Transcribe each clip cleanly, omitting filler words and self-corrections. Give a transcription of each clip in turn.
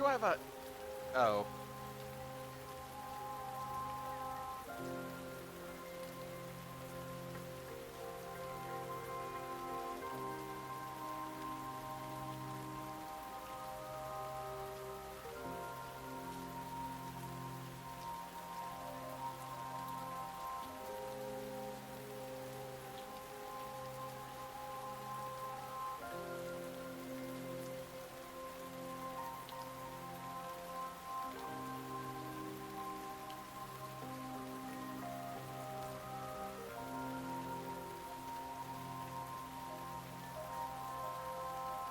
do I have a... Oh.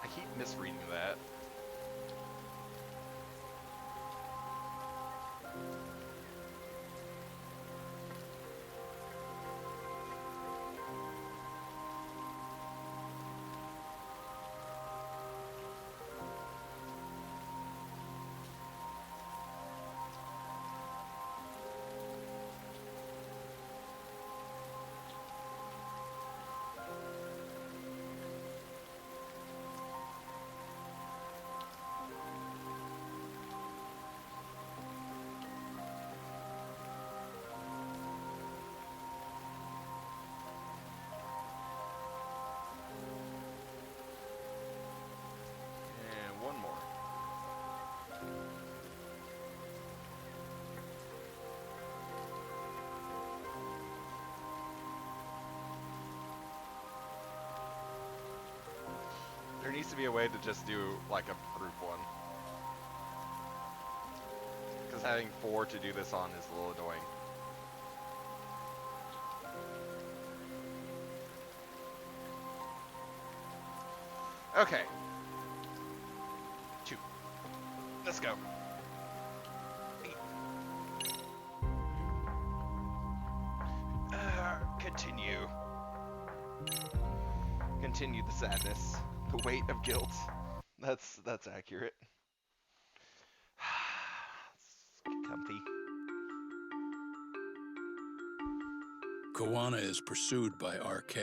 I keep misreading that. And one more. There needs to be a way to just do like a group one. Because having 4 to do this on is a little annoying. Okay. 2. Let's go. Continue. Continue the sadness. The weight of guilt. That's accurate. Let's get comfy. Kawana is pursued by RK,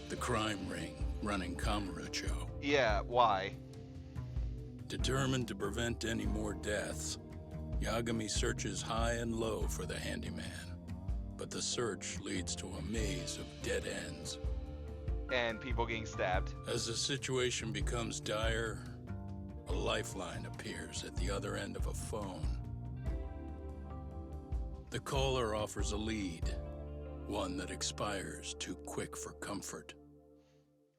the crime ring running Kamurocho. Yeah, why? Determined to prevent any more deaths, Yagami searches high and low for the handyman. But the search leads to a maze of dead ends. And people getting stabbed. As the situation becomes dire, a lifeline appears at the other end of a phone. The caller offers a lead, one that expires too quick for comfort.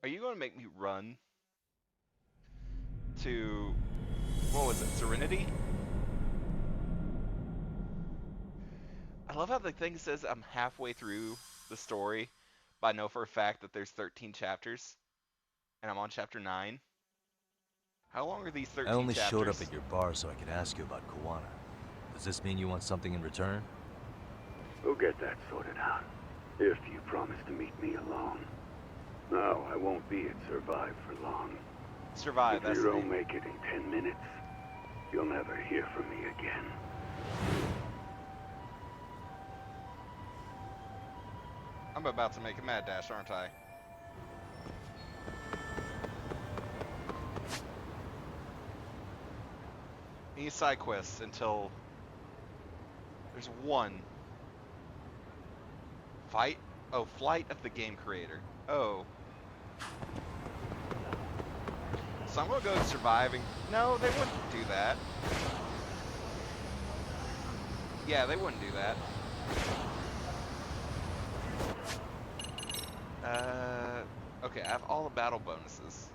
Are you going to make me run to, what was it, Serenity? I love how the thing says I'm halfway through the story, but I know for a fact that there's 13 chapters, and I'm on chapter 9. How long are these 13 chapters? I only showed up at your bar so I could ask you about Kawana. Does this mean you want something in return? We'll get that sorted out, if you promise to meet me alone. No, I won't be at Survive for long. Survive, that's if the you don't name. make it in 10 minutes, you'll never hear from me again. I'm about to make a mad dash, aren't I? Any side quests until there's one. Fight? Oh, Flight of the Game Creator. Oh. So I'm gonna go surviving. No, they wouldn't do that. Yeah, they wouldn't do that. Okay, I have all the battle bonuses.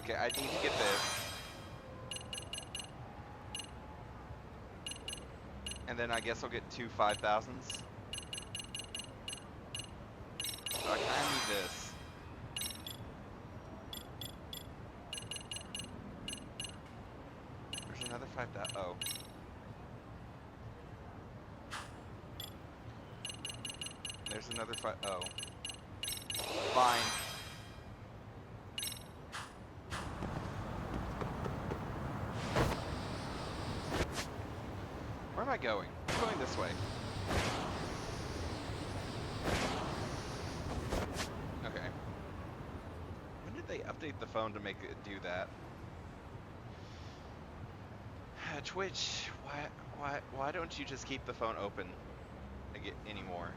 Okay, I need to get this. And then I guess I'll get 2 5,000s. So I kinda need this. that. Oh. There's another fight. Oh. Fine. Where am I going? I'm going this way. Okay. When did they update the phone to make it do that? Twitch, why don't you just keep the phone open anymore?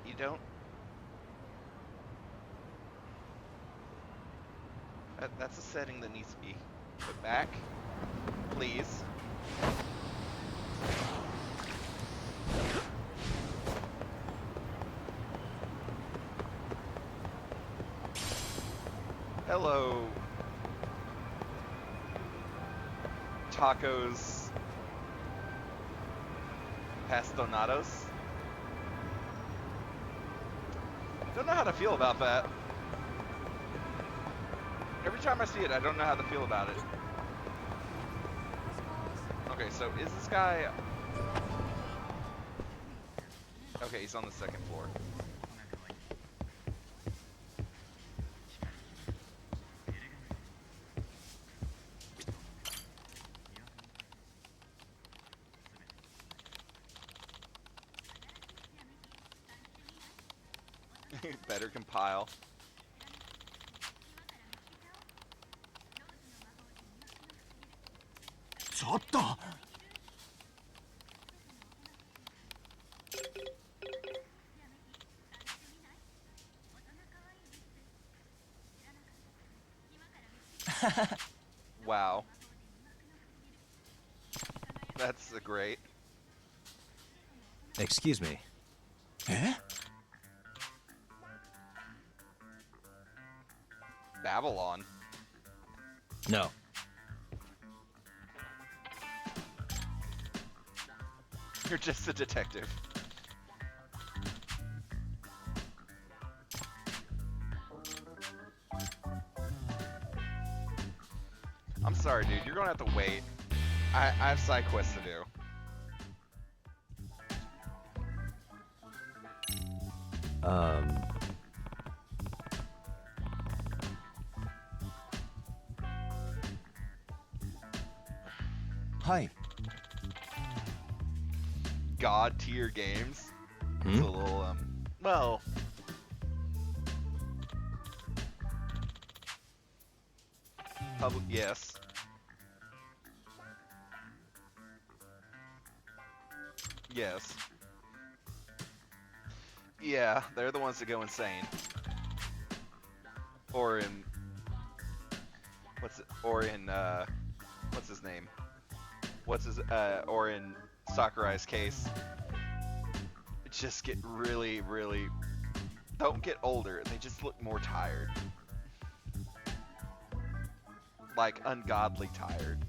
You don't. That's a setting that needs to be put back, please. Hello, tacos, pastonados. Don't know how to feel about that. Every time I see it, I don't know how to feel about it. Okay, so is this guy... Okay, he's on the second floor. Better compile. Wow. That's great. Excuse me. Eh? Babylon. No. You're just a detective. I'm sorry, dude. You're gonna have to wait. I have side quests to do. Hi. God tier games. Hmm? It's a little well. Public, yes. Yes. Yeah, they're the ones that go insane. Or in what's his name? Or in Sakurai's case, just get really, really don't get older. They just look more tired. Like ungodly tired.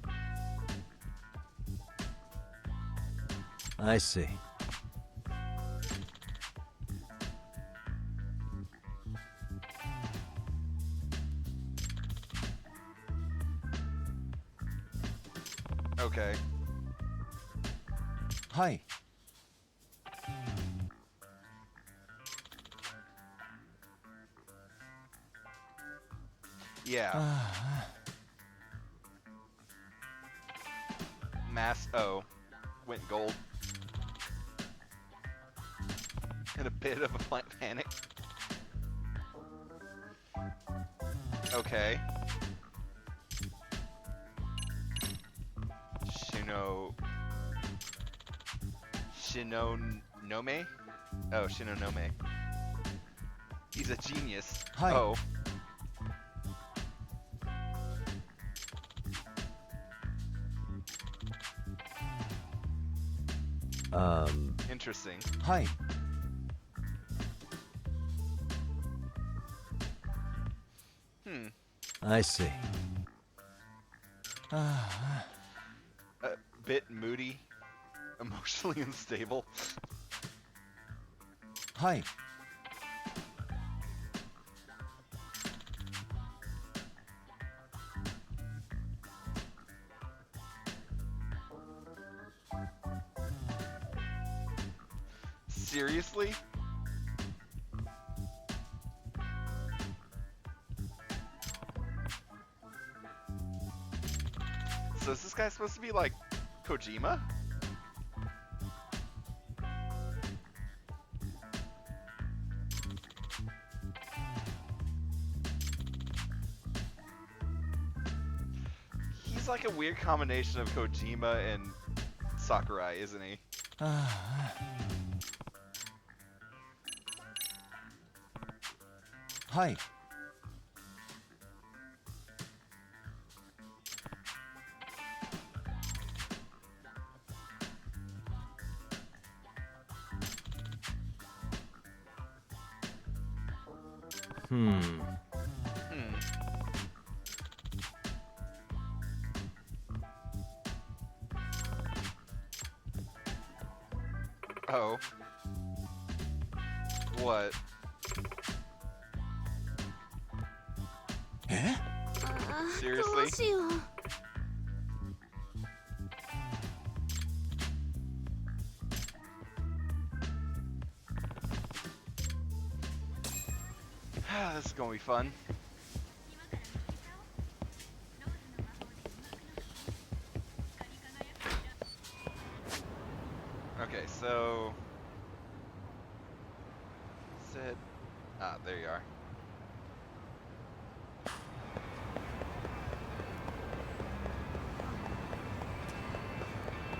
I see. Okay. Hi. Yeah. Mass O went gold. In a bit of a panic. Okay. Shinonome? Oh, Shinonome. He's a genius. Hi. Oh. Interesting. Hi. I see. A bit moody, emotionally unstable. Hi. Seriously? So is this guy supposed to be like Kojima? He's like a weird combination of Kojima and Sakurai, isn't he? Hi. Hmm. Oh. What? Eh? Seriously? どうしよう。This is gonna be fun. Okay, so... Said... Ah, there you are.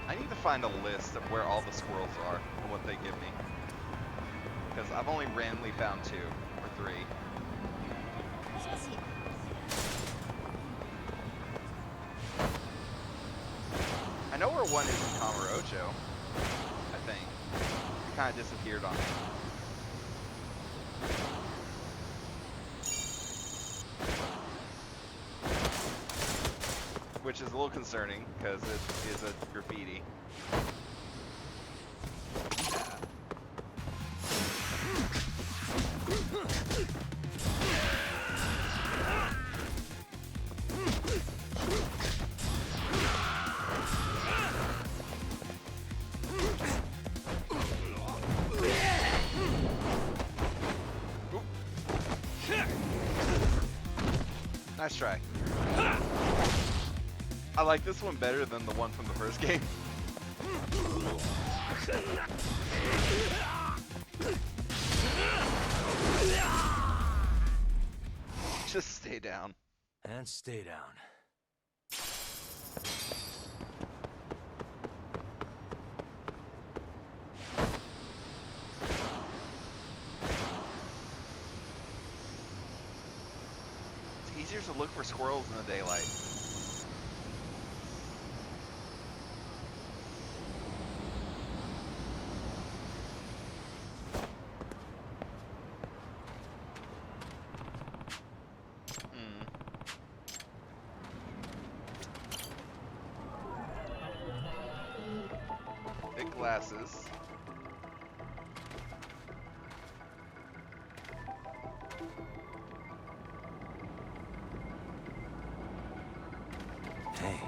I need to find a list of where all the squirrels are and what they give me. Because I've only randomly found 2 or 3. しかし I know where one is in Kamurocho, I think. It kind of disappeared on me. Which is a little concerning, because it is a graffiti. Oop. Nice try. I like this one better than the one from the first game. Just stay down. And stay down. It's easier to look for squirrels in the daylight. Big glasses. Hey.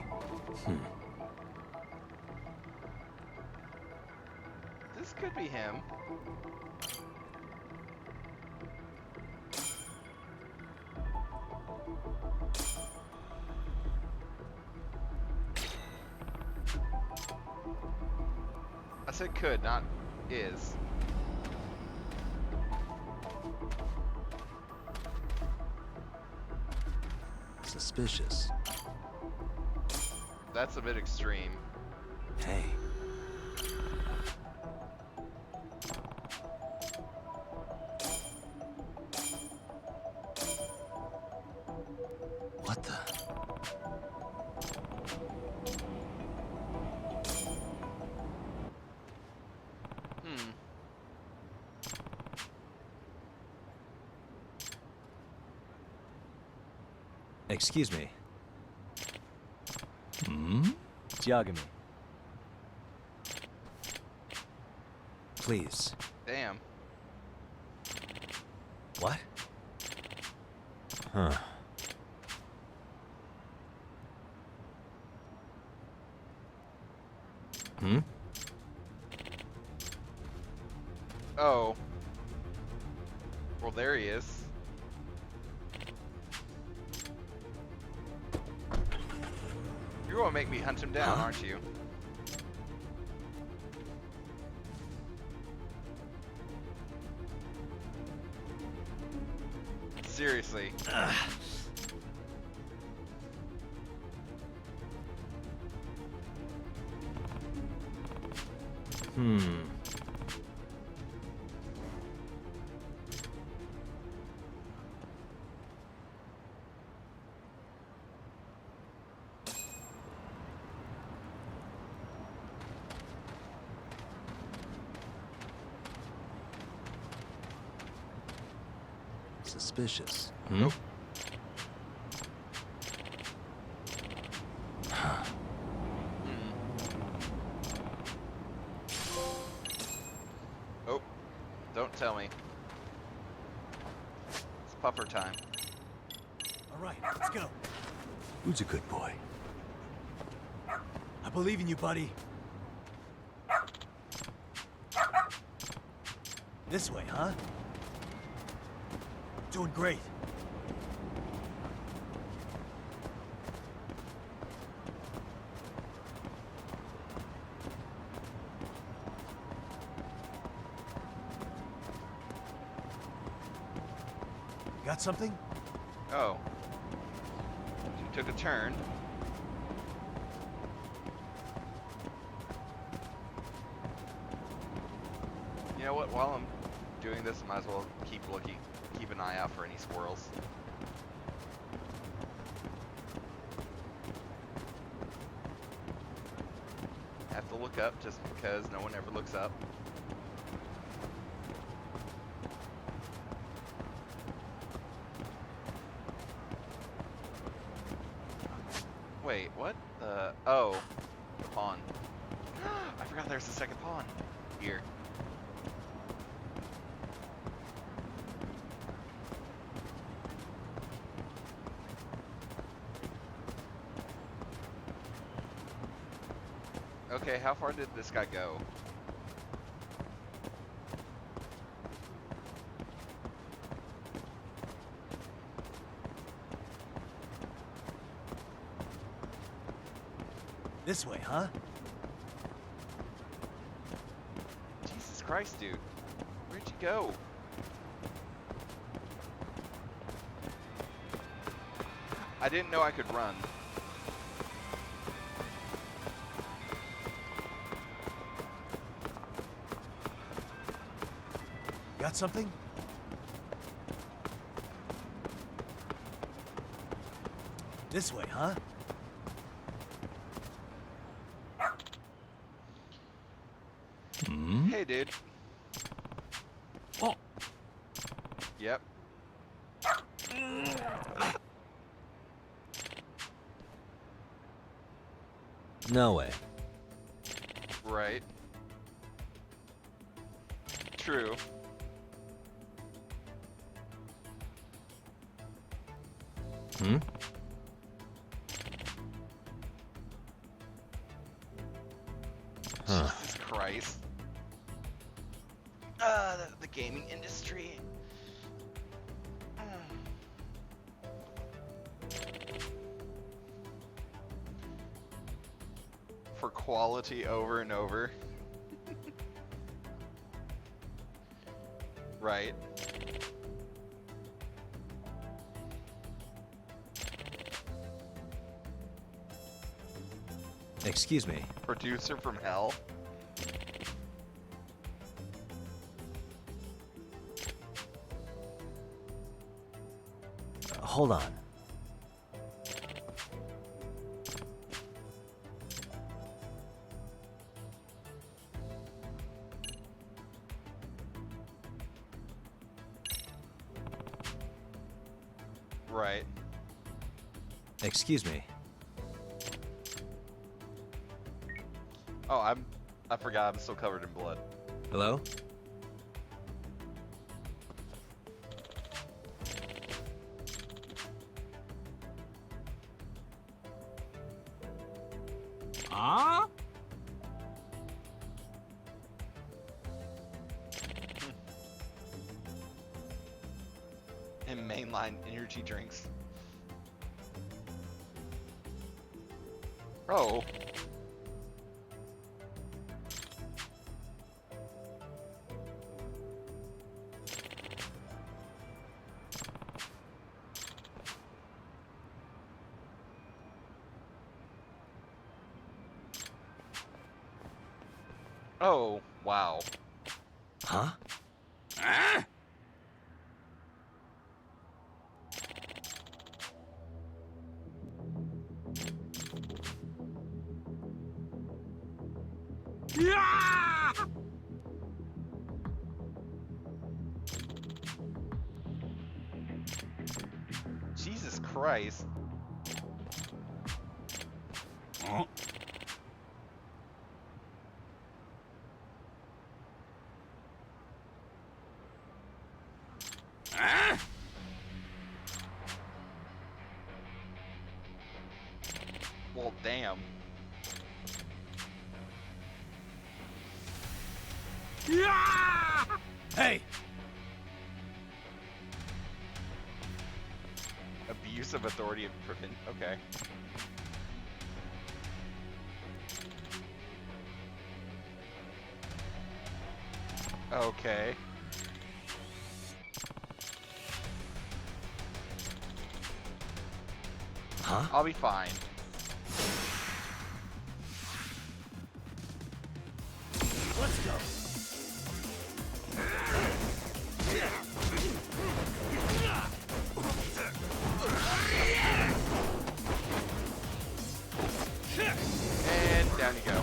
This could be him. I said could, not is. Suspicious. That's a bit extreme. Hey. What the? Excuse me. Judgement. Please. Damn. What? Huh. Oh. Well, there he is. You're gonna make me hunt him down, aren't you? Seriously. Suspicious. Nope. Oh, don't tell me. It's puffer time. All right, let's go. Who's a good boy? I believe in you, buddy. This way, huh? Doing great. Got something? Oh. She took a turn. You know what? While I'm doing this, I might as well keep an eye out for any squirrels. Have to look up just because no one ever looks up. Wait, what? Oh, the pawn. I forgot there's a second pawn here. Okay, how far did this guy go? This way, huh? Jesus Christ, dude. Where'd you go? I didn't know I could run. Got something? This way, huh? Hey, dude. Oh. Yep. No way. Right. True. Hmm? Huh. Jesus Christ. The gaming industry. For quality over and over. Right. Excuse me. Producer from hell. Hold on. Right. Excuse me. Oh, I forgot I'm still covered in blood. Hello? Huh? some mainline energy drinks. Oh. Oh, wow. Huh? Ah! Jesus Christ. Oh. Ah! Well, damn. Hey! Abuse of authority of prevent. Okay. Okay. Huh? I'll be fine. Let's go. And down you go.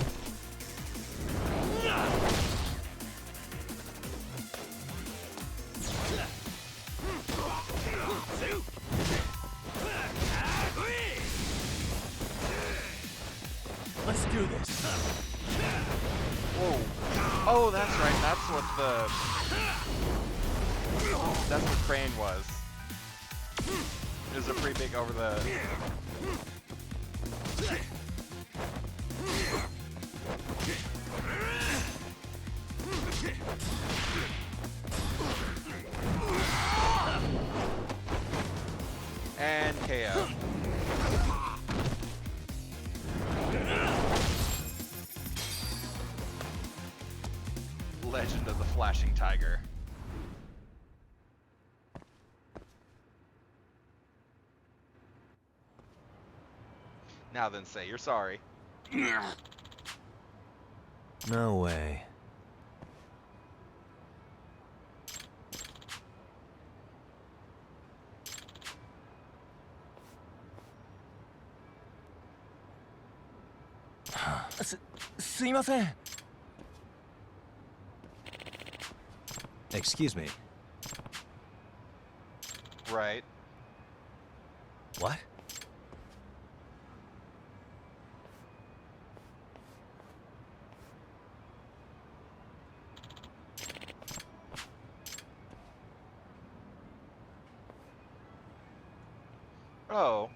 Let's do this. Whoa. Oh, that's right. That's what Crane was. It was a pretty big over the... And KO. Legend of the Flashing Tiger. Now then, say you're sorry. No way. Excuse me. Right. What? Oh,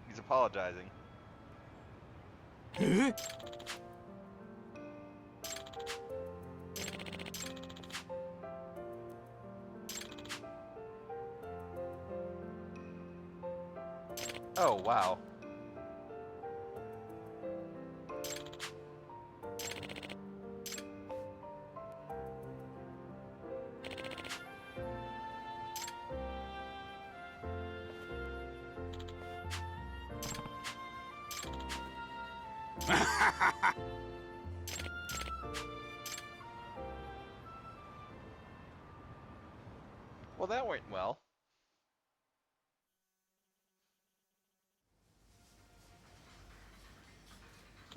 he's apologizing. Oh, wow. Well, that went well.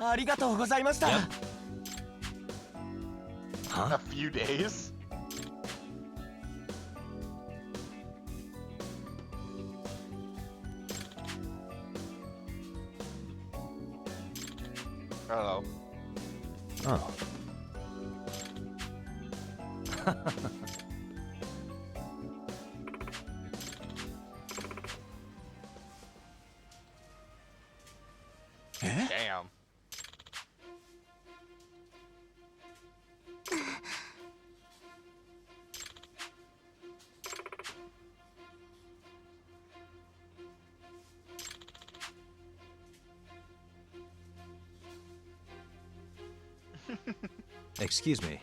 Yep. Huh? A few days? Uh-oh. Oh. Damn. Excuse me.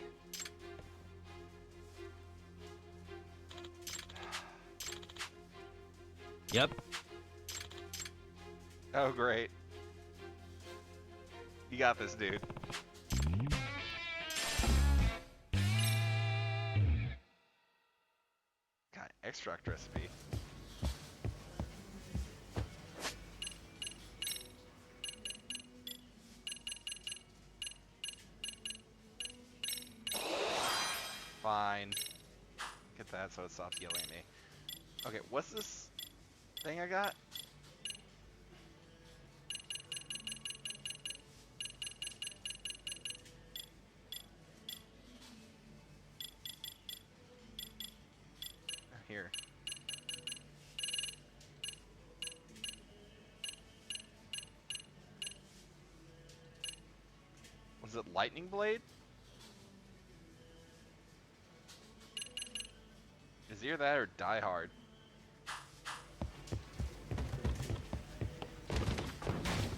Yep. Oh, great. You got this, dude. God, extract recipe. Fine. Get that so it stops yelling at me. Okay, what's this thing I got? Here. Was it lightning blade? Is either that or die hard?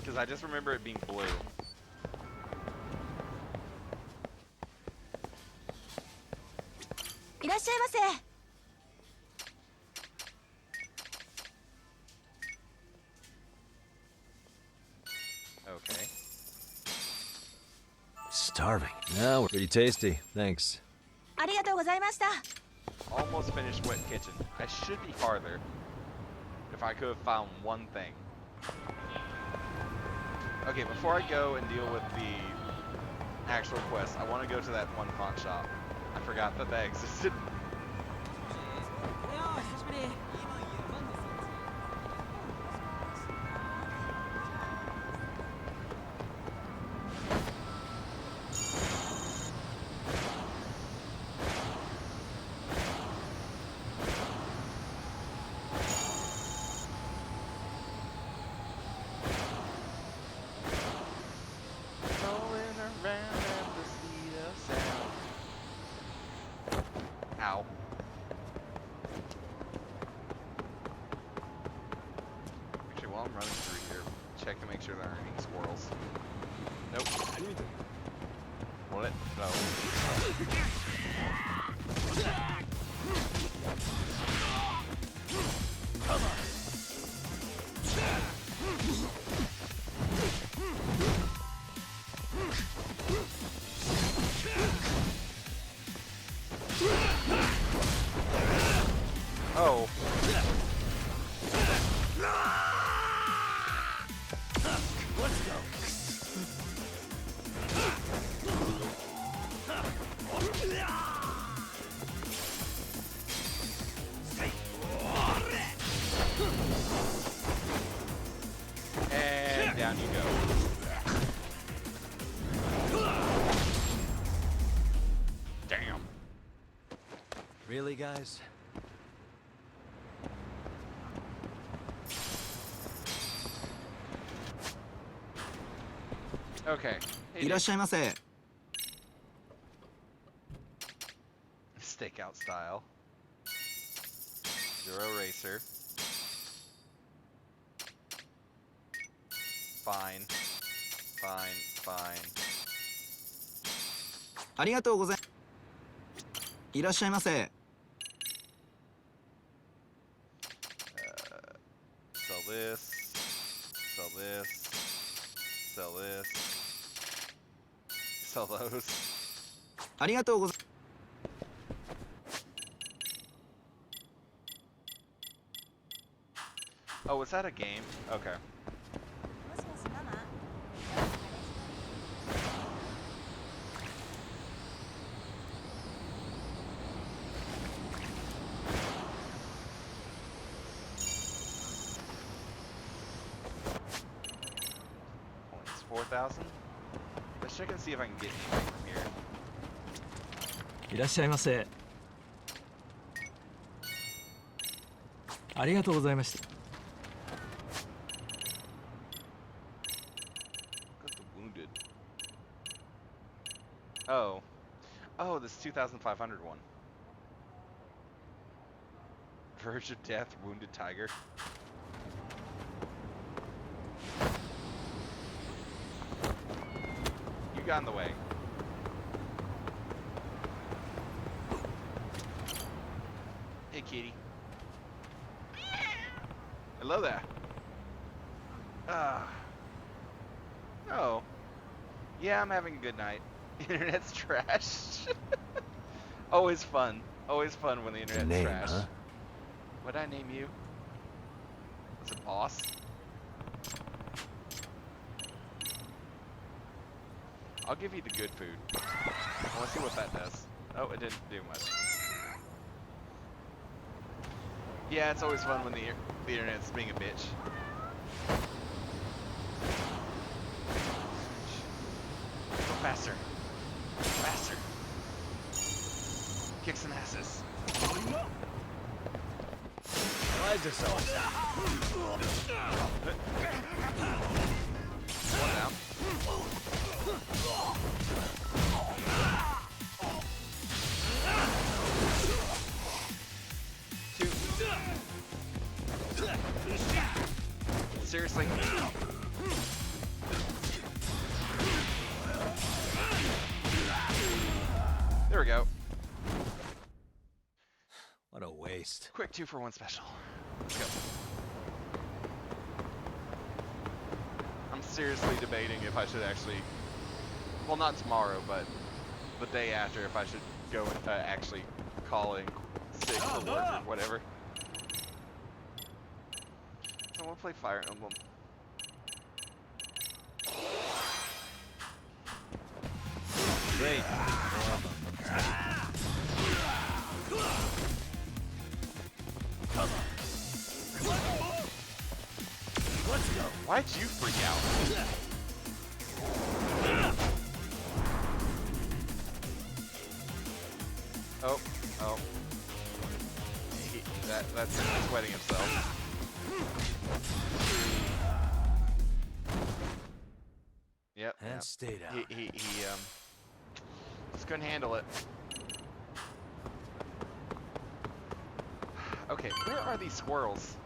Because I just remember it being blue. Okay. Starving. No, pretty tasty. Thanks. ありがとうございました。 Almost finished Wet Kitchen. I should be farther. If I could have found one thing. Okay, before I go and deal with the actual quest, I want to go to that one font shop. I forgot that that existed. Rolling around at the speed of sound. Ow. Actually, while I'm running through here, check to make sure there aren't any squirrels. Nope. What? No. Oh. Let's go. And down you go. Damn. Really, guys? Okay. Hey, いらっしゃいませ。 Stakeout style. Zero racer. Fine. Fine. Fine. ありがとうござい。いらっしゃいませ。 Sell this. Sell this. Sell this. Sell those. ありがとうござい。 Oh, was that a game? Okay. もしもしママ。 Points 4,000. Let's check and see if I can get anything from here. いらっしゃいませ。ありがとうございました。 Got the wounded. Oh. Oh, this 2,500 one. Verge of death, wounded tiger. You got in the way. kitty. Hello there. Oh. Yeah, I'm having a good night. Internet's trash. Always fun. Always fun when the The internet's name, trash. huh? What'd I name you? Was it boss? I'll give you the good food. I want to see what that does. Oh, it didn't do much. Yeah, it's always fun when the internet's being a bitch. Go faster. Faster. Kick some asses. Rise yourself. One down. Two. Seriously? There we go. What a waste. Quick 2-for-1 special. Let's go. I'm seriously debating if I should actually, well, not tomorrow, but the day after, if I should go and actually call in sick for work or whatever. So I want to play Fire Emblem. Great. Let's go. Why'd you freak out? Oh, oh. That's him sweating himself. Yep. And Yep. stay down. He just couldn't handle it. Okay, where are these squirrels?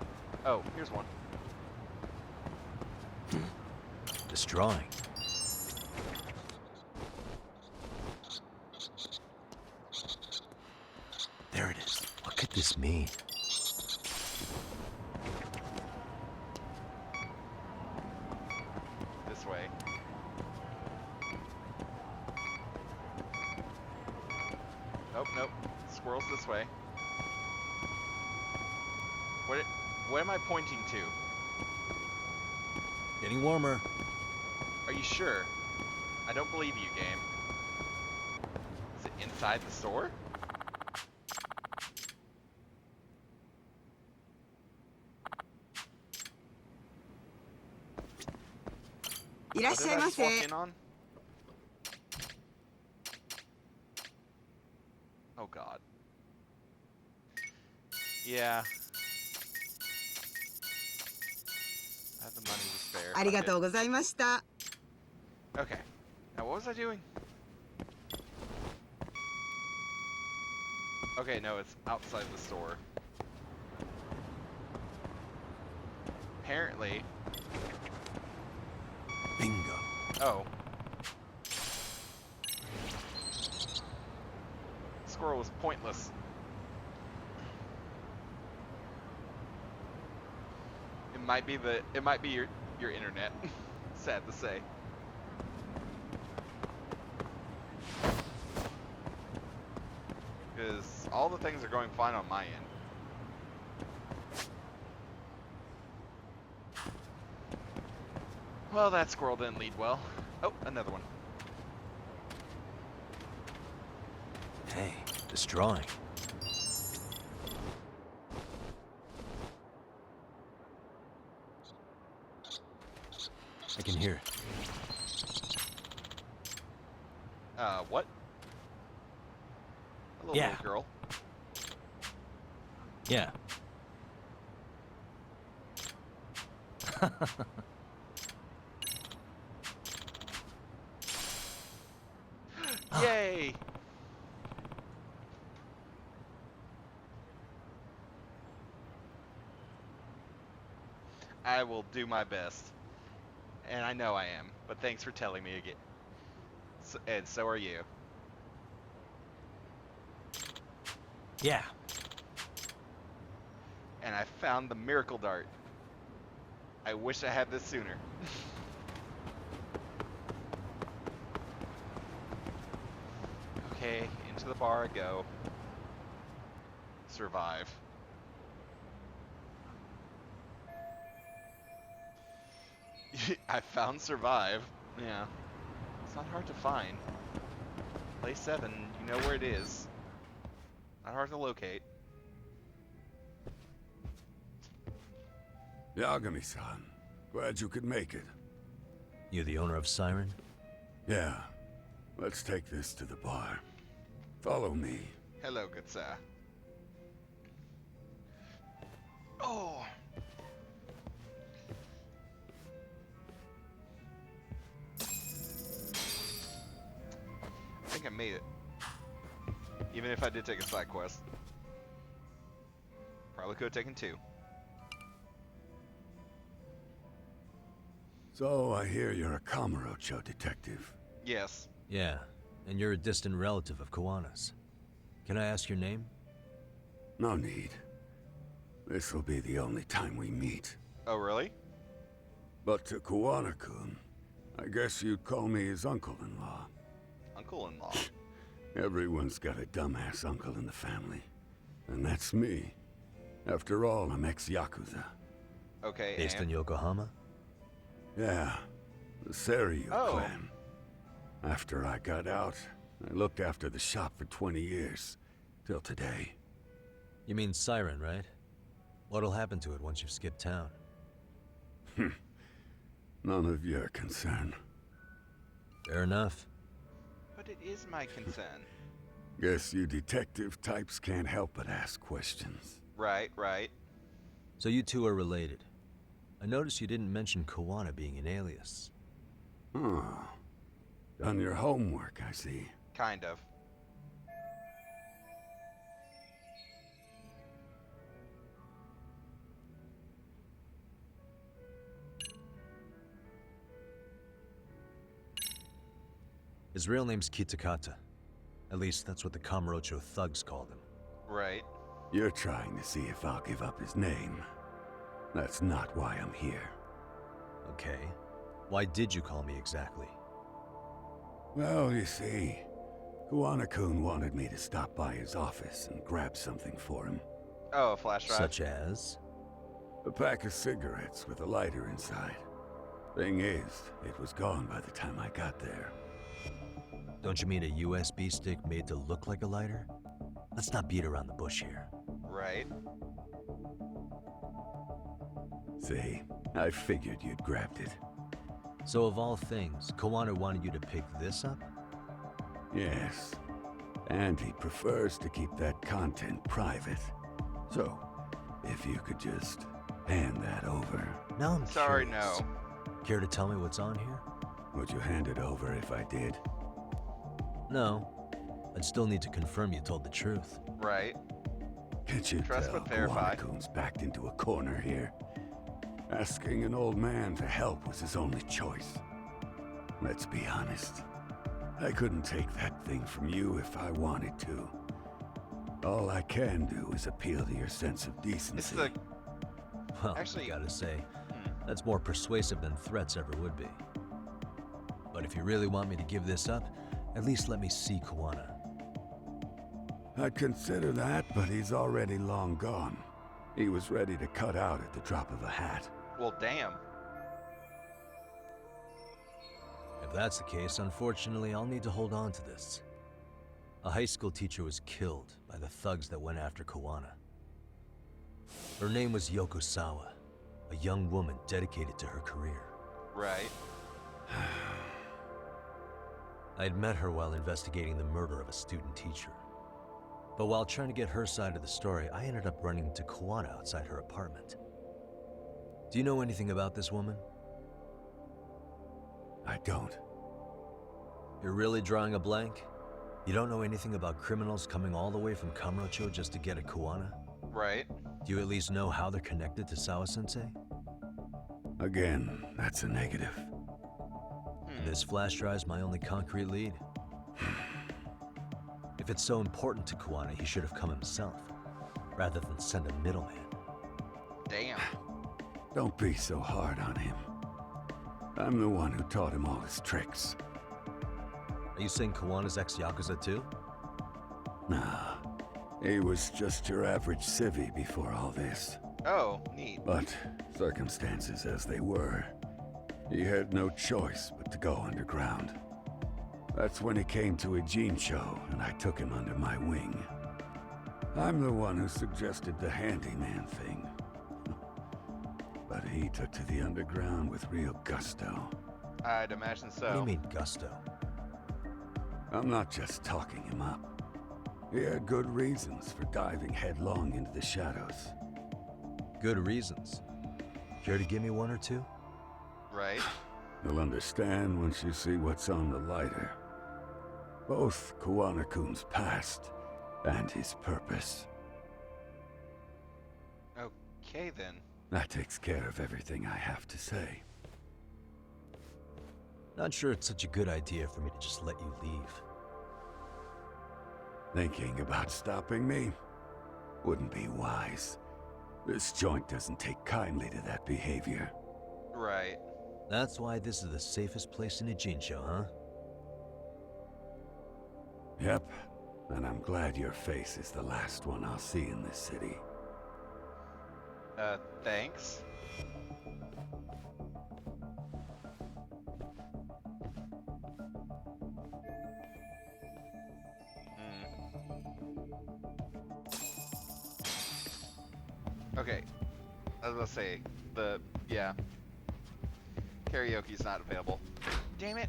Oh, here's one. Destroying. There it is. What could this mean? This way. Nope, nope. Squirrels this way. What am I pointing to? Getting warmer. Are you sure? I don't believe you, game. Is it inside the store? What did I just walk in on? Oh god. Yeah. I have the money to spare. ありがとうございました。 Okay. Now what was I doing? Okay, no, it's outside the store. Apparently. Bingo. Oh. Squirrel was pointless. It might be your internet. Sad to say. Because all the things are going fine on my end. Well, that squirrel didn't lead well. Oh, another one. Hey, destroying. I can hear it. What? Hello, Yeah. little girl. Yeah. Yay! I will do my best. And I know I am, but thanks for telling me again. And so are you. And I found the miracle dart. I wish I had this sooner. Okay, into the bar I go. Survive. I found survive. Yeah. It's not hard to find. Play 7, you know where it is. Not hard to locate. Yagami-san, glad you could make it. You the owner of Siren? Yeah, let's take this to the bar. Follow me. Hello, good sir. Oh! I think I made it. Even if I did take a side quest. Probably could have taken 2. So I hear you're a Kamurocho detective. Yes. Yeah, and you're a distant relative of Kawana's. Can I ask your name? No need. This'll be the only time we meet. Oh, really? But to Kawana-kun, I guess you'd call me his uncle-in-law. Uncle-in-law. Everyone's got a dumbass uncle in the family. And that's me. After all, I'm ex-Yakuza. Okay, Based in Yokohama? Yeah, the Seiryu Oh. clan. After I got out, I looked after the shop for 20 years. Till today. You mean Siren, right? What'll happen to it once you've skipped town? None of your concern. Fair enough. But it is my concern. Guess you detective types can't help but ask questions. Right, right. So you two are related. I noticed you didn't mention Kawana being an alias. Oh. Done your homework, I see. Kind of. His real name's Kitakata. At least that's what the Kamurocho thugs called him. Right. You're trying to see if I'll give up his name. That's not why I'm here. Okay. Why did you call me exactly? Well, you see, Kawana-kun wanted me to stop by his office and grab something for him. Oh, a flash drive. Such as? A pack of cigarettes with a lighter inside. Thing is, it was gone by the time I got there. Don't you mean a USB stick made to look like a lighter? Let's not beat around the bush here. Right. See, I figured you'd grabbed it. So of all things, Kawana wanted you to pick this up? Yes. And he prefers to keep that content private. So, if you could just hand that over. Now I'm Sorry, curious. no. Care to tell me what's on here? Would you hand it over if I did? No. I'd still need to confirm you told the truth. Right. Can't you Trust tell but verify. Kawana-kun's backed into a corner here? Asking an old man to help was his only choice. Let's be honest. I couldn't take that thing from you if I wanted to. All I can do is appeal to your sense of decency. It's the... Well, Actually- I gotta say, that's more persuasive than threats ever would be. But if you really want me to give this up, at least let me see Kawana. I'd consider that, but he's already long gone. He was ready to cut out at the drop of a hat. Well, damn. If that's the case, unfortunately, I'll need to hold on to this. A high school teacher was killed by the thugs that went after Kawana. Her name was Yoko Sawa, a young woman dedicated to her career. Right. I'd met her while investigating the murder of a student teacher. But while trying to get her side of the story, I ended up running into Kawana outside her apartment. Do you know anything about this woman? I don't. You're really drawing a blank? You don't know anything about criminals coming all the way from Kamurocho just to get at Kawana? Right. Do you at least know how they're connected to Sawa-sensei? Again, that's a negative. And this flash drive's my only concrete lead. If it's so important to Kawana, he should have come himself, rather than send a middleman. Damn. Don't be so hard on him. I'm the one who taught him all his tricks. Are you saying Kawana's ex-Yakuza too? Nah, he was just your average civvy before all this. Oh, neat. But circumstances as they were, he had no choice but to go underground. That's when he came to a Show, and I took him under my wing. I'm the one who suggested the handyman thing. But he took to the underground with real gusto. I'd imagine so. What do you mean, gusto? I'm not just talking him up. He had good reasons for diving headlong into the shadows. Good reasons. Care to give me one or two? Right. You'll understand once you see what's on the lighter. Both Kawana-kun's past and his purpose. Okay, then. That takes care of everything I have to say. Not sure it's such a good idea for me to just let you leave. Thinking about stopping me wouldn't be wise. This joint doesn't take kindly to that behavior. Right. That's why this is the safest place in a Show, huh? Yep, and I'm glad your face is the last one I'll see in this city. Thanks. Okay. I was gonna say, yeah. Karaoke's not available. Damn it.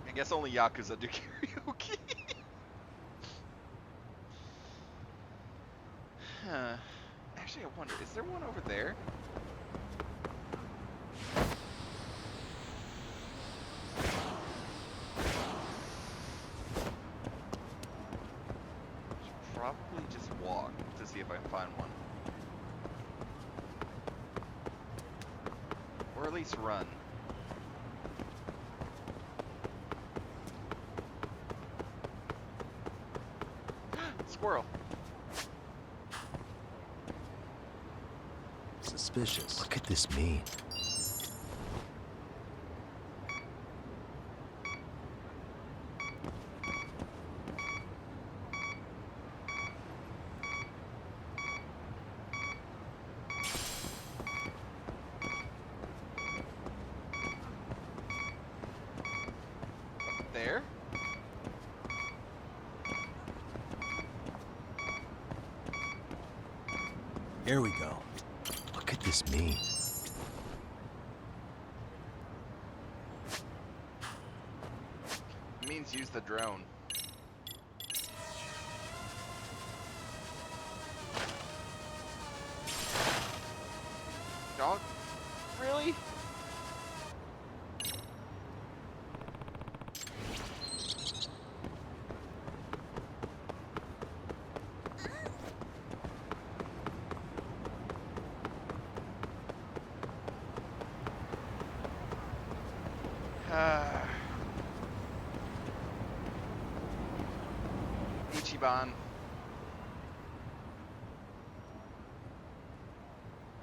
I guess only Yakuza do karaoke. Huh. Actually, I wonder, is there one over there? Should probably just walk to see if I can find one. Or at least run. Squirrel. Suspicious. What could this mean? There? Here we go. What could this mean? It means use the drone. Dog? Really? Ichiban.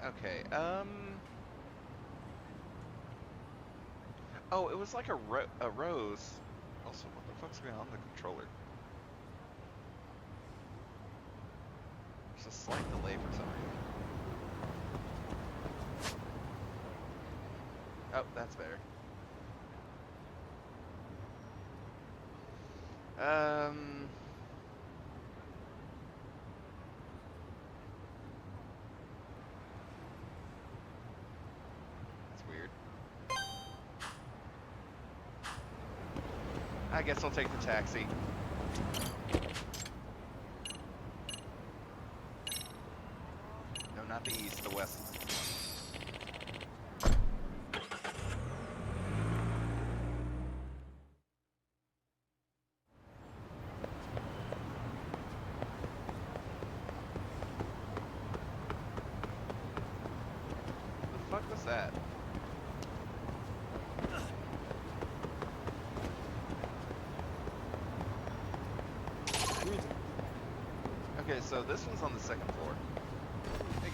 Okay, oh, it was like a rose. Also, what the fuck's going on with the controller? There's a slight delay for some reason. Oh, that's better. That's weird. I guess I'll take the taxi. No, not the east, the west. The fuck was that? Okay, so this one's on the second floor.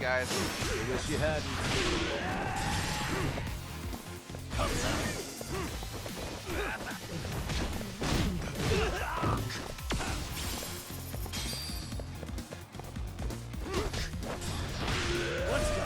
guys. I wish you hadn't. Let's go.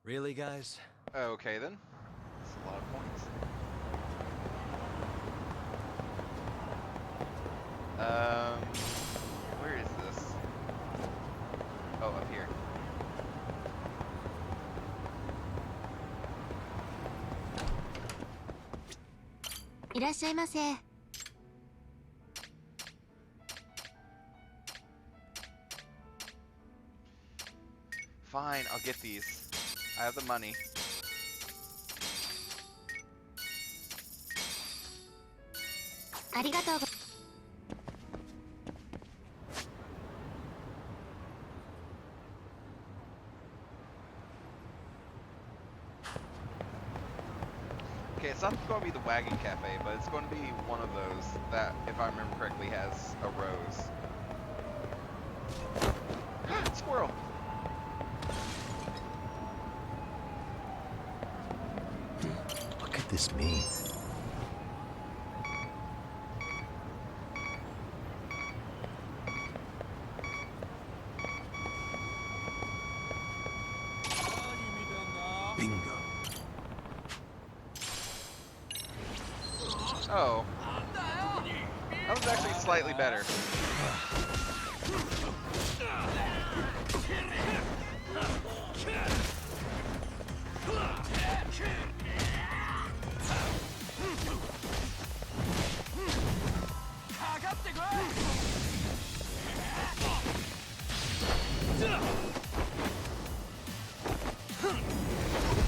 Really, guys? Okay then. That's a lot of points. Where is this? Oh, up here. Fine, I'll get these. I have the money. Okay, it's not going to be the Wagon Cafe, but it's going to be one of those that, if I remember correctly, has a rose. Squirrel! What could this mean? Bingo. Oh. That was actually slightly better.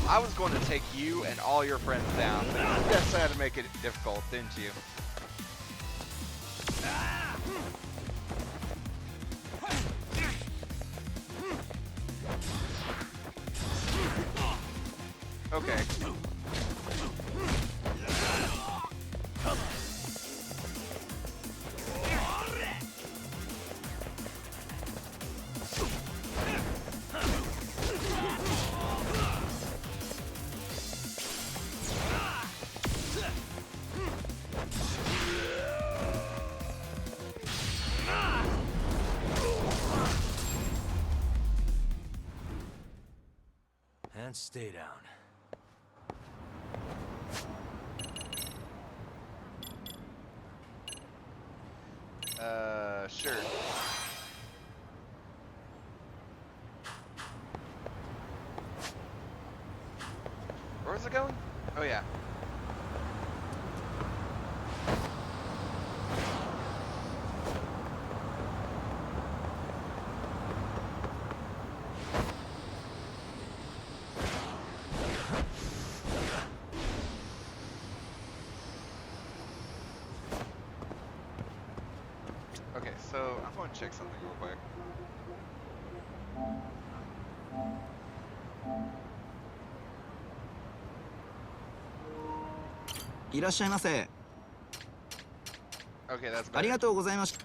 I was going to take you and all your friends down, but you just had to make it difficult, didn't you? Okay. And stay down. Sure. Where was it going? Oh, yeah. Okay, so I'm going to check something real quick. Okay, that's better. ありがとうございました。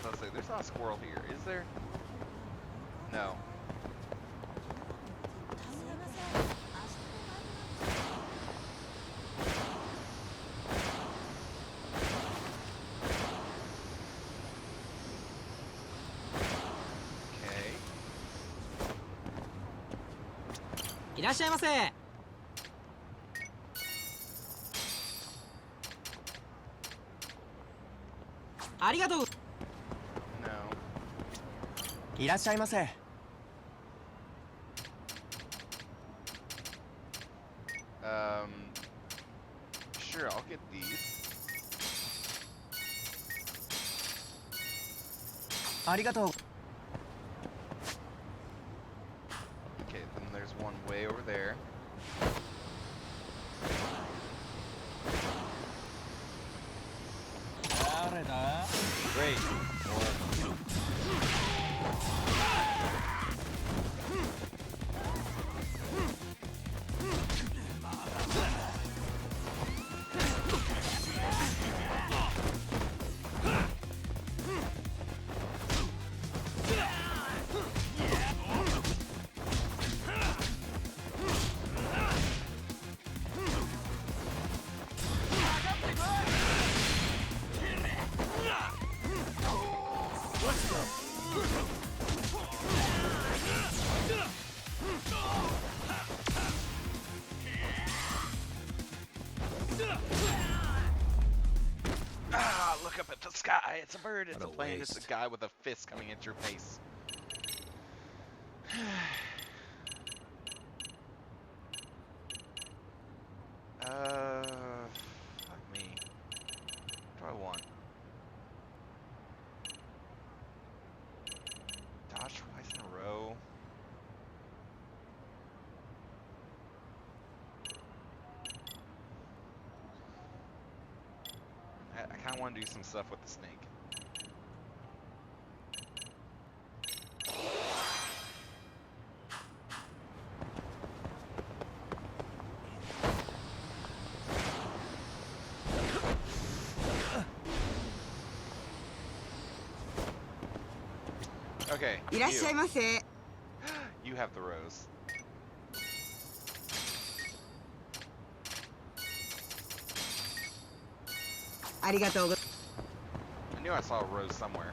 So let's say there's not a squirrel here, is there? No. Okay. いらっしゃいませ。ありがとう。 No. いらっしゃいませ。 Sure, I'll get these. ありがとう。 Okay, then there's one way over there. Great. More. Ah, look up at the sky. It's a bird. It's What a a plane. It's a waste. guy with a fist coming at your face. Fuck me. What do I want? Dodge twice in a row. I kind of want to do some stuff with the snake. Okay. いらっしゃい You. ませ。 You have the rose. I knew I saw a rose somewhere.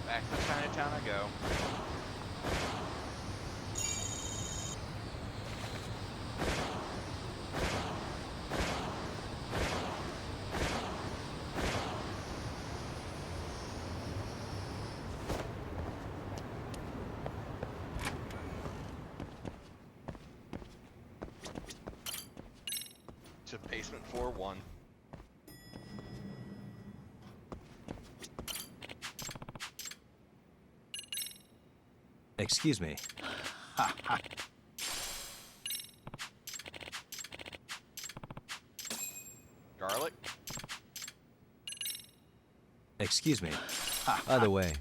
Back to Chinatown I go. To basement 4-1. Excuse me. Garlic? Excuse me. By the way,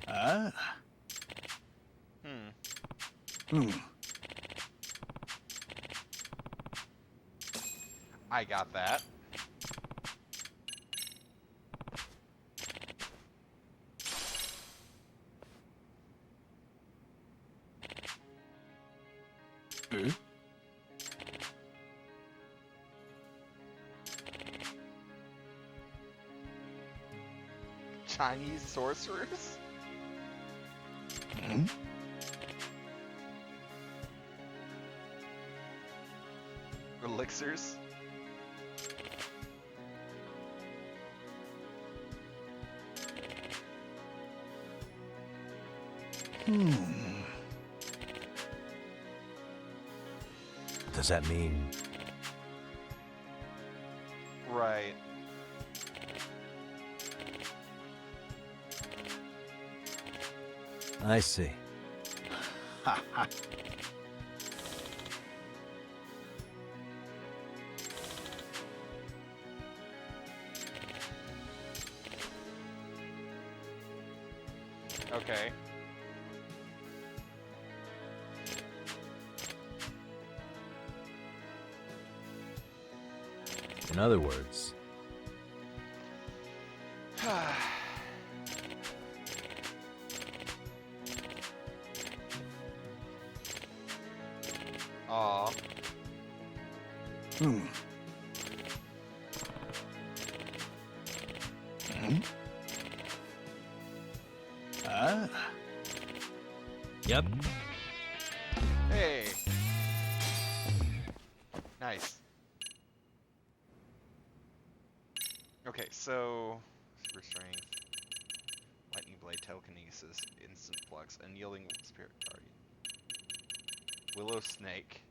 I got that. Chinese sorcerers? Elixirs? does that mean Right. I see. Okay. In other words, Aw. yep. Hey. Nice. Okay, so super strength, lightning blade, telekinesis, instant flux, unyielding spirit guardian, willow snake,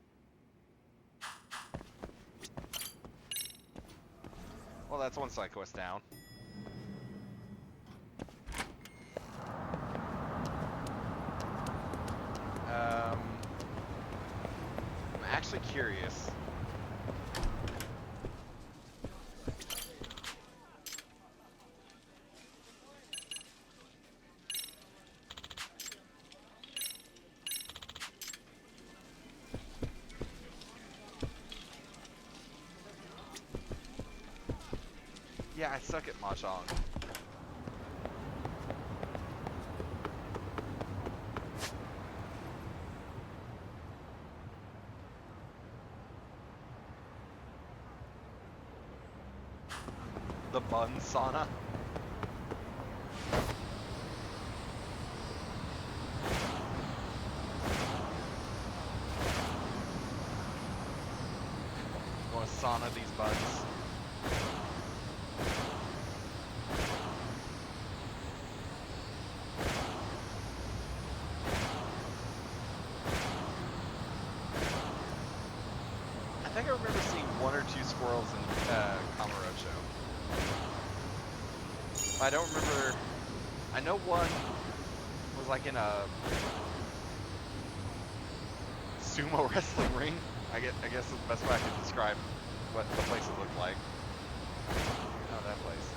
Well, that's one side quest down. I'm actually curious. Yeah, I suck at Mahjong. The bun sauna. Want to sauna these buns? I think I remember seeing one or two squirrels in Kamurocho. I don't remember. I know one was like in a sumo wrestling ring. I guess is the best way I can describe what the place would look like. Oh, that place.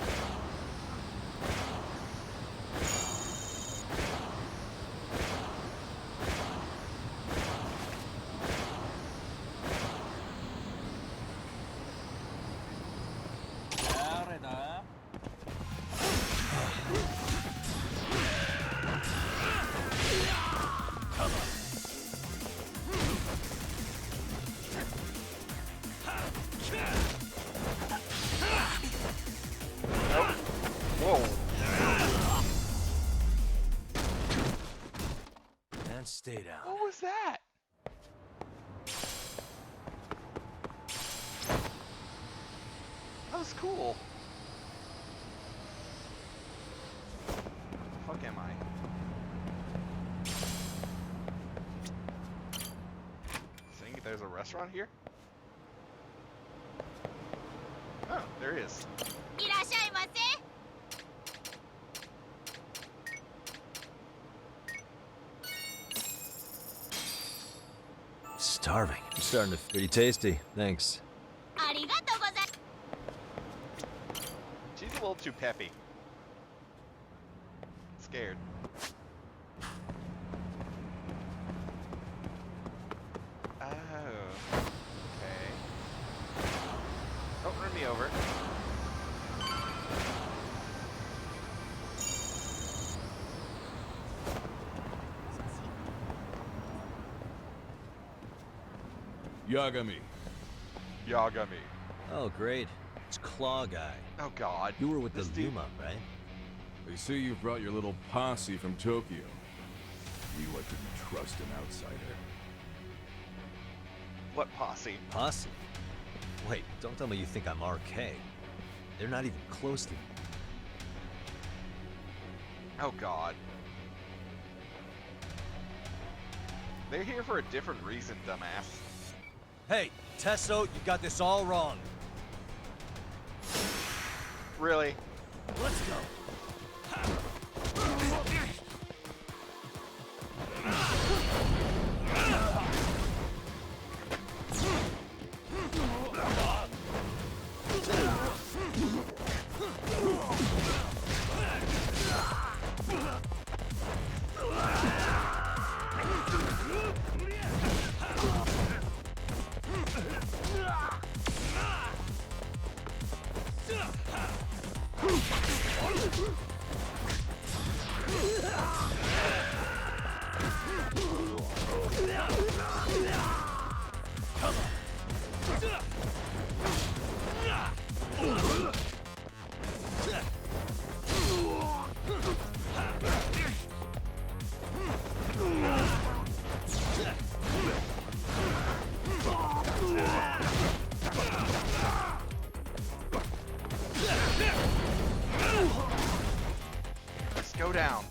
Stay down. What was that? That was cool. The fuck am I? Think there's a restaurant here? Oh, there is. いらっしゃいませ。 Starving. I'm starting to pretty tasty. Thanks. ありがとうござい。 She's a little too peppy. Scared. Oh. Okay. Oh, run me over. Yagami. Yagami. Oh, great. It's Claw Guy. Oh God. You were with the This dude- Luma, right? They say you brought your little posse from Tokyo. You I couldn't trust an outsider. What posse? Posse? Wait, don't tell me you think I'm RK. They're not even close to me. Oh God. They're here for a different reason, dumbass. Hey, Tesso, you got this all wrong. Really? Let's go. Let's go down.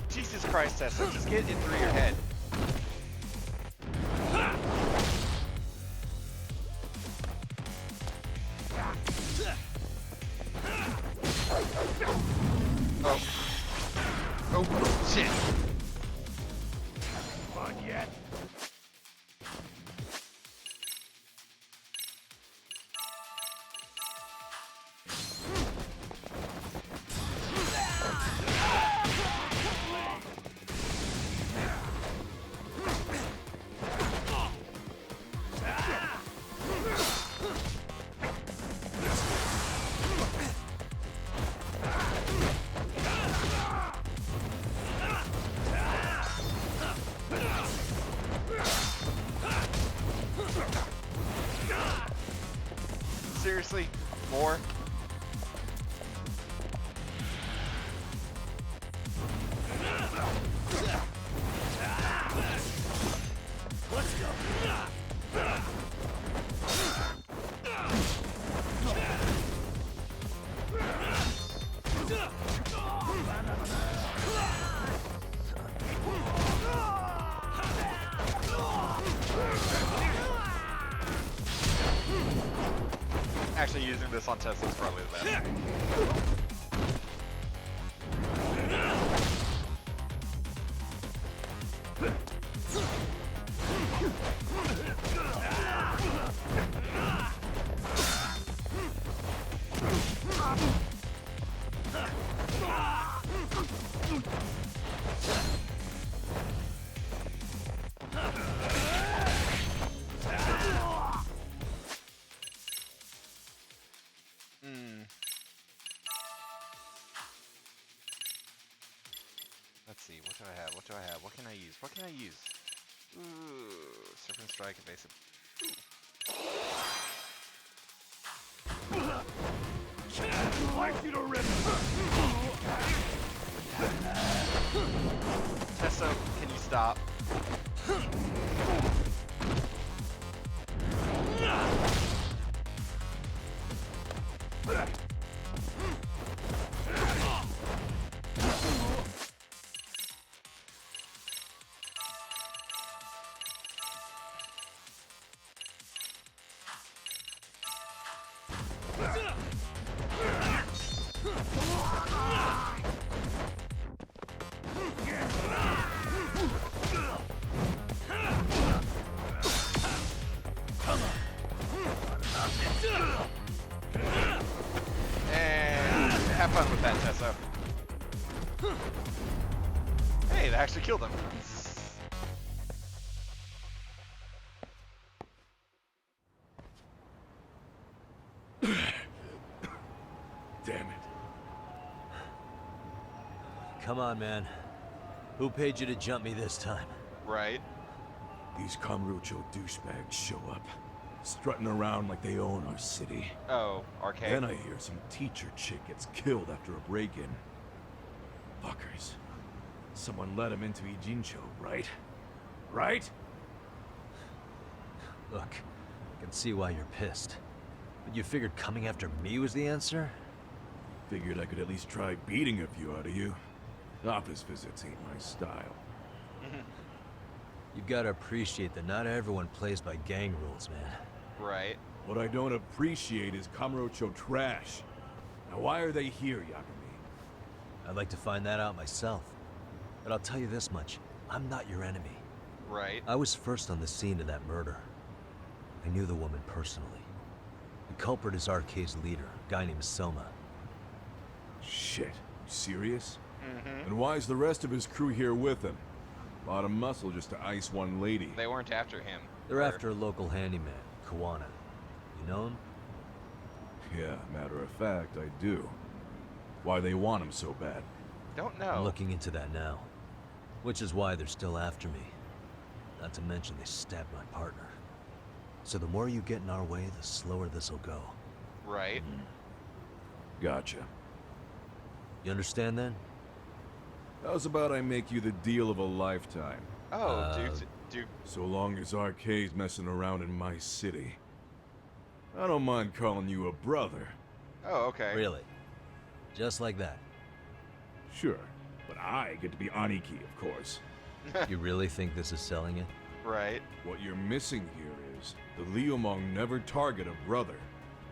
Jesus Jesus Christ, Tessa, just get it through your head. Oh. Oh, shit. On yet. Seriously? More? Let's go. Actually, using this on Tessa is probably the best. Let's see, what do I have? What do I have? What can I use? What can I use? Ooh, Serpent Strike, Evasive. I'd like you to rip. Tessa, can you stop? And have fun with that, Tessa. Hey, that actually killed him. Damn it. Come on, man. Who paid you to jump me this time? Right? These Kamurocho douchebags show up, strutting around like they own our city. Oh, arcade. Then I hear some teacher chick gets killed after a break-in. Fuckers. Someone let him into Ijincho, right? Right? Look, I can see why you're pissed. But you figured coming after me was the answer? Figured I could at least try beating a few out of you. Office visits ain't my style. You gotta appreciate that not everyone plays by gang rules, man. Right. What I don't appreciate is Kamurocho trash. Now why are they here, Yagami? I'd like to find that out myself. But I'll tell you this much, I'm not your enemy. Right. I was first on the scene of that murder. I knew the woman personally. The culprit is RK's leader, a guy named Soma. Shit, you serious? And why's the rest of his crew here with him? Lot of muscle just to ice one lady. They weren't after him. They're after a local handyman, Kawana. You know him? Yeah, matter of fact, I do. Why they want him so bad? Don't know. I'm looking into that now. Which is why they're still after me. Not to mention they stabbed my partner. So the more you get in our way, the slower this'll go. Right. Gotcha. You understand then? How's about I make you the deal of a lifetime? Oh, Duke. So long as RK's messing around in my city. I don't mind calling you a brother. Oh, okay. Really? Just like that? Sure, but I get to be Aniki, of course. You really think this is selling it? Right. What you're missing here is the Liumong never target a brother.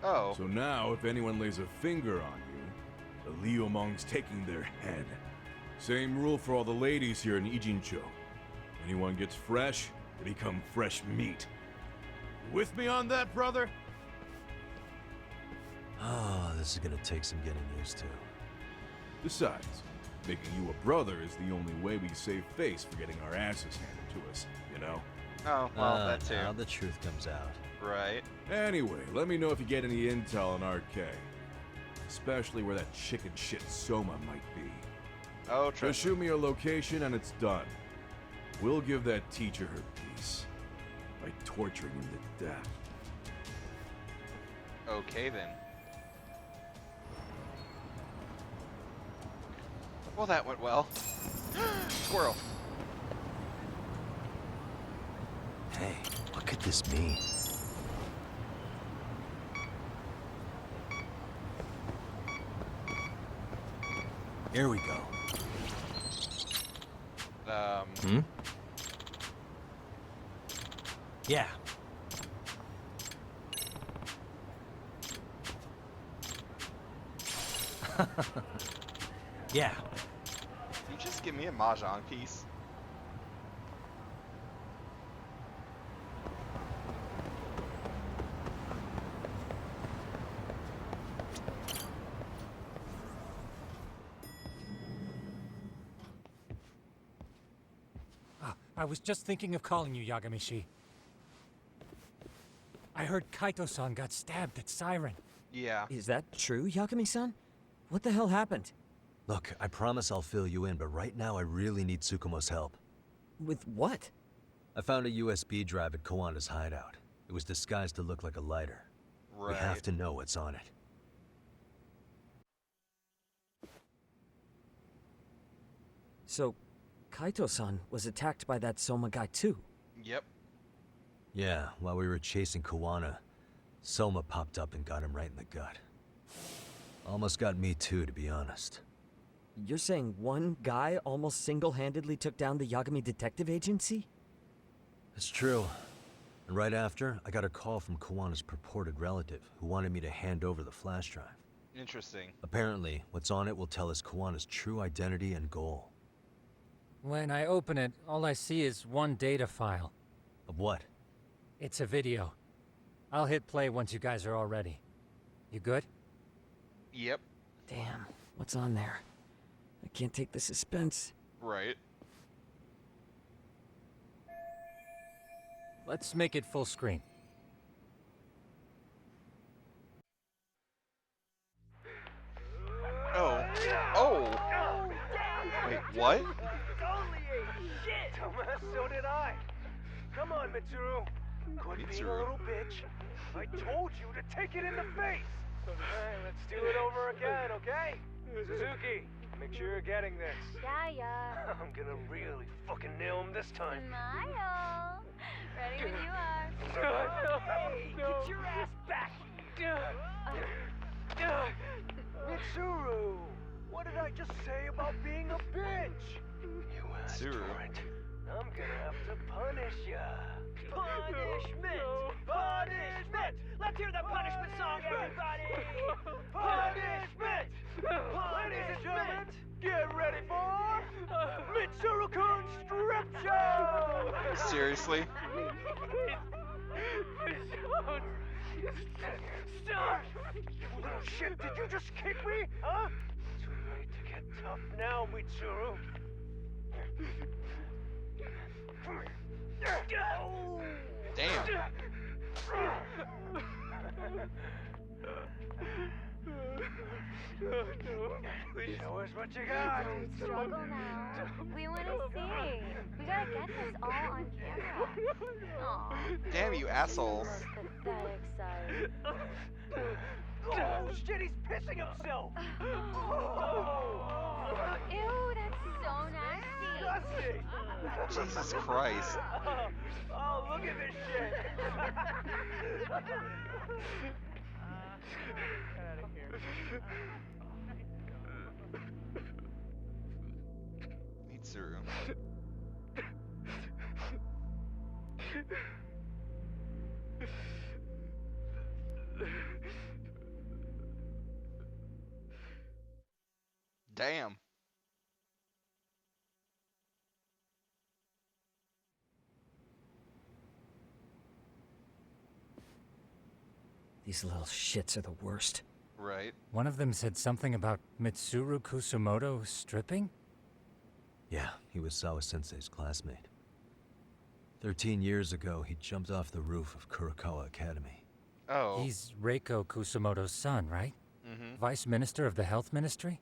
Oh. So now, if anyone lays a finger on you, the Liumong's taking their head. Same rule for all the ladies here in Ijincho. Anyone gets fresh, they become fresh meat. You with me on that, brother? Oh, this is gonna take some getting used to. Besides, making you a brother is the only way we save face for getting our asses handed to us, you know? Oh, well, that too. Now the truth comes out. Right. Anyway, let me know if you get any intel on RK. Especially where that chicken shit Soma might be. Oh, Just trust shoot me your location and it's done. We'll give that teacher her piece. By torturing him to death. Okay, then. Well, that went well. Squirrel. Hey, what could this mean? Here we go. Yeah. Yeah. Can you just give me a mahjong piece? I was just thinking of calling you, Yagamishi. I heard Kaito-san got stabbed at Siren. Yeah. Is that true, Yagami-san? What the hell happened? Look, I promise I'll fill you in, but right now I really need Tsukumo's help. With what? I found a USB drive at Kawana's hideout. It was disguised to look like a lighter. Right. We have to know what's on it. So, Kaito-san was attacked by that Soma guy too? Yep. Yeah, while we were chasing Kawana, Soma popped up and got him right in the gut. Almost got me too, to be honest. You're saying one guy almost single-handedly took down the Yagami Detective Agency? It's true. And right after, I got a call from Kawana's purported relative, who wanted me to hand over the flash drive. Interesting. Apparently, what's on it will tell us Kawana's true identity and goal. When I open it, all I see is one data file. Of what? It's a video. I'll hit play once you guys are all ready. You good? Yep. Damn, what's on there? I can't take the suspense. Right. Let's make it full screen. Oh. Oh. Wait, what? Shit! So did I. Come on, Mitsuru. Quit being a little bitch. I told you to take it in the face. Alright, let's do it over again, okay? Suzuki, make sure you're getting this. Yeah. I'm gonna really fucking nail him this time. Smile. Ready when you are. Hey, get your ass back! Mitsuru! What did I just say about being a bitch? You asked Mitsuru. for it. I'm gonna have to punish ya. Punishment! Punishment! Let's hear the punishment song, everybody! Punishment! Ladies and gentlemen, get ready for Mitsuru-kun Strip Show! Seriously? Stop! You little shit, did you just kick me? Huh? Too late to get tough now, Mitsuru. Damn. Show us what you got. Don't struggle now. We want to see. We gotta get this all on camera. Aw. Damn you assholes. Pathetic side. Oh shit, he's pissing himself. Ew, that's so nasty. Disgusting. Jesus Christ. Oh, look at this shit. Get out of here. Mitsuru. Damn. These little shits are the worst. Right. One of them said something about Mitsuru Kusumoto stripping? Yeah, he was Sawa-sensei's classmate. 13 years ago, he jumped off the roof of Kurokawa Academy. Oh. He's Reiko Kusumoto's son, right? Mm-hmm. Vice Minister of the Health Ministry?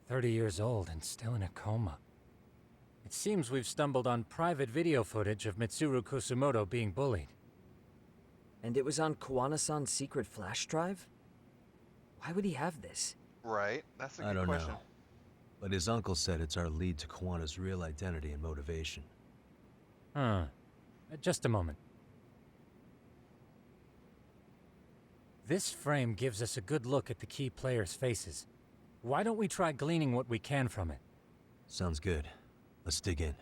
30 years old and still in a coma. It seems we've stumbled on private video footage of Mitsuru Kusumoto being bullied. And it was on Kawana-san's secret flash drive? Why would he have this? Right. That's a I good don't question. know. But his uncle said it's our lead to Kawana's real identity and motivation. Huh. Just a moment. This frame gives us a good look at the key players' faces. Why don't we try gleaning what we can from it? Sounds good. Let's dig in.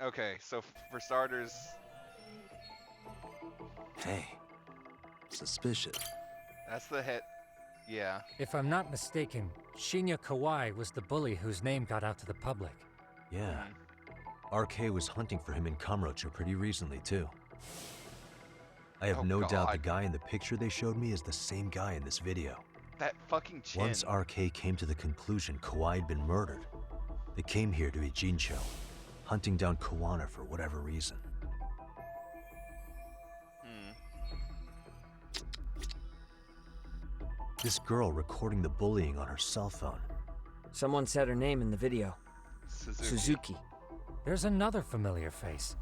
Okay, so for starters, Hey. Suspicious. that's the hit. Yeah. If I'm not mistaken, Shinya Kawai was the bully whose name got out to the public. Yeah. RK was hunting for him in Kamurocho pretty recently, too. I have Oh, no doubt the God. guy in the picture they showed me is the same guy in this video. That fucking chin. Once RK came to the conclusion Kawhi had been murdered, they came here to Ijincho, hunting down Kawana for whatever reason. This girl recording the bullying on her cell phone. Someone said her name in the video. Suzuki. There's another familiar face.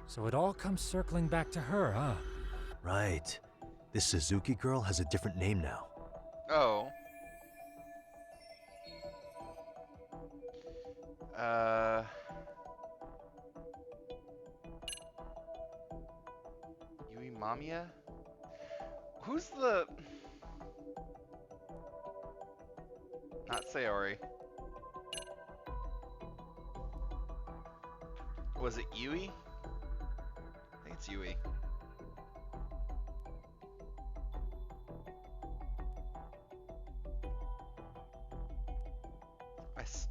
So it all comes circling back to her, huh? Right. This Suzuki girl has a different name now. Oh. Yui Mamiya? Who's the... Not Sayori. Was it Yui? I think it's Yui.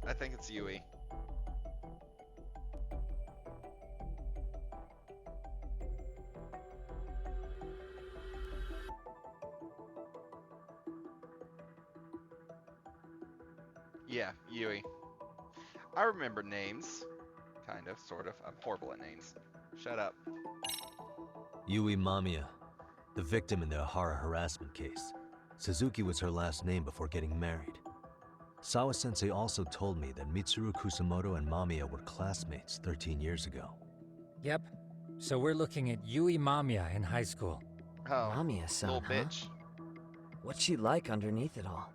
I think it's Yui. Yeah, Yui. I remember names. Kind of, sort of. I'm horrible at names. Shut up. Yui Mamiya, the victim in the Ohara harassment case. Suzuki was her last name before getting married. Sawa-sensei also told me that Mitsuru Kusumoto and Mamiya were classmates 13 years ago. Yep. So we're looking at Yui Mamiya in high school. Oh, Mamiya-san, little huh? bitch. What's she like underneath it all?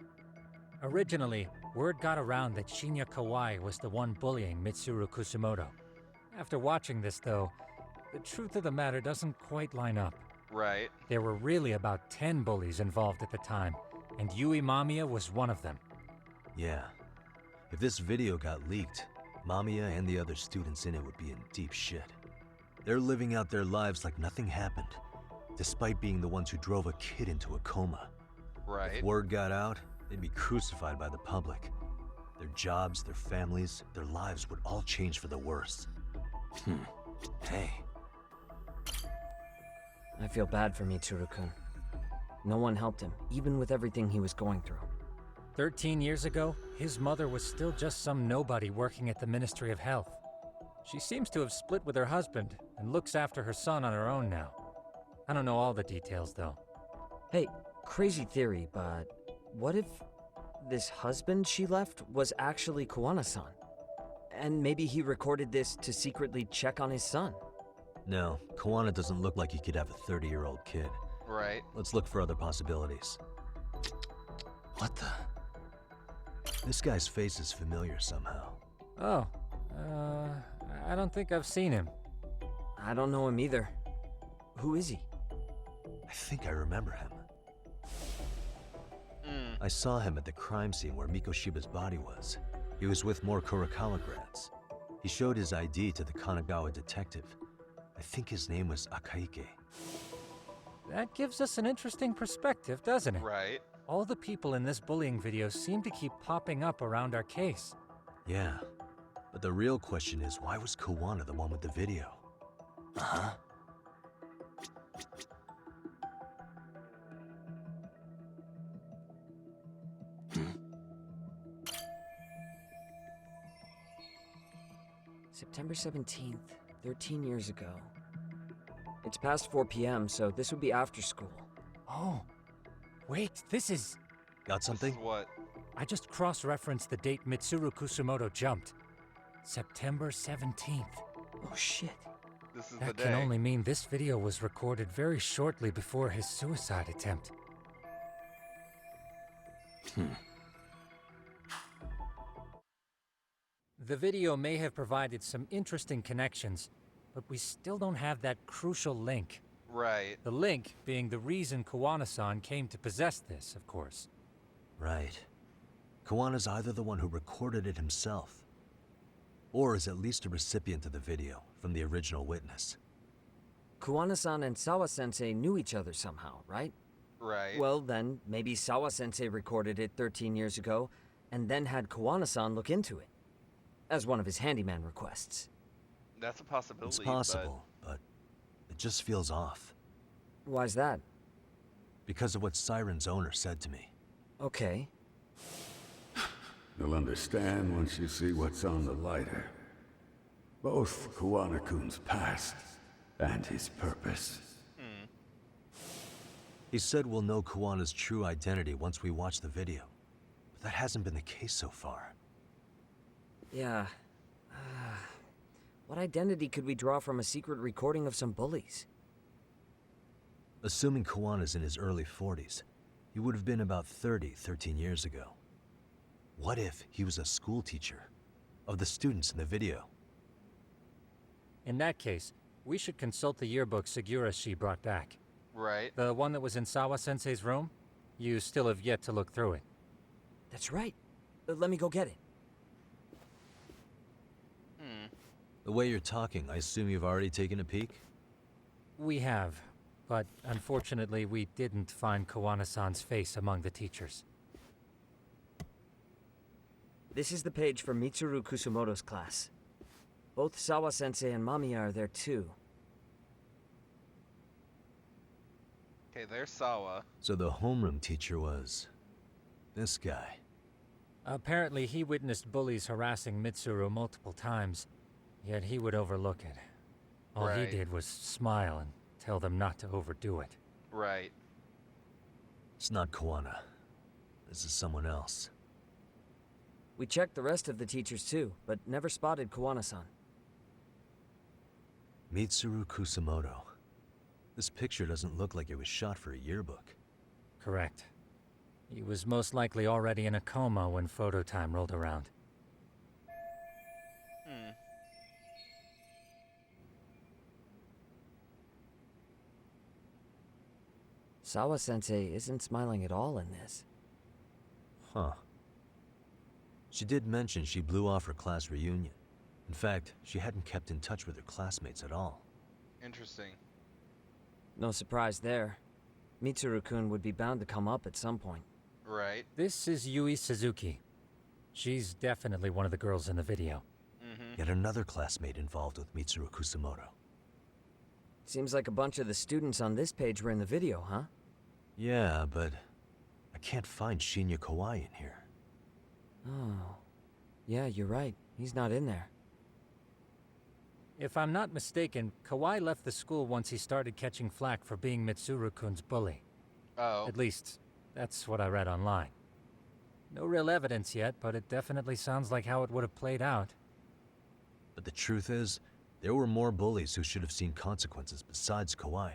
Originally, word got around that Shinya Kawai was the one bullying Mitsuru Kusumoto. After watching this, though, the truth of the matter doesn't quite line up. Right. There were really about 10 bullies involved at the time, and Yui Mamiya was one of them. Yeah. If this video got leaked, Mamiya and the other students in it would be in deep shit. They're living out their lives like nothing happened, despite being the ones who drove a kid into a coma. Right. If word got out, they'd be crucified by the public. Their jobs, their families, their lives would all change for the worse. Hey. I feel bad for Mitsuru-kun. No one helped him, even with everything he was going through. 13 years ago, his mother was still just some nobody working at the Ministry of Health. She seems to have split with her husband and looks after her son on her own now. I don't know all the details, though. Hey, crazy theory, but what if this husband she left was actually Kawana-san? And maybe he recorded this to secretly check on his son? No, Kawana doesn't look like he could have a 30-year-old kid. Right. Let's look for other possibilities. What the? This guy's face is familiar somehow. Oh, I don't think I've seen him. I don't know him either. Who is he? I think I remember him. I saw him at the crime scene where Mikoshiba's body was. He was with more Kurokawa grads. He showed his ID to the Kanagawa detective. I think his name was Akaike. That gives us an interesting perspective, doesn't it? Right. All the people in this bullying video seem to keep popping up around our case. Yeah, but the real question is, why was Kawana the one with the video? Uh-huh. September 17th, 13 years ago. It's past 4 p.m., so this would be after school. Oh, wait, this is... Got something? This is what? I just cross-referenced the date Mitsuru Kusumoto jumped. September 17th. Oh shit. This is That the can day. only mean this video was recorded very shortly before his suicide attempt. The video may have provided some interesting connections, but we still don't have that crucial link. Right. The link being the reason Kawana-san came to possess this, of course. Right. Kawana's either the one who recorded it himself, or is at least a recipient of the video from the original witness. Kawana-san and Sawa-sensei knew each other somehow, right? Right. Well, then, maybe Sawa-sensei recorded it 13 years ago, and then had Kawana-san look into it, as one of his handyman requests. That's a possibility. It's possible, but it just feels off. Why's that? Because of what Siren's owner said to me. Okay. You'll understand once you see what's on the lighter. Both Kawana-kun's past and his purpose. He said we'll know Kawana's true identity once we watch the video. But that hasn't been the case so far. Yeah. What identity could we draw from a secret recording of some bullies? Assuming Kawana's in his early 40s, he would have been about 30 13 years ago. What if he was a school teacher of the students in the video? In that case, we should consult the yearbook Segura-shi brought back. Right. The one that was in Sawa-sensei's room? You still have yet to look through it. That's right. Let me go get it. The way you're talking, I assume you've already taken a peek? We have, but unfortunately we didn't find Kawana-san's face among the teachers. This is the page for Mitsuru Kusumoto's class. Both Sawa-sensei and Mamiya are there too. Okay, there's Sawa. So the homeroom teacher was this guy. Apparently he witnessed bullies harassing Mitsuru multiple times, yet he would overlook it. All Right. he did was smile and tell them not to overdo it. Right. It's not Kawana. This is someone else. We checked the rest of the teachers too, but never spotted Kawana-san. Mitsuru Kusumoto. This picture doesn't look like it was shot for a yearbook. Correct. He was most likely already in a coma when photo time rolled around. Sawa-sensei isn't smiling at all in this. Huh. She did mention she blew off her class reunion. In fact, she hadn't kept in touch with her classmates at all. Interesting. No surprise there. Mitsuru-kun would be bound to come up at some point. Right. This is Yui Suzuki. She's definitely one of the girls in the video. Yet another classmate involved with Mitsuru Kusumoto. Seems like a bunch of the students on this page were in the video, huh? Yeah, but I can't find Shinya Kawai in here. Oh. Yeah, you're right. He's not in there. If I'm not mistaken, Kawai left the school once he started catching flack for being Mitsuru-kun's bully. Oh. At least, that's what I read online. No real evidence yet, but it definitely sounds like how it would have played out. But the truth is, there were more bullies who should have seen consequences besides Kawai.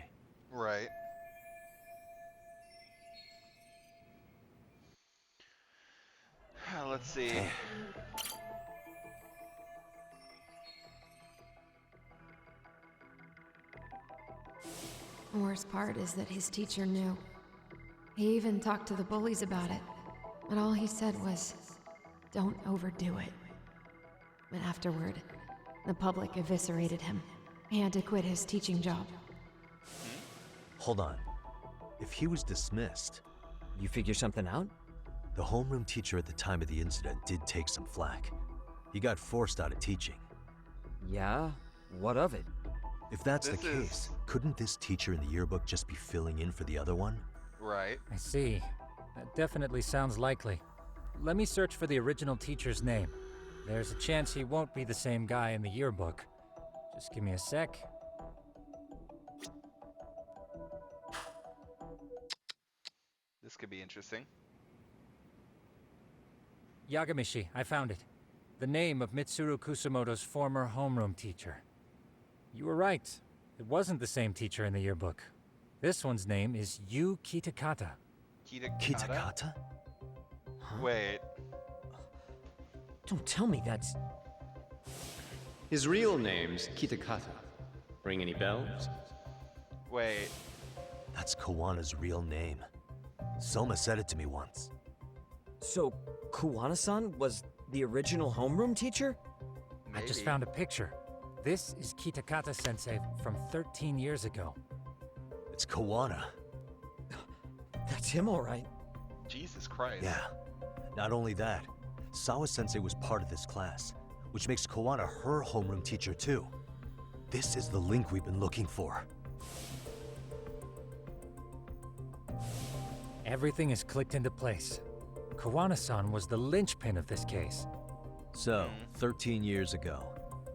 Right. Let's see. The worst part is that his teacher knew. He even talked to the bullies about it, but all he said was, don't overdo it. But afterward, the public eviscerated him. He had to quit his teaching job. Hold on. If he was dismissed... You figure something out? The homeroom teacher at the time of the incident did take some flack. He got forced out of teaching. Yeah? What of it? If that's the case, couldn't this teacher in the yearbook just be filling in for the other one? Right. I see. That definitely sounds likely. Let me search for the original teacher's name. There's a chance he won't be the same guy in the yearbook. Just give me a sec. This could be interesting. Yagamishi, I found it. The name of Mitsuru Kusumoto's former homeroom teacher. You were right. It wasn't the same teacher in the yearbook. This one's name is Yu Kitakata. Kitakata? Huh? Wait. Don't tell me that's... His real name's Kitakata. Ring any bells? Wait. That's Kawana's real name. Soma said it to me once. So, Kuwana-san was the original homeroom teacher? I just found a picture. This is Kitakata-sensei from 13 years ago. It's Kawana. That's him, all right. Jesus Christ. Yeah. Not only that, Sawa-sensei was part of this class, which makes Kawana her homeroom teacher too. This is the link we've been looking for. Everything is clicked into place. Kawana-san was the linchpin of this case. So, 13 years ago,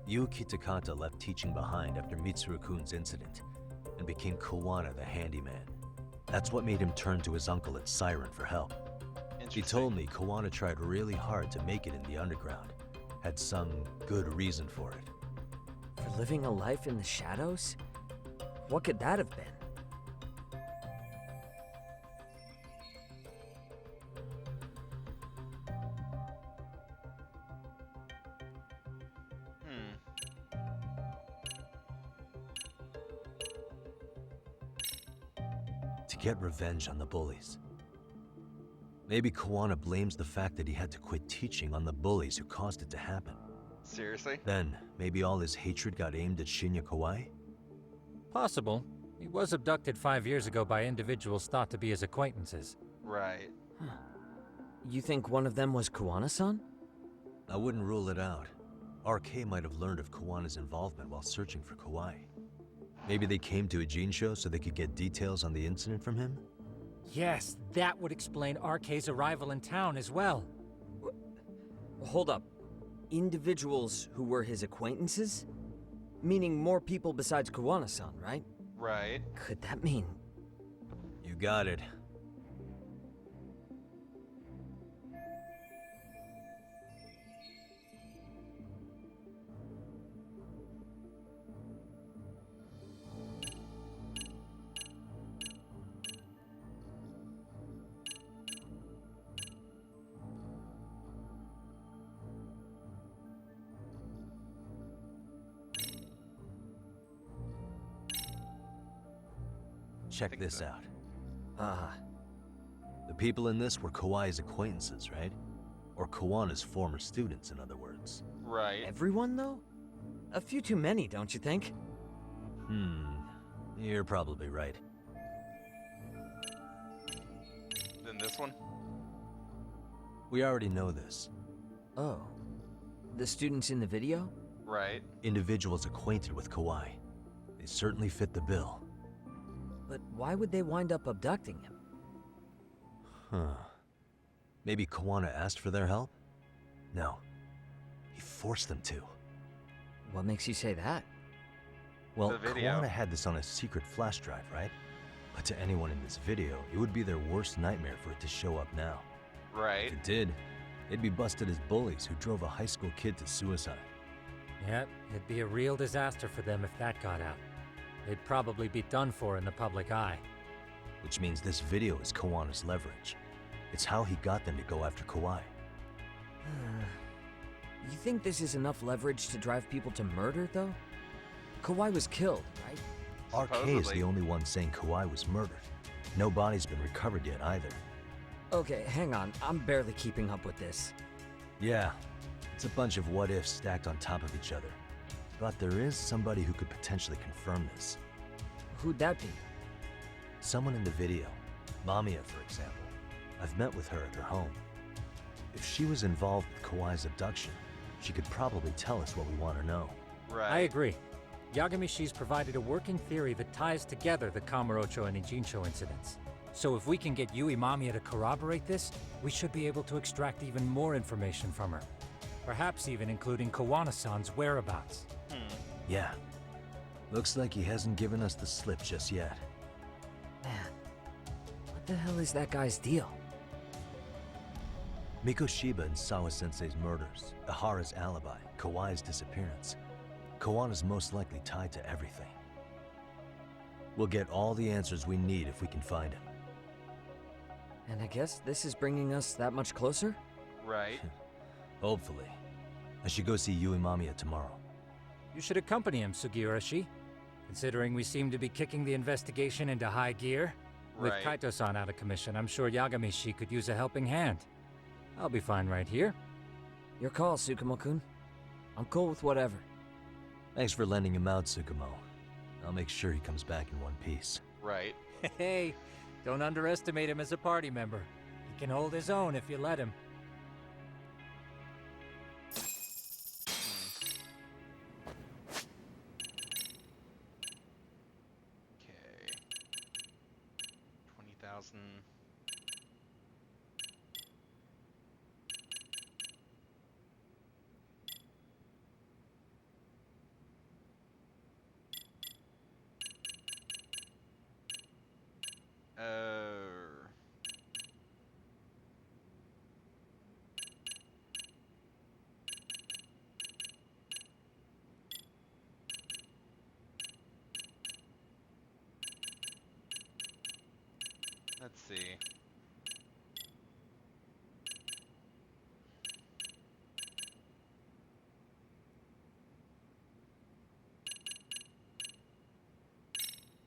Yu Kitakata left teaching behind after Mitsuru-kun's incident, and became Kawana the handyman. That's what made him turn to his uncle at Siren for help. He told me Kawana tried really hard to make it in the underground. Had some good reason for it. For living a life in the shadows? What could that have been? To get revenge on the bullies. Maybe Kawana blames the fact that he had to quit teaching on the bullies who caused it to happen. Seriously? Then, maybe all his hatred got aimed at Shinya Kawai? Possible. He was abducted 5 years ago by individuals thought to be his acquaintances. Right. Huh. You think one of them was Kawana-san? I wouldn't rule it out. RK might have learned of Kawana's involvement while searching for Kawai. Maybe they came to Ijincho so they could get details on the incident from him? Yes, that would explain RK's arrival in town as well. Hold up. Individuals who were his acquaintances? Meaning more people besides Kawana-san, right? Right. Could that mean... You got it. Check this out. The people in this were Kawai's acquaintances, right? Or Kawana's former students, in other words. Right. Everyone, though? A few too many, don't you think? You're probably right. Then this one? We already know this. Oh. The students in the video? Right. Individuals acquainted with Kawai. They certainly fit the bill. But why would they wind up abducting him? Maybe Kawana asked for their help? No. He forced them to. What makes you say that? Well, Kawana had this on a secret flash drive, right? But to anyone in this video, it would be their worst nightmare for it to show up now. Right. If it did, they'd be busted as bullies who drove a high school kid to suicide. Yep, it'd be a real disaster for them if that got out. They'd probably be done for in the public eye. Which means this video is Kawana's leverage. It's how he got them to go after Kawai. You think this is enough leverage to drive people to murder, though? Kawai was killed, right? RK is the only one saying Kawai was murdered. No body's been recovered yet either. Okay, hang on. I'm barely keeping up with this. Yeah, it's a bunch of what-ifs stacked on top of each other. But there is somebody who could potentially confirm this. Who'd that be? Someone in the video. Mamiya, for example. I've met with her at her home. If she was involved with Kawai's abduction, she could probably tell us what we want to know. Right. I agree. Yagamishi's provided a working theory that ties together the Kamurocho and Ijincho incidents. So if we can get Yui Mamiya to corroborate this, we should be able to extract even more information from her. Perhaps even including Kawana-san's whereabouts. Yeah. Looks like he hasn't given us the slip just yet. Man, what the hell is that guy's deal? Mikoshiba and Sawa-sensei's murders, Ihara's alibi, Kawai's disappearance. Kawana's most likely tied to everything. We'll get all the answers we need if we can find him. And I guess this is bringing us that much closer? Right. Hopefully. I should go see Yui Mamiya tomorrow. You should accompany him, Sugiurashi. Considering we seem to be kicking the investigation into high gear. With Right. Kaito-san out of commission, I'm sure Yagamishi could use a helping hand. I'll be fine right here. Your call, Tsukumo-kun. I'm cool with whatever. Thanks for lending him out, Tsukumo. I'll make sure he comes back in one piece. Right. Hey, don't underestimate him as a party member. He can hold his own if you let him. Okay. 20,000. Let's see.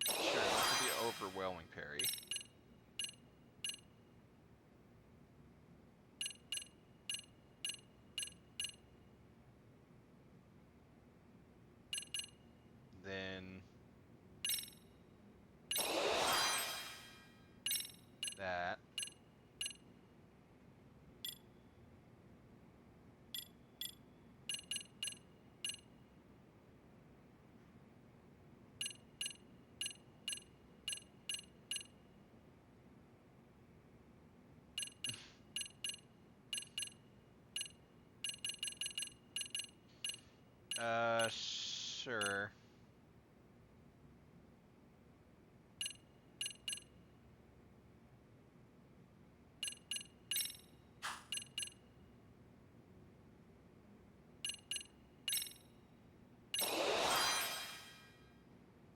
Sure, this would be overwhelming, Perry. Then that. Sure.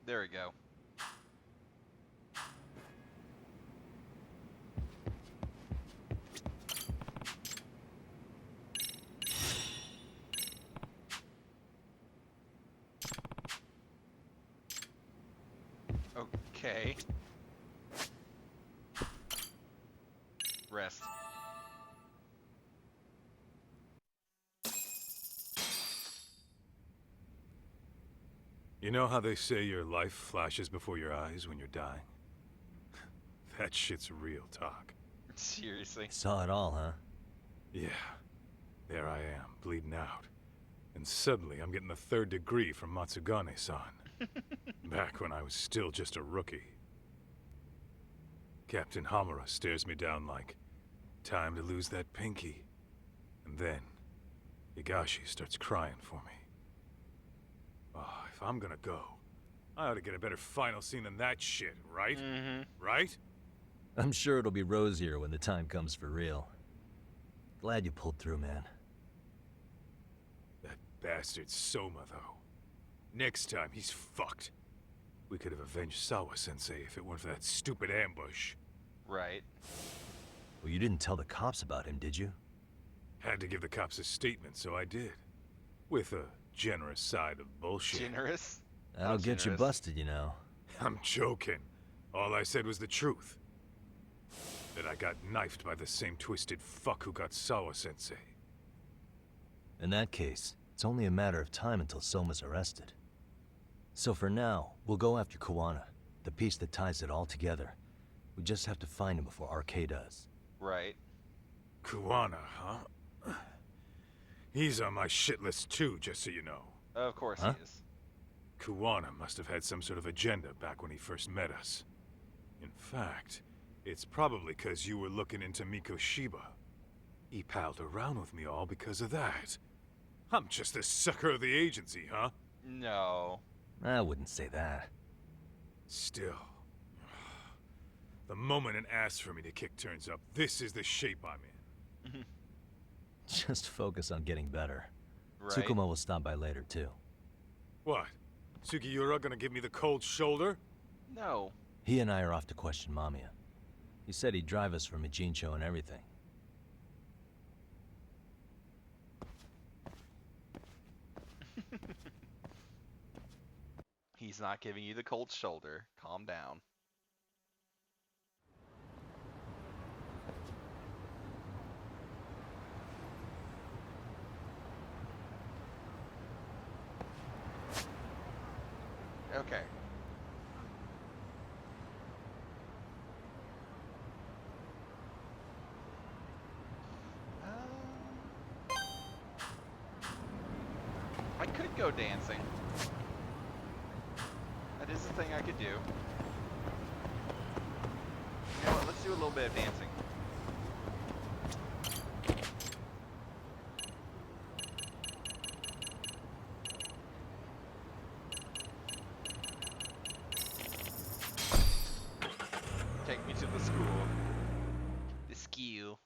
There we go. Okay. Rest. You know how they say your life flashes before your eyes when you're dying? That shit's real talk. Seriously. Saw it all, huh? Yeah. There I am, bleeding out. And suddenly I'm getting the 3rd degree from Matsugane-san. Back when I was still just a rookie. Captain Hamura stares me down like, time to lose that pinky. And then, Higashi starts crying for me. Oh, if I'm gonna go, I ought to get a better final scene than that shit, right? Right? I'm sure it'll be rosier when the time comes for real. Glad you pulled through, man. That bastard Soma, though. Next time, he's fucked. We could have avenged Sawa-sensei if it weren't for that stupid ambush. Right. Well, you didn't tell the cops about him, did you? Had to give the cops a statement, so I did. With a generous side of bullshit. Generous? That'll get you busted, you know. I'm joking. All I said was the truth. That I got knifed by the same twisted fuck who got Sawa-sensei. In that case, it's only a matter of time until Soma's arrested. So for now, we'll go after Kawana, the piece that ties it all together. We just have to find him before RK does. Right. Kuwana, huh? He's on my shit list too, just so you know. Of course Huh? he is. Kuwana must have had some sort of agenda back when he first met us. In fact, it's probably because you were looking into Mikoshiba. He palled around with me all because of that. I'm just a sucker of the agency, huh? No. I wouldn't say that. Still. The moment an ass for me to kick turns up, this is the shape I'm in. Just focus on getting better. Right. Tsukuma will stop by later, too. What? Sugiura gonna give me the cold shoulder? No. He and I are off to question Mamiya. He said he'd drive us from Ijincho and everything. He's not giving you the cold shoulder. Calm down. Okay. I could go dancing. That is a thing I could do. You know what? Let's do a little bit of dancing. Take me to the school. The skew.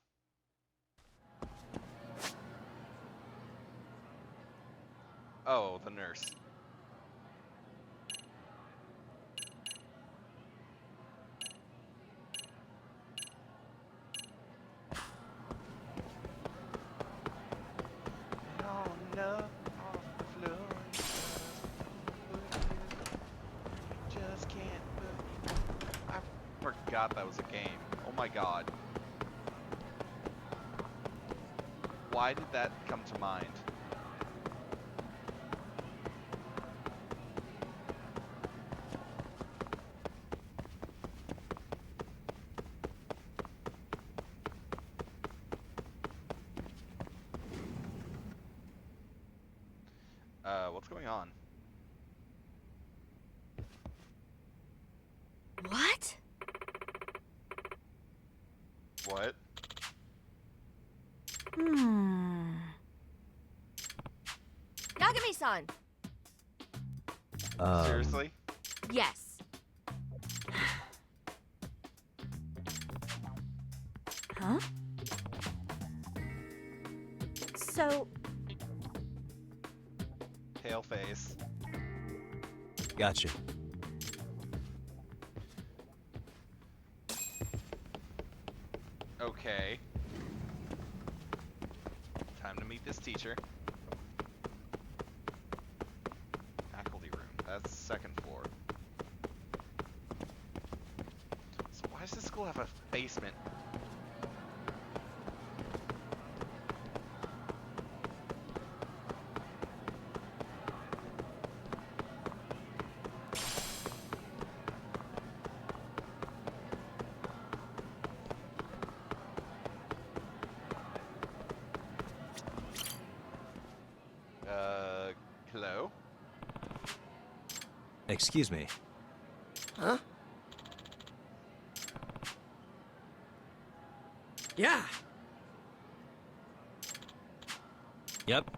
Oh, the nurse. Oh no, off the floor. Just can't put. I forgot that was a game. Oh my god. Why did that come to mind? What's going on? What? What? Yagami-san! Seriously? Yes. Huh? So, Pale face. Gotcha. Okay. Time to meet this teacher. Faculty room. That's second floor. So why does this school have a basement? Hello? Excuse me. Huh? Yeah. Yep.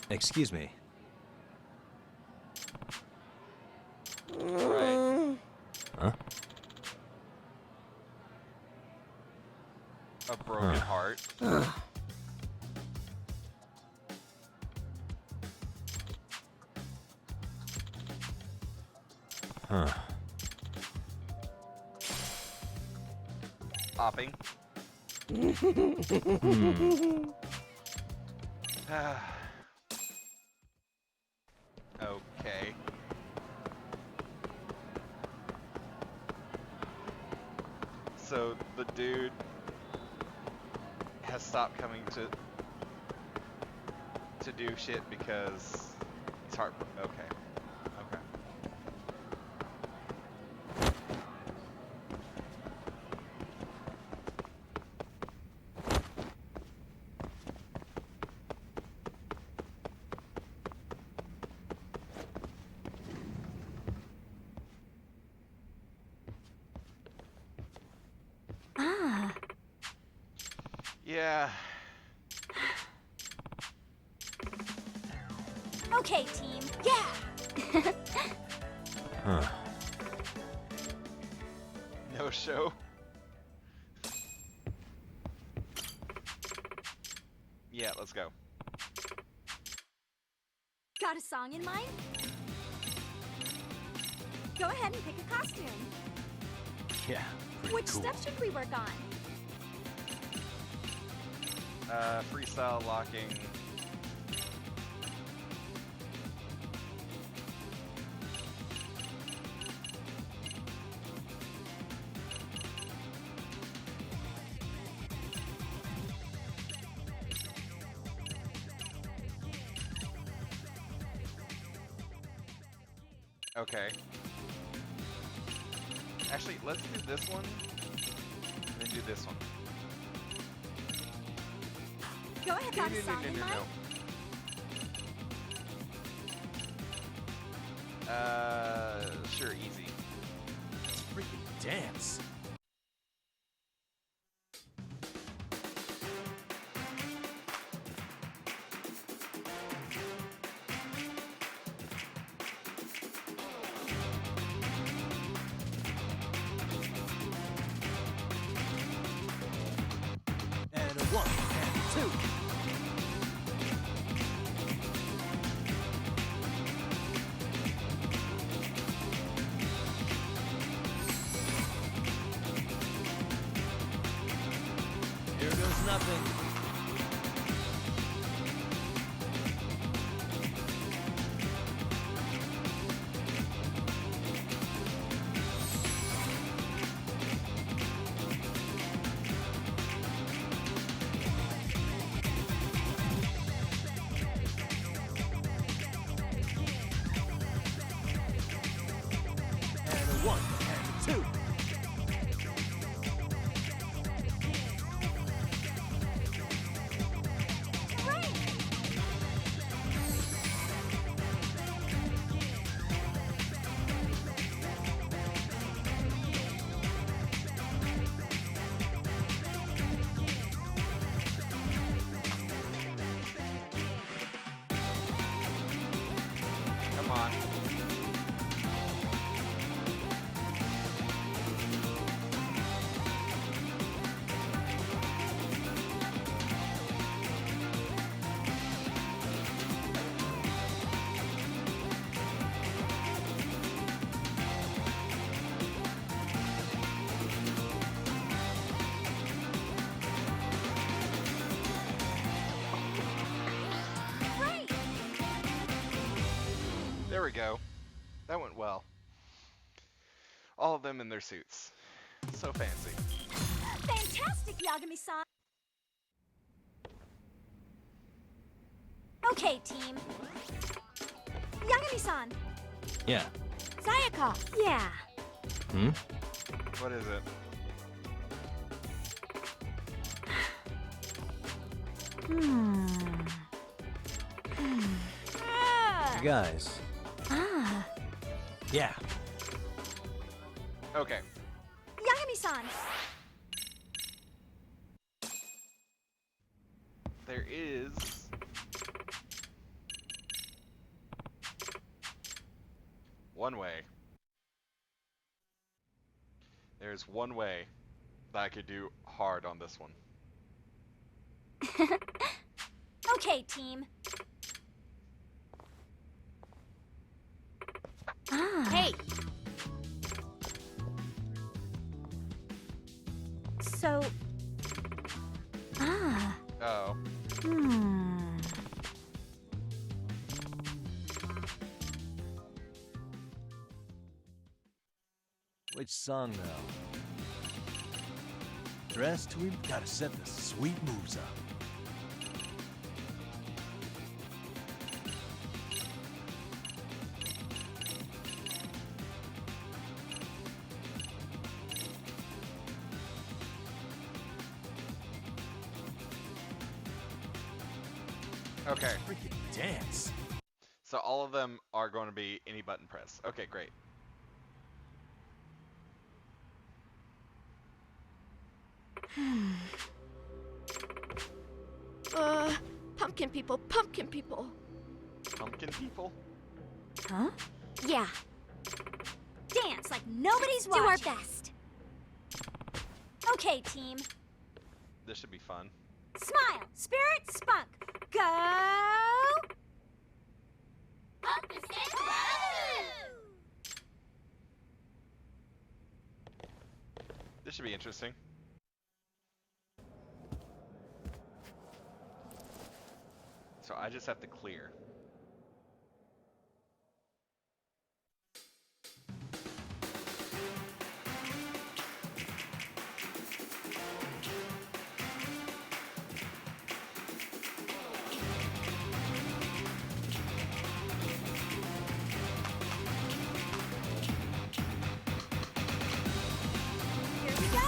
Excuse me. Right. Huh? A broken heart. Huh. Popping. Okay. So the dude stop coming to do shit because it's hard. Okay. Okay. Ah. Yeah. Okay, team. Yeah. Huh. No show. Yeah, let's go. Got a song in mind? Go ahead and pick a costume. Yeah, pretty Which cool. step should we work on? Freestyle locking. Okay. Actually, let's do this one, and then do this one. Go ahead, got a song in mind? Sure, easy. Let's freaking dance. And a 1 and 2. Here goes nothing. And a 1 and 2. Come on. There we go. That went well. All of them in their suits. So fancy. Fantastic, Yagami-san. Okay, team. Yagami-san. Yeah. Sayaka. Yeah. Hmm? What is it? You guys. Ah. Yeah. Okay. Yagami-san. There is one way. There's one way that I could do hard on this one. Okay, team. Ah. Hey. So. Ah. Oh. Which song, though? stressed, we've got to set the sweet moves up. Okay. Freaking dance. So all of them are going to be any button press. Okay, great. Pumpkin people, pumpkin people. Pumpkin people? Huh? Yeah. Dance like nobody's watching. Do our best. Okay, team. This should be fun. Smile, spirit, spunk. Go! Up the stairs. This should be interesting. So I just have to clear. Here we go.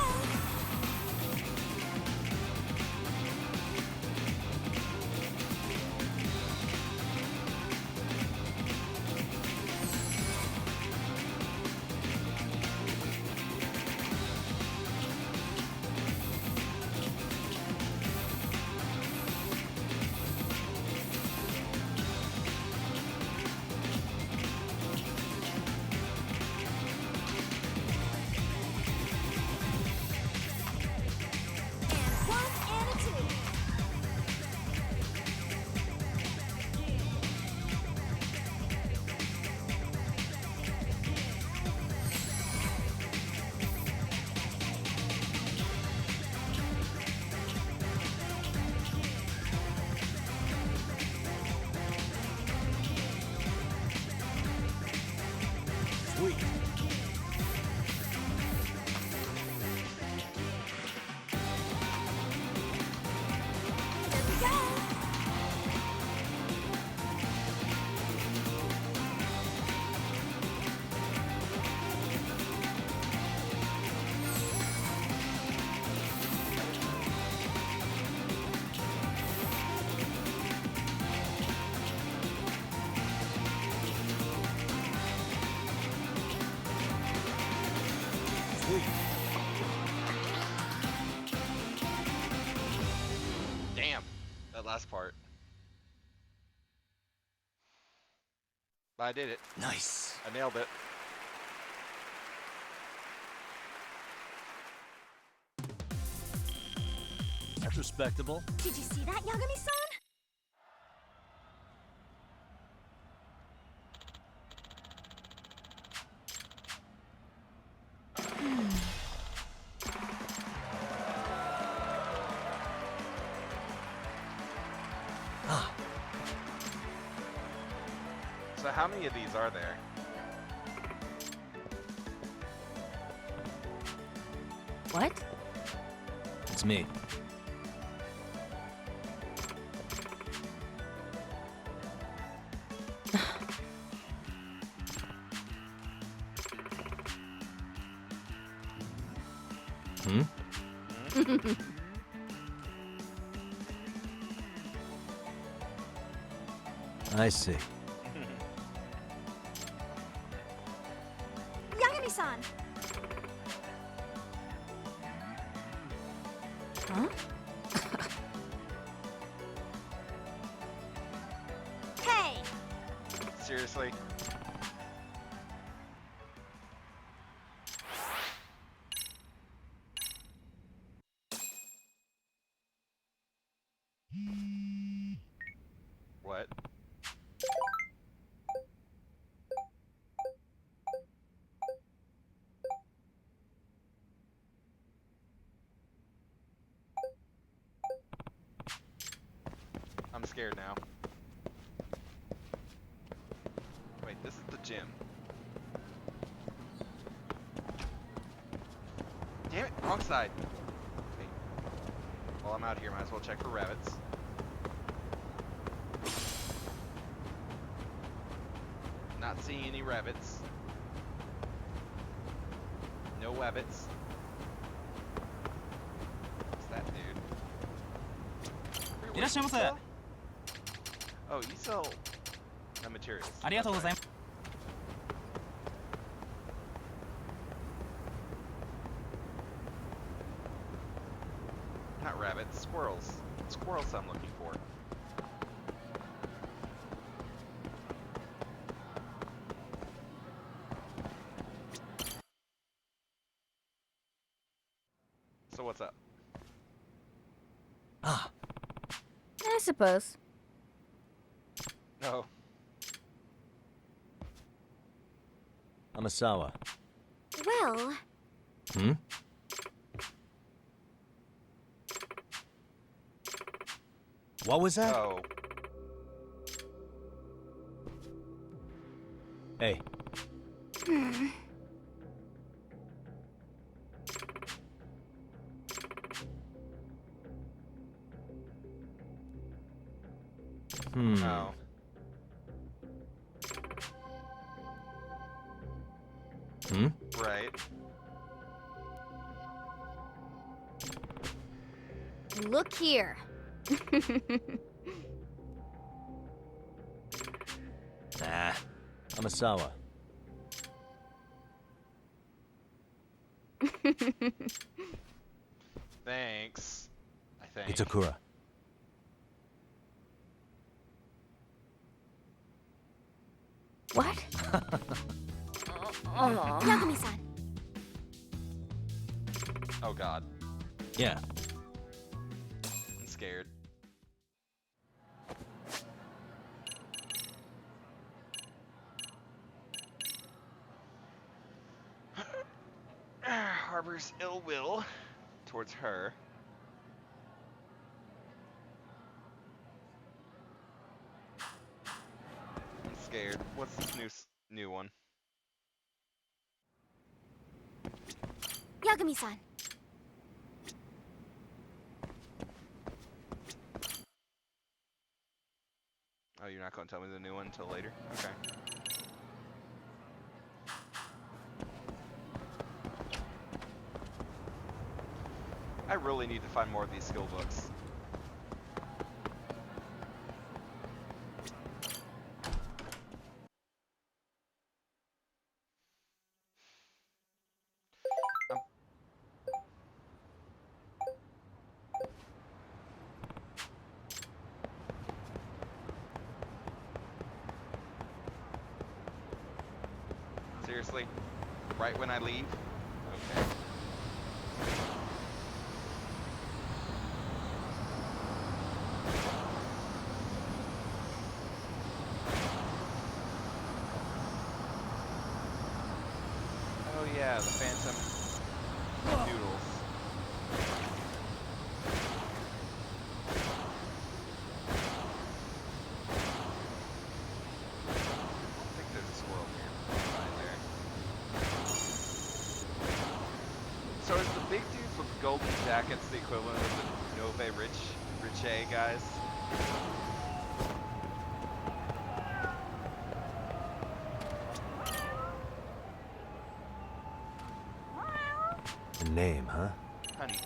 And a 1 and a 2. Sweet. Here we go. Sweet. Damn, that last part. But I did it. Nice. I nailed it. That's respectable. Did you see that, Yagami-san? Ah, So how many of these are there? What? it's me. Hmm? I see. Yagami-san. Huh? Hey. Seriously? What? I'm scared now. Wait, this is the gym. Damn it, wrong side. Wait. While I'm out here, might as well check for rabbits. Not seeing any rabbits. No rabbits. What's that dude? Wait, what do you sell? Oh, you sell the materials. ありがとうございます。 Not rabbits, squirrels. Squirrels I'm looking for. So what's up? Ah. I suppose. No. Amasawa. Well, Hmm? What was that? Oh. Hey. Oh. Hmm? Right. look here. Nah. Amasawa. Thanks. I think. Itakura. What? Yagami-san. Oh god. Yeah. I'm scared. Harbors ill will towards her. I'm scared. What's this new one? Yagami-san. Oh, you're not going to tell me the new one until later? Okay. I really need to find more of these skill books. Seriously? Right when I leave? Okay. Oh yeah, the phantom noodles. I think there's a squirrel here. Right there. So is the big dudes with the golden jackets the equivalent of the Nove Riche guys? A name, huh? Honey.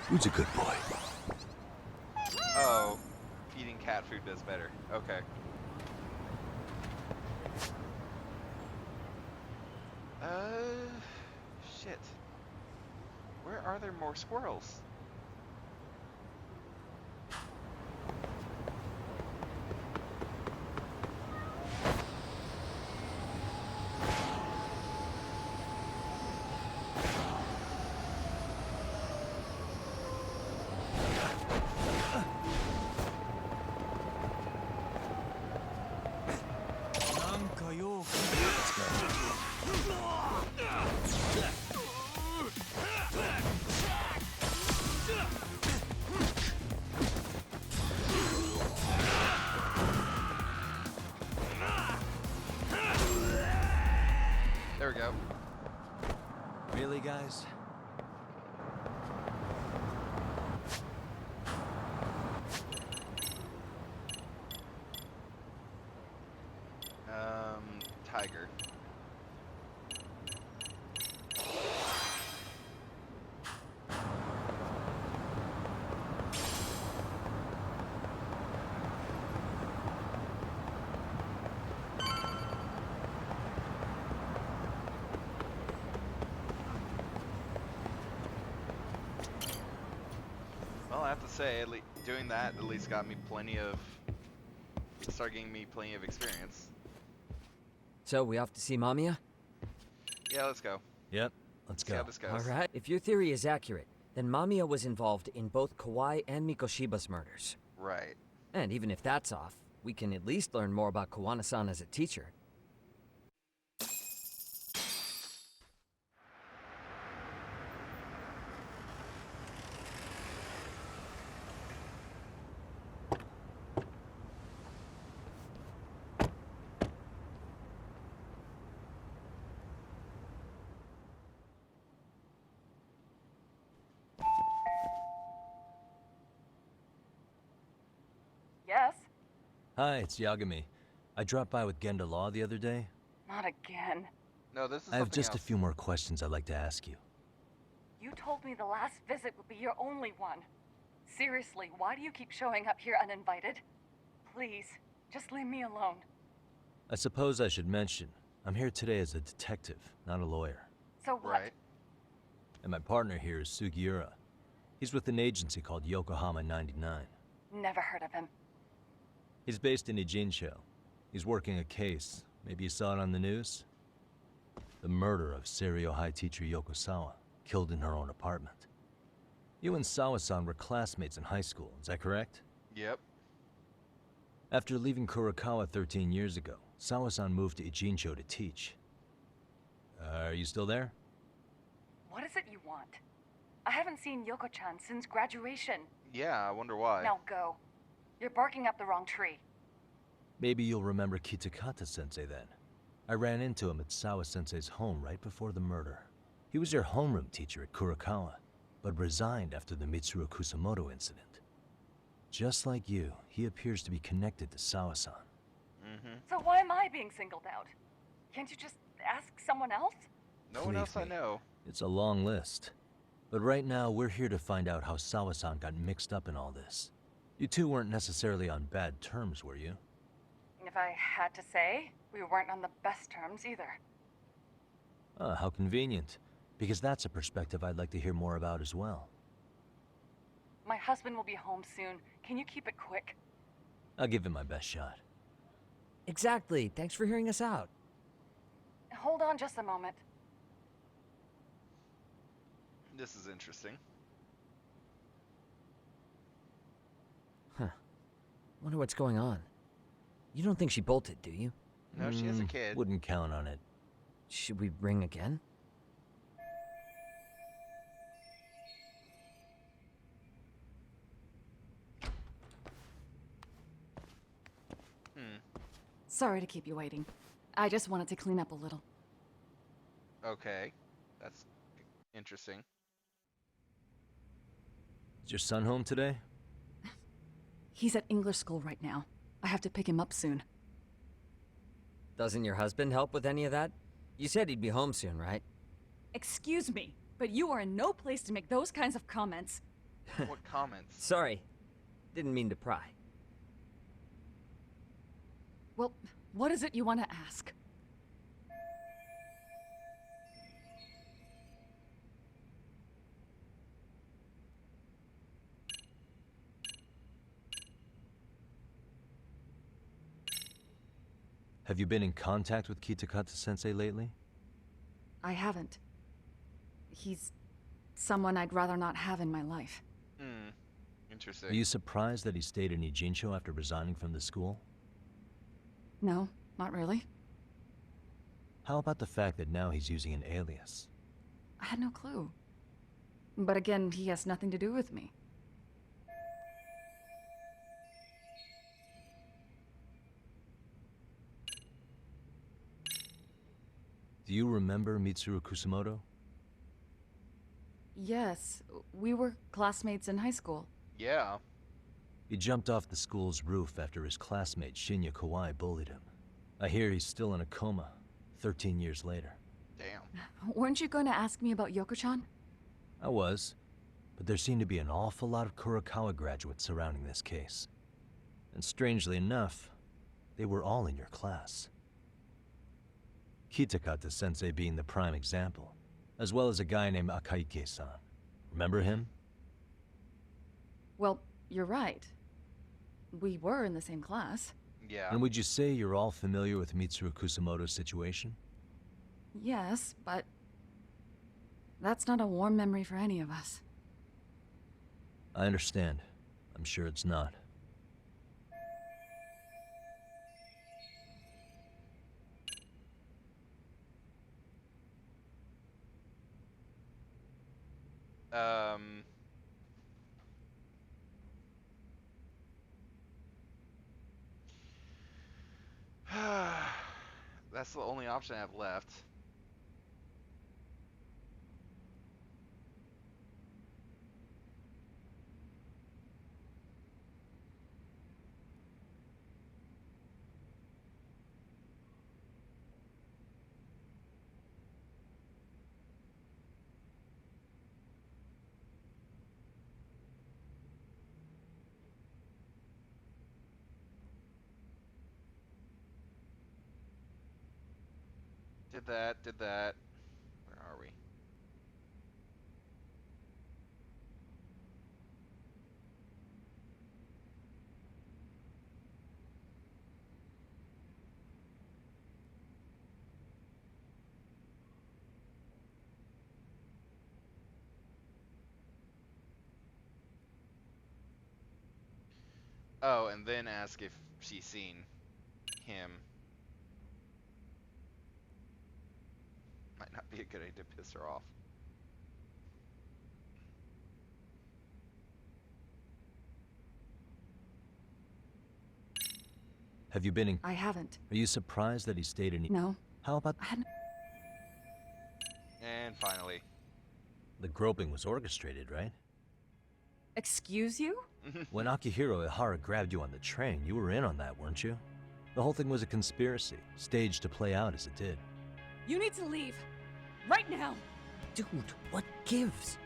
Who's a good boy? Oh, eating cat food does better. Okay. Shit. Where are there more squirrels? There we go. Really, guys? have to say, doing that at least got me started getting me plenty of experience. So, we off to see Mamiya? Yeah, let's go. Yep, let's See go. how this goes. Alright. If your theory is accurate, then Mamiya was involved in both Kawai and Mikoshiba's murders. Right. And even if that's off, we can at least learn more about Kawana-san as a teacher. Yes? Hi, it's Yagami. I dropped by with Genda Law the other day. Not again. No, this is I have something just else. a few more questions I'd like to ask you. You told me the last visit would be your only one. Seriously, why do you keep showing up here uninvited? Please, just leave me alone. I suppose I should mention, I'm here today as a detective, not a lawyer. So what? Right. And my partner here is Sugiura. He's with an agency called Yokohama 99. Never heard of him. He's based in Ijincho. He's working a case. Maybe you saw it on the news? The murder of Seiryo High teacher Yoko Sawa, killed in her own apartment. You and Sawa-san were classmates in high school, is that correct? Yep. After leaving Kurokawa 13 years ago, Sawa-san moved to Ijincho to teach. Are you still there? What is it you want? I haven't seen Yoko-chan since graduation. Yeah, I wonder why. Now go. You're barking up the wrong tree. Maybe you'll remember Kitakata-sensei then. I ran into him at Sawa-sensei's home right before the murder. He was your homeroom teacher at Kurokawa, but resigned after the Mitsuru Kusamoto incident. Just like you, he appears to be connected to Sawa-san. So why am I being singled out? Can't you just ask someone else? No one else I know. It's a long list. But right now, we're here to find out how Sawa-san got mixed up in all this. You two weren't necessarily on bad terms, were you? If I had to say, we weren't on the best terms either. Ah, how convenient. Because that's a perspective I'd like to hear more about as well. My husband will be home soon. Can you keep it quick? I'll give it my best shot. Exactly. Thanks for hearing us out. Hold on just a moment. This is interesting. Huh. Wonder what's going on. You don't think she bolted, do you? No, she has a kid. Wouldn't count on it. Should we ring again? Sorry to keep you waiting. I just wanted to clean up a little. Okay. That's interesting. Is your son home today? He's at English school right now. I have to pick him up soon. Doesn't your husband help with any of that? You said he'd be home soon, right? Excuse me, but you are in no place to make those kinds of comments. What comments? Sorry. Didn't mean to pry. Well, what is it you want to ask? Have you been in contact with Kitakata-sensei lately? I haven't. He's someone I'd rather not have in my life. Interesting. Are you surprised that he stayed in Ijincho after resigning from the school? No, not really. How about the fact that now he's using an alias? I had no clue. But again, he has nothing to do with me. Do you remember Mitsuru Kusamoto? Yes, we were classmates in high school. Yeah. He jumped off the school's roof after his classmate Shinya Kawai bullied him. I hear he's still in a coma, 13 years later. Damn. Weren't you going to ask me about Yoko-chan? I was, but there seemed to be an awful lot of Kurokawa graduates surrounding this case. And strangely enough, they were all in your class. Kitakata-sensei being the prime example, as well as a guy named Akaike-san. Remember him? Well, you're right. We were in the same class. Yeah. And would you say you're all familiar with Mitsuru Kusamoto's situation? Yes, but that's not a warm memory for any of us. I understand. I'm sure it's not. That's the only option I have left. Did that. Where are we? Oh, and then ask if she's seen him. Might not be a good idea to piss her off. Have you been in... I haven't. Are you surprised that he stayed in... No. How about... And finally. The groping was orchestrated, right? Excuse you? When Akihiro Ihara grabbed you on the train, you were in on that, weren't you? The whole thing was a conspiracy, staged to play out as it did. You need to leave. Right now. Dude, what gives?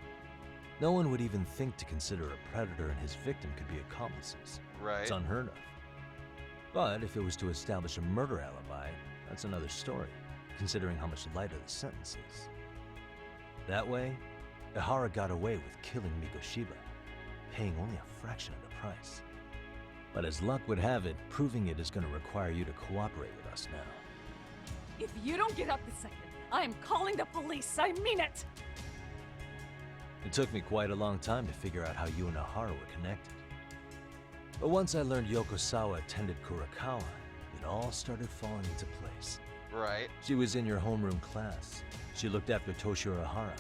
No one would even think to consider a predator and his victim could be accomplices. Right. It's unheard of. But if it was to establish a murder alibi, that's another story, considering how much lighter the sentence is. That way, Ihara got away with killing Mikoshiba, paying only a fraction of the price. But as luck would have it, proving it is going to require you to cooperate with us now. If you don't get up this second, I am calling the police. I mean it. It took me quite a long time to figure out how you and Ihara were connected. But once I learned Yokosawa attended Kurakawa, it all started falling into place. Right. She was in your homeroom class. She looked after Toshiro Ihara.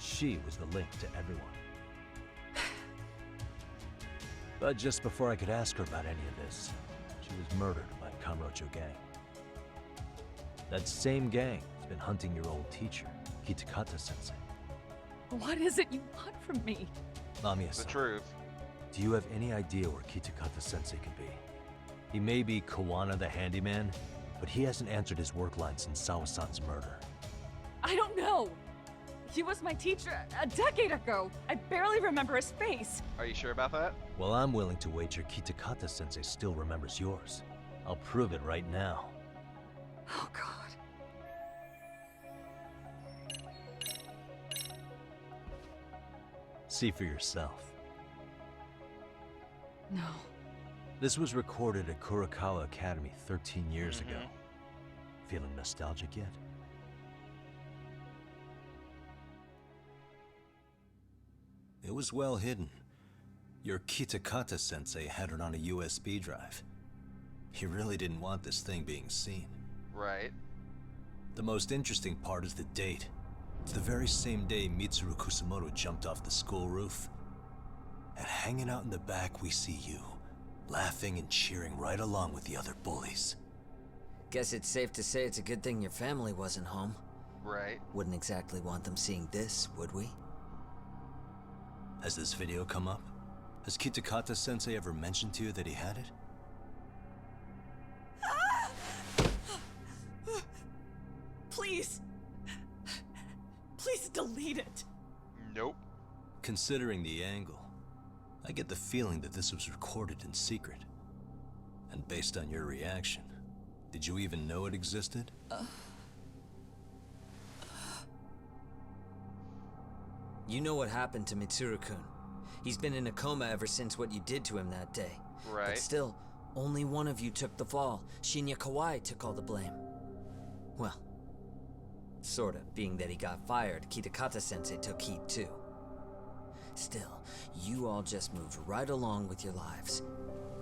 She was the link to everyone. But just before I could ask her about any of this, she was murdered by Kamurocho gang. That same gang has been hunting your old teacher, Kitakata-sensei. What is it you want from me? Mamiya-san, The truth. do you have any idea where Kitakata-sensei could be? He may be Kawana the handyman, but he hasn't answered his work line since Sawa-san's murder. I don't know. He was my teacher a decade ago. I barely remember his face. Are you sure about that? Well, I'm willing to wager Kitakata-sensei still remembers yours. I'll prove it right now. Oh, God. See for yourself. No. This was recorded at Kurakawa Academy 13 years ago. Feeling nostalgic yet? It was well hidden. Your Kitakata-sensei had it on a USB drive. He really didn't want this thing being seen. Right. The most interesting part is the date. It's the very same day Mitsuru Kusamoto jumped off the school roof. And hanging out in the back, we see you, laughing and cheering right along with the other bullies. Guess it's safe to say it's a good thing your family wasn't home. Right. Wouldn't exactly want them seeing this, would we? Has this video come up? Has Kitakata-sensei ever mentioned to you that he had it? Please. Please delete it. Nope. Considering the angle, I get the feeling that this was recorded in secret. And based on your reaction, did you even know it existed? You know what happened to Mitsuru-kun. He's been in a coma ever since what you did to him that day. Right. But still, only one of you took the fall. Shinya Kawai took all the blame. Well, sorta, being that he got fired, Kitakata-sensei took heat too. Still, you all just moved right along with your lives.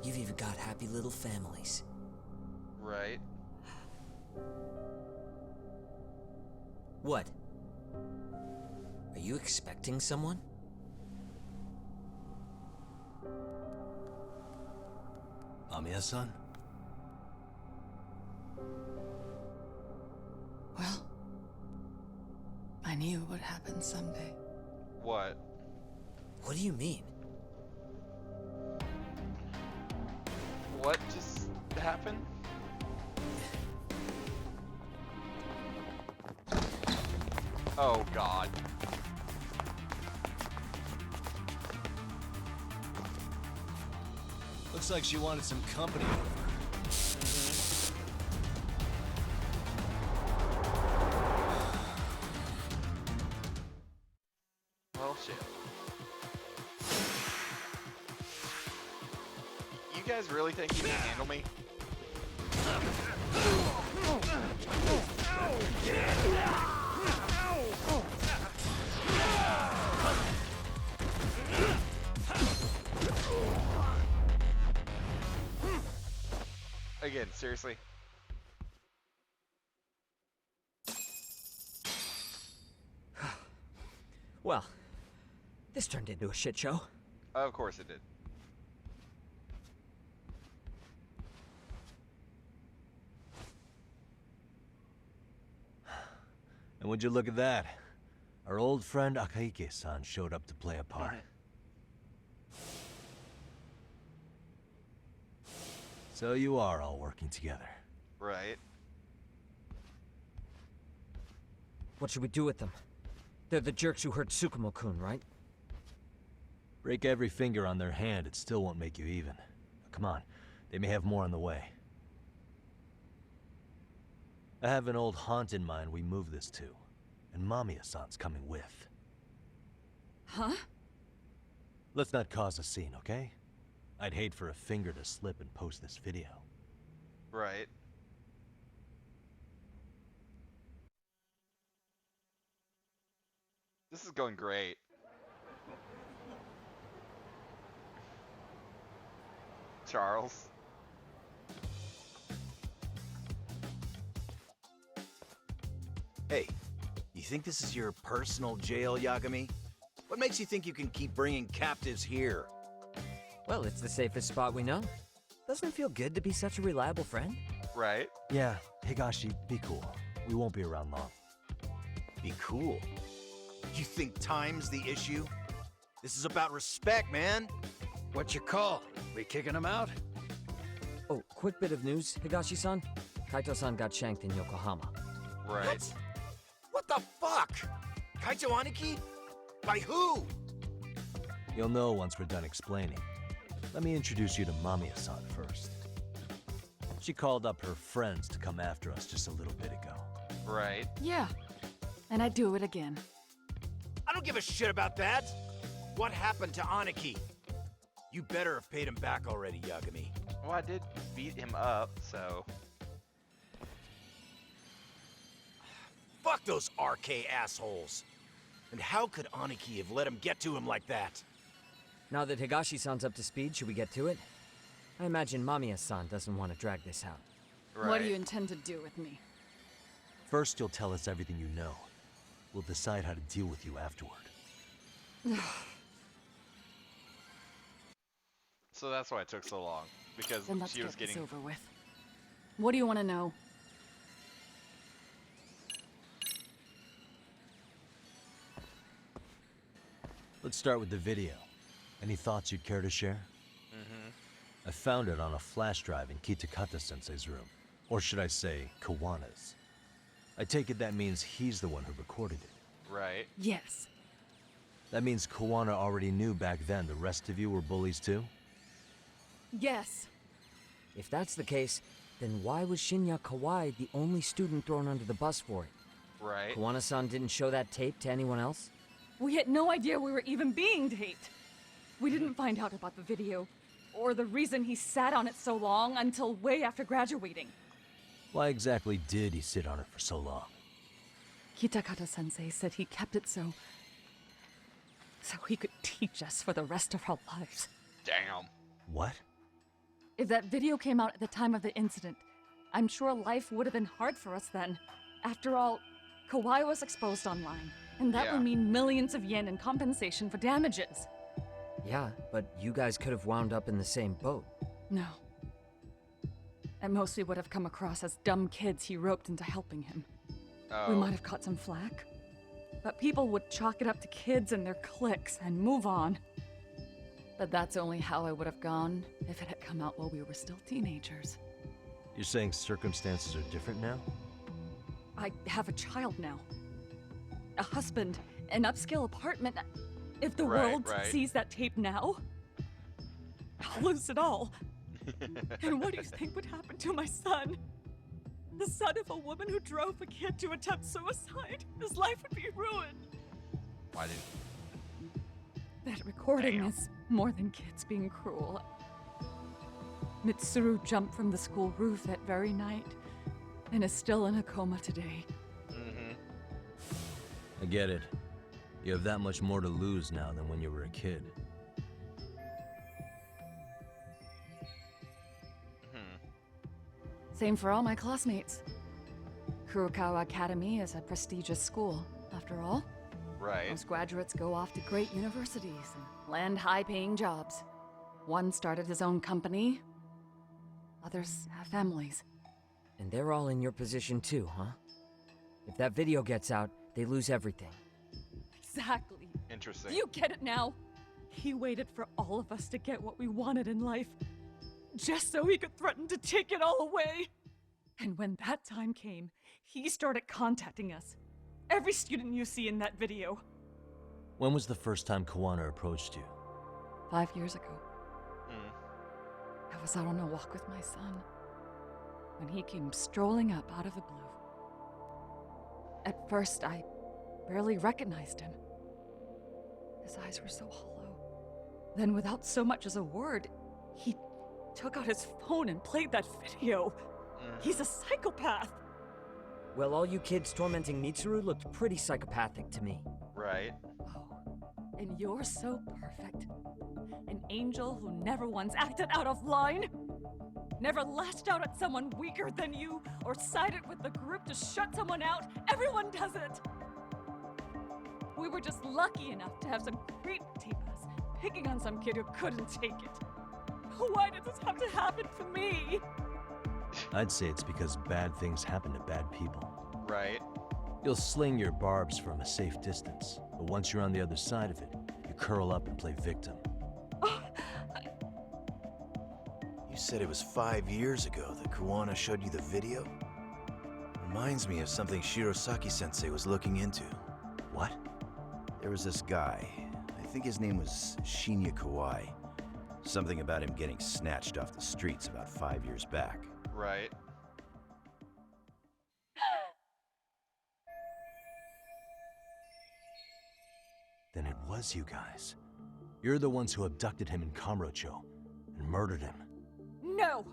You've even got happy little families. Right. What? Are you expecting someone? Amiya-san? Well, I knew it would happen someday. What? What do you mean? What just happened? Oh god. Looks like she wanted some company over. Well, shit. You guys really think you can handle me? Again, seriously? Well, this turned into a shit show. Of course it did. And would you look at that? Our old friend Akaike-san showed up to play a part. So you are all working together. Right. What should we do with them? They're the jerks who hurt Tsukumo-kun, right? Break every finger on their hand, it still won't make you even. Come on, they may have more on the way. I have an old haunt in mind we move this to, and Mamiya-san's coming with. Huh? Let's not cause a scene, okay? I'd hate for a finger to slip and post this video. Right. This is going great. Charles. Hey, you think this is your personal jail, Yagami? What makes you think you can keep bringing captives here? Well, it's the safest spot we know. Doesn't it feel good to be such a reliable friend? Right. Yeah, Higashi, be cool. We won't be around long. Be cool? You think time's the issue? This is about respect, man. What's your call? We kicking him out? Oh, quick bit of news, Higashi-san. Kaito-san got shanked in Yokohama. Right. What the fuck? Kaito Aniki? By who? You'll know once we're done explaining. Let me introduce you to Mamiya-san first. She called up her friends to come after us just a little bit ago. Right. Yeah, and I'd do it again. I don't give a shit about that. What happened to Aniki? You better have paid him back already, Yagami. Well, I did beat him up, so... Fuck those RK assholes. And how could Aniki have let him get to him like that? Now that Higashi-san's up to speed, should we get to it? I imagine Mamiya-san doesn't want to drag this out. Right. What do you intend to do with me? First, you'll tell us everything you know. We'll decide how to deal with you afterward. So that's why it took so long. Because Then let's she was get getting... this over with. What do you want to know? Let's start with the video. Any thoughts you'd care to share? I found it on a flash drive in Kitakata-sensei's room. Or should I say, Kawana's. I take it that means he's the one who recorded it. Right. Yes. That means Kawana already knew back then the rest of you were bullies too? Yes. If that's the case, then why was Shinya Kawai the only student thrown under the bus for it? Right. Kawana-san didn't show that tape to anyone else? We had no idea we were even being taped. We didn't find out about the video, or the reason he sat on it so long until way after graduating. Why exactly did he sit on it for so long? Kitakata-sensei said he kept it so he could teach us for the rest of our lives. Damn. What? If that video came out at the time of the incident, I'm sure life would have been hard for us then. After all, Kawhi was exposed online, and that would mean millions of yen in compensation for damages. Yeah, but you guys could have wound up in the same boat. No. At most, we would have come across as dumb kids he roped into helping him. We might have caught some flack, but people would chalk it up to kids and their cliques and move on. But that's only how it would have gone if it had come out while we were still teenagers. You're saying circumstances are different now? I have a child now. A husband, an upscale apartment. If the world sees that tape now, I'll lose it all. And what do you think would happen to my son? The son of a woman who drove a kid to attempt suicide. His life would be ruined. Why did... That recording is more than kids being cruel. Mitsuru jumped from the school roof that very night and is still in a coma today. I get it. You have that much more to lose now than when you were a kid. Same for all my classmates. Kurokawa Academy is a prestigious school, after all. Right. Most graduates go off to great universities and land high-paying jobs. One started his own company. Others have families. And they're all in your position too, huh? If that video gets out, they lose everything. Exactly. Interesting. Do you get it now? He waited for all of us to get what we wanted in life, just so he could threaten to take it all away. And when that time came, he started contacting us. Every student you see in that video. When was the first time Kawana approached you? 5 years ago. I was out on a walk with my son when he came strolling up out of the blue. At first, I barely recognized him. His eyes were so hollow. Then, without so much as a word, he took out his phone and played that video. He's a psychopath. Well, all you kids tormenting Mitsuru looked pretty psychopathic to me. Right. And you're so perfect. An angel who never once acted out of line. Never lashed out at someone weaker than you, or sided with the group to shut someone out. Everyone does it. We were just lucky enough to have some creep tape us, picking on some kid who couldn't take it. Why did this have to happen for me? I'd say it's because bad things happen to bad people. Right. You'll sling your barbs from a safe distance, but once you're on the other side of it, you curl up and play victim. You said it was 5 years ago that Kuwana showed you the video? Reminds me of something Shirosaki-sensei was looking into. What? There was this guy. I think his name was Shinya Kawai. Something about him getting snatched off the streets about 5 years back. Right. Then it was you guys. You're the ones who abducted him in Kamurocho and murdered him. No,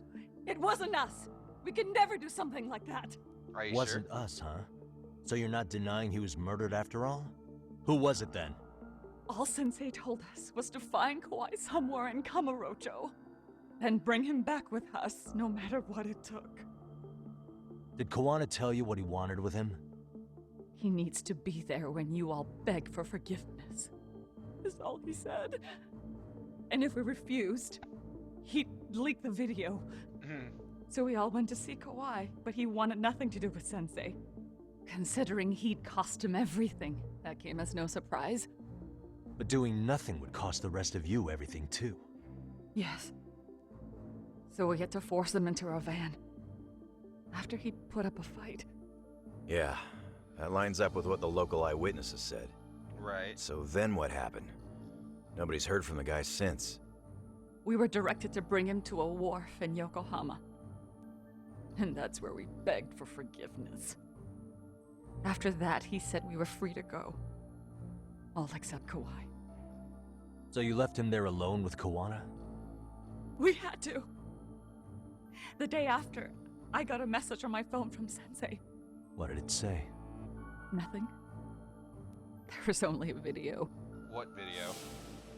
it wasn't us. We could never do something like that. Are you Wasn't us, huh? So you're not denying he was murdered after all? Who was it then? All Sensei told us was to find Kawhi somewhere in Kamurocho, then bring him back with us, no matter what it took. Did Kawana tell you what he wanted with him? He needs to be there when you all beg for forgiveness, is all he said. And if we refused, he'd leak the video. So we all went to see Kawhi, but he wanted nothing to do with Sensei. Considering he'd cost him everything, that came as no surprise. But doing nothing would cost the rest of you everything too. Yes. So we had to force him into our van. After he put up a fight. Yeah, that lines up with what the local eyewitnesses said. Right. So then what happened? Nobody's heard from the guy since. We were directed to bring him to a wharf in Yokohama. And that's where we begged for forgiveness. After that, he said we were free to go. All except Kawhi. So you left him there alone with Kawana? We had to. The day after, I got a message on my phone from Sensei. What did it say? Nothing. There was only a video. What video?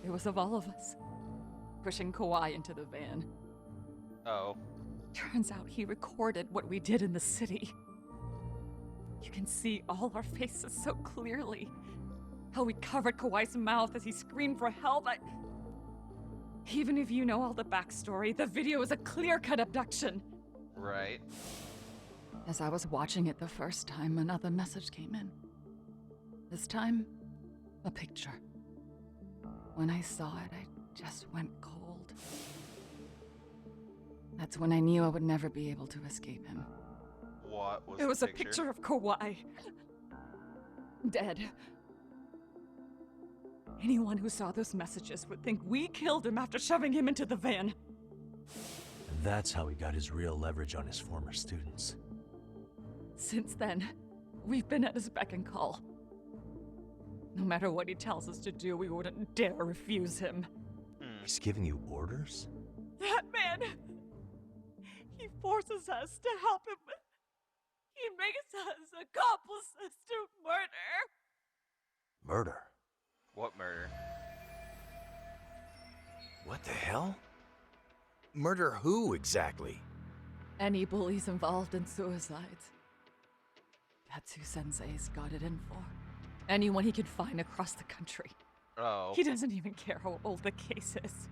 It was of all of us, pushing Kawhi into the van. Oh. Turns out he recorded what we did in the city. You can see all our faces so clearly. How we covered Kawhi's mouth as he screamed for help. Even if you know all the backstory, the video is a clear-cut abduction. Right. As I was watching it the first time, another message came in. This time, a picture. When I saw it, I just went cold. That's when I knew I would never be able to escape him. What was It was the a picture of Kawhi. Dead. Anyone who saw those messages would think we killed him after shoving him into the van. And that's how he got his real leverage on his former students. Since then, we've been at his beck and call. No matter what he tells us to do, we wouldn't dare refuse him. He's giving you orders? That man! He forces us to help him. He makes us accomplices to murder. Murder? What murder? What the hell? Murder who, exactly? Any bullies involved in suicides. That's who Sensei's got it in for. Anyone he can find across the country. Oh. He doesn't even care how old the case is.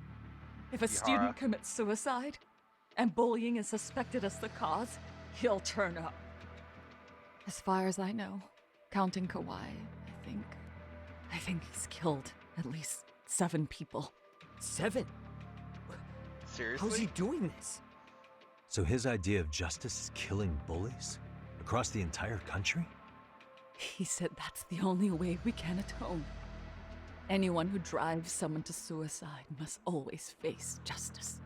If a student commits suicide, and bullying is suspected as the cause, he'll turn up. As far as I know, counting Kawhi, I think he's killed at least 7 people. 7? Seriously? How's he doing this? So his idea of justice is killing bullies? Across the entire country? He said that's the only way we can atone. Anyone who drives someone to suicide must always face justice.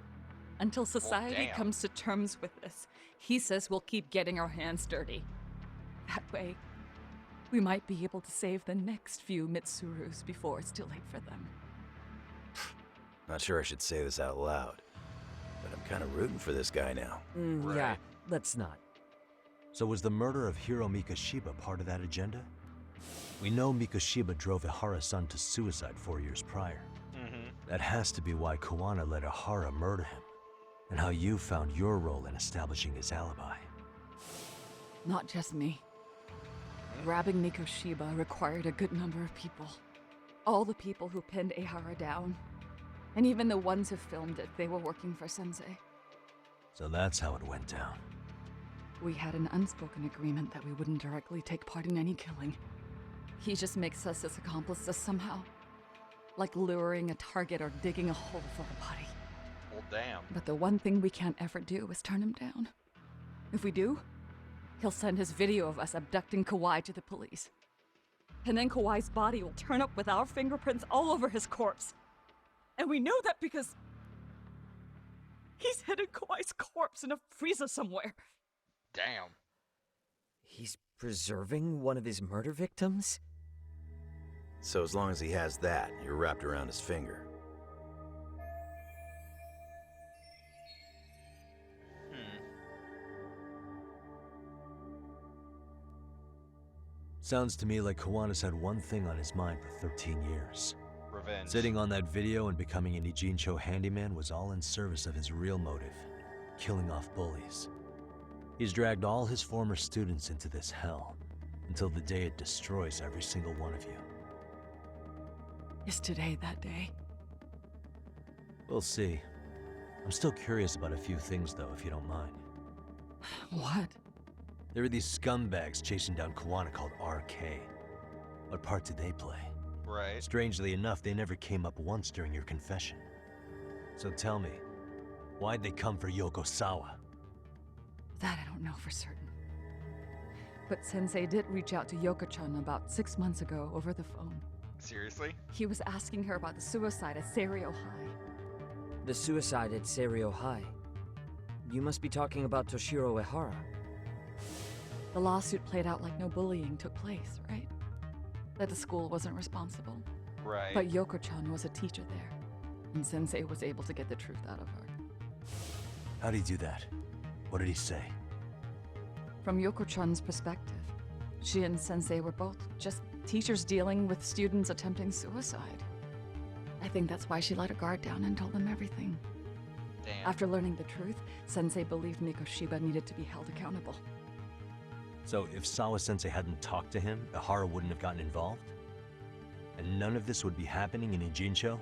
Until society comes to terms with this, he says we'll keep getting our hands dirty. That way, we might be able to save the next few Mitsurus before it's too late for them. Not sure I should say this out loud, but I'm kind of rooting for this guy now. Yeah, let's not. So was the murder of Hiro Mikoshiba part of that agenda? We know Mikoshiba drove Ihara-san to suicide 4 years prior. That has to be why Kawana let Ihara murder him, and how you found your role in establishing his alibi. Not just me. Grabbing Mikoshiba required a good number of people. All the people who pinned Ihara down. And even the ones who filmed it, they were working for Sensei. So that's how it went down. We had an unspoken agreement that we wouldn't directly take part in any killing. He just makes us his accomplices somehow. Like luring a target or digging a hole for a body. Well, damn. But the one thing we can't ever do is turn him down. If we do, he'll send his video of us abducting Kawhi to the police. And then Kawhi's body will turn up with our fingerprints all over his corpse. And we know that because he's hidden Kawhi's corpse in a freezer somewhere. Damn. He's preserving one of his murder victims? So as long as he has that, you're wrapped around his finger. Sounds to me like Kawana's had one thing on his mind for 13 years. Revenge. Sitting on that video and becoming an Ijincho handyman was all in service of his real motive, killing off bullies. He's dragged all his former students into this hell, until the day it destroys every single one of you. Is today that day? We'll see. I'm still curious about a few things though, if you don't mind. What? There are these scumbags chasing down Kawana called RK. What part did they play? Right. Strangely enough, they never came up once during your confession. So tell me, why'd they come for Yokosawa? That I don't know for certain. But Sensei did reach out to Yoko-chan about 6 months ago over the phone. Seriously? He was asking her about the suicide at Seiryo High. The suicide at Seiryo High. You must be talking about Toshiro Ehara. The lawsuit played out like no bullying took place, right? That the school wasn't responsible. Right. But Yoko-chan was a teacher there, and Sensei was able to get the truth out of her. How'd he do that? What did he say? From Yoko-chan's perspective, she and Sensei were both just teachers dealing with students attempting suicide. I think that's why she let her guard down and told them everything. Damn. After learning the truth, Sensei believed Mikoshiba needed to be held accountable. So if Sawa-sensei hadn't talked to him, Ihara wouldn't have gotten involved? And none of this would be happening in Ijincho?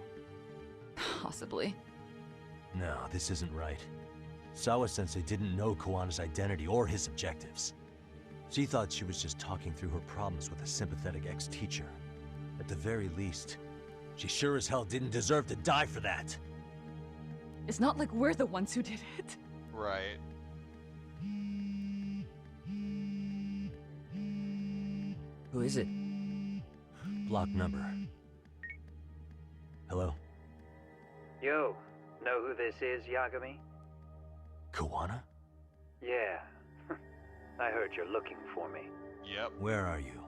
Possibly. No, this isn't right. Sawa-sensei didn't know Kawana's identity or his objectives. She thought she was just talking through her problems with a sympathetic ex-teacher. At the very least, she sure as hell didn't deserve to die for that. It's not like we're the ones who did it. Right. Who is it? Block number. Hello? Yo, know who this is, Yagami? Kawana? Yeah. I heard you're looking for me. Yep. Where are you?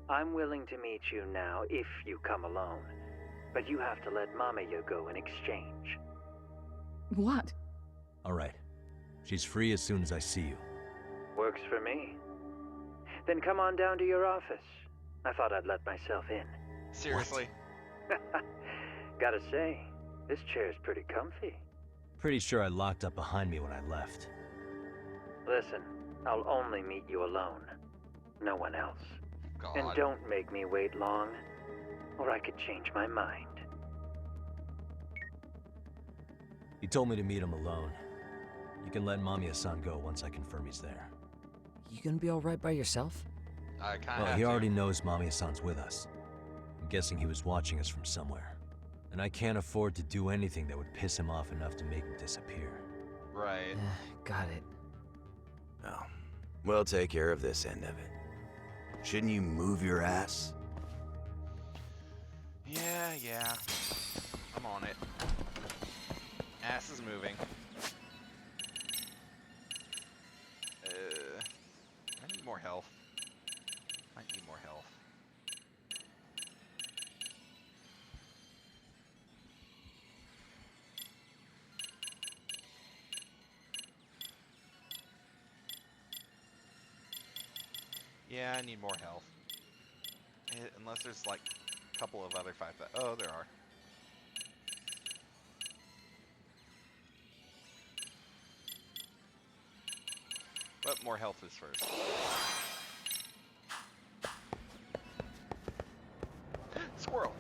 I'm willing to meet you now if you come alone. But you have to let Mamayo go in exchange. What? Alright. She's free as soon as I see you. Works for me. Then come on down to your office. I thought I'd let myself in. Seriously? Gotta say, this chair's pretty comfy. Pretty sure I locked up behind me when I left. Listen, I'll only meet you alone. No one else. God. And don't make me wait long, or I could change my mind. He told me to meet him alone. You can let Mamiya-san go once I confirm he's there. You gonna be alright by yourself? I kinda Well, have he to. already knows Mamiya-san's with us. I'm guessing he was watching us from somewhere. And I can't afford to do anything that would piss him off enough to make him disappear. Right. Got it. Oh, we'll take care of this end of it. Shouldn't you move your ass? Yeah. I'm on it. Ass is moving. I need more health. I need more health. Yeah, I need more health. Unless there's like a couple of other 5 that. Oh, there are. But more health is first. Squirrel.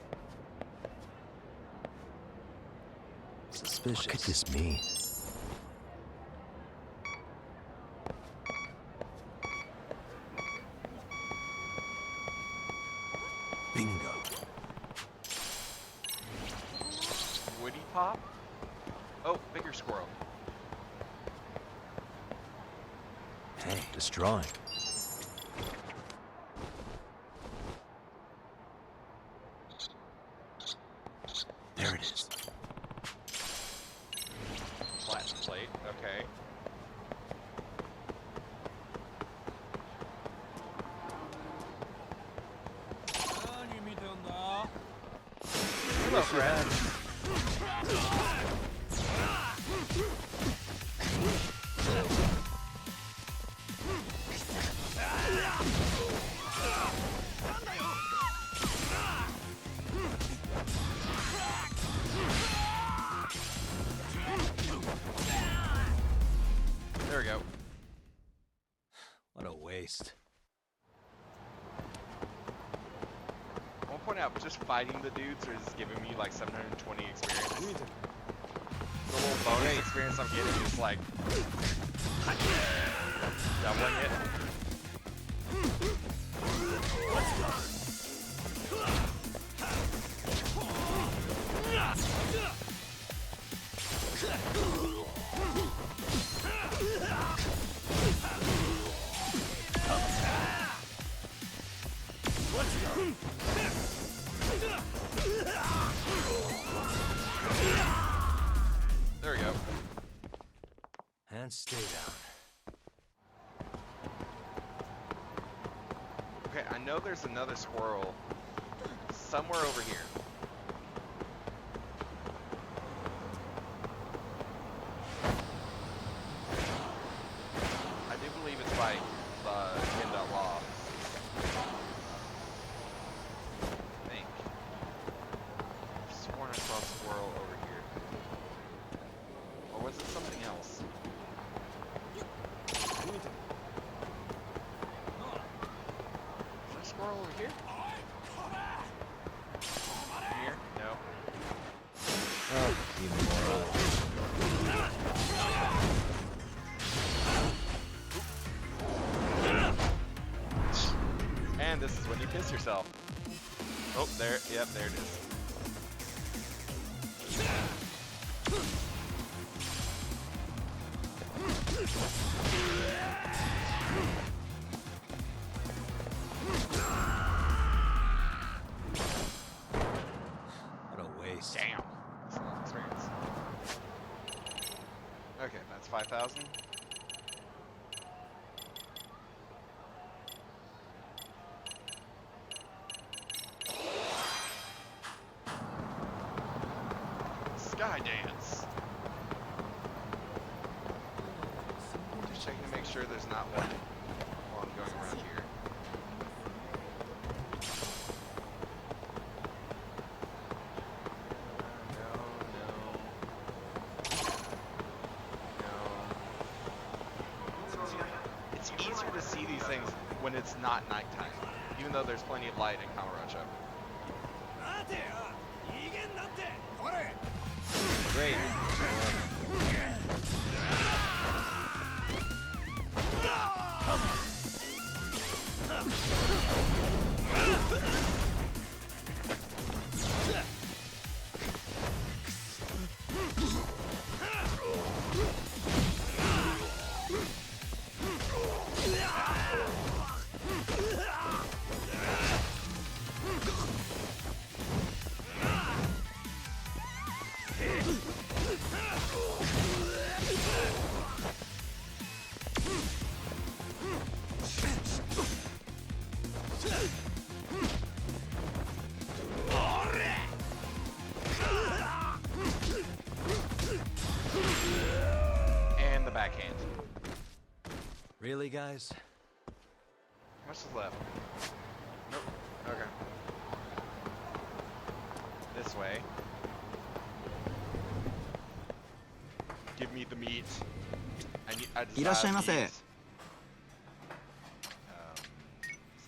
Suspicious. What could this mean? Bingo. Woody pop? Oh, bigger squirrel. Hey, destroying. There it is. Platinum plate, okay. Hello, friend. There we go. What a waste. I want to point out, just fighting the dudes is giving me like 720 experience. The little bonus experience I'm getting is like doubling it. There we go. And stay down. Okay, I know there's another squirrel somewhere over here. I do believe it's by the Gendot Law. I think. I've sworn I saw a squirrel over here. Or was it something else? Is there a squirrel over here? Here? No. Oh, you moron. And this is when you piss yourself. Oh, there. Yep, there it is. What a waste. Damn. That's a long experience. Okay, that's 5,000. Sky dance. Just checking to make sure there's not one while I'm going around here. It's easier to see these things when it's not nighttime, even though there's plenty of light in Kamurocho. Great. And the backhand. Really, guys? How much is left? Nope. Okay. This way. Give me the meat. I desire いらっしゃいませ。 meat.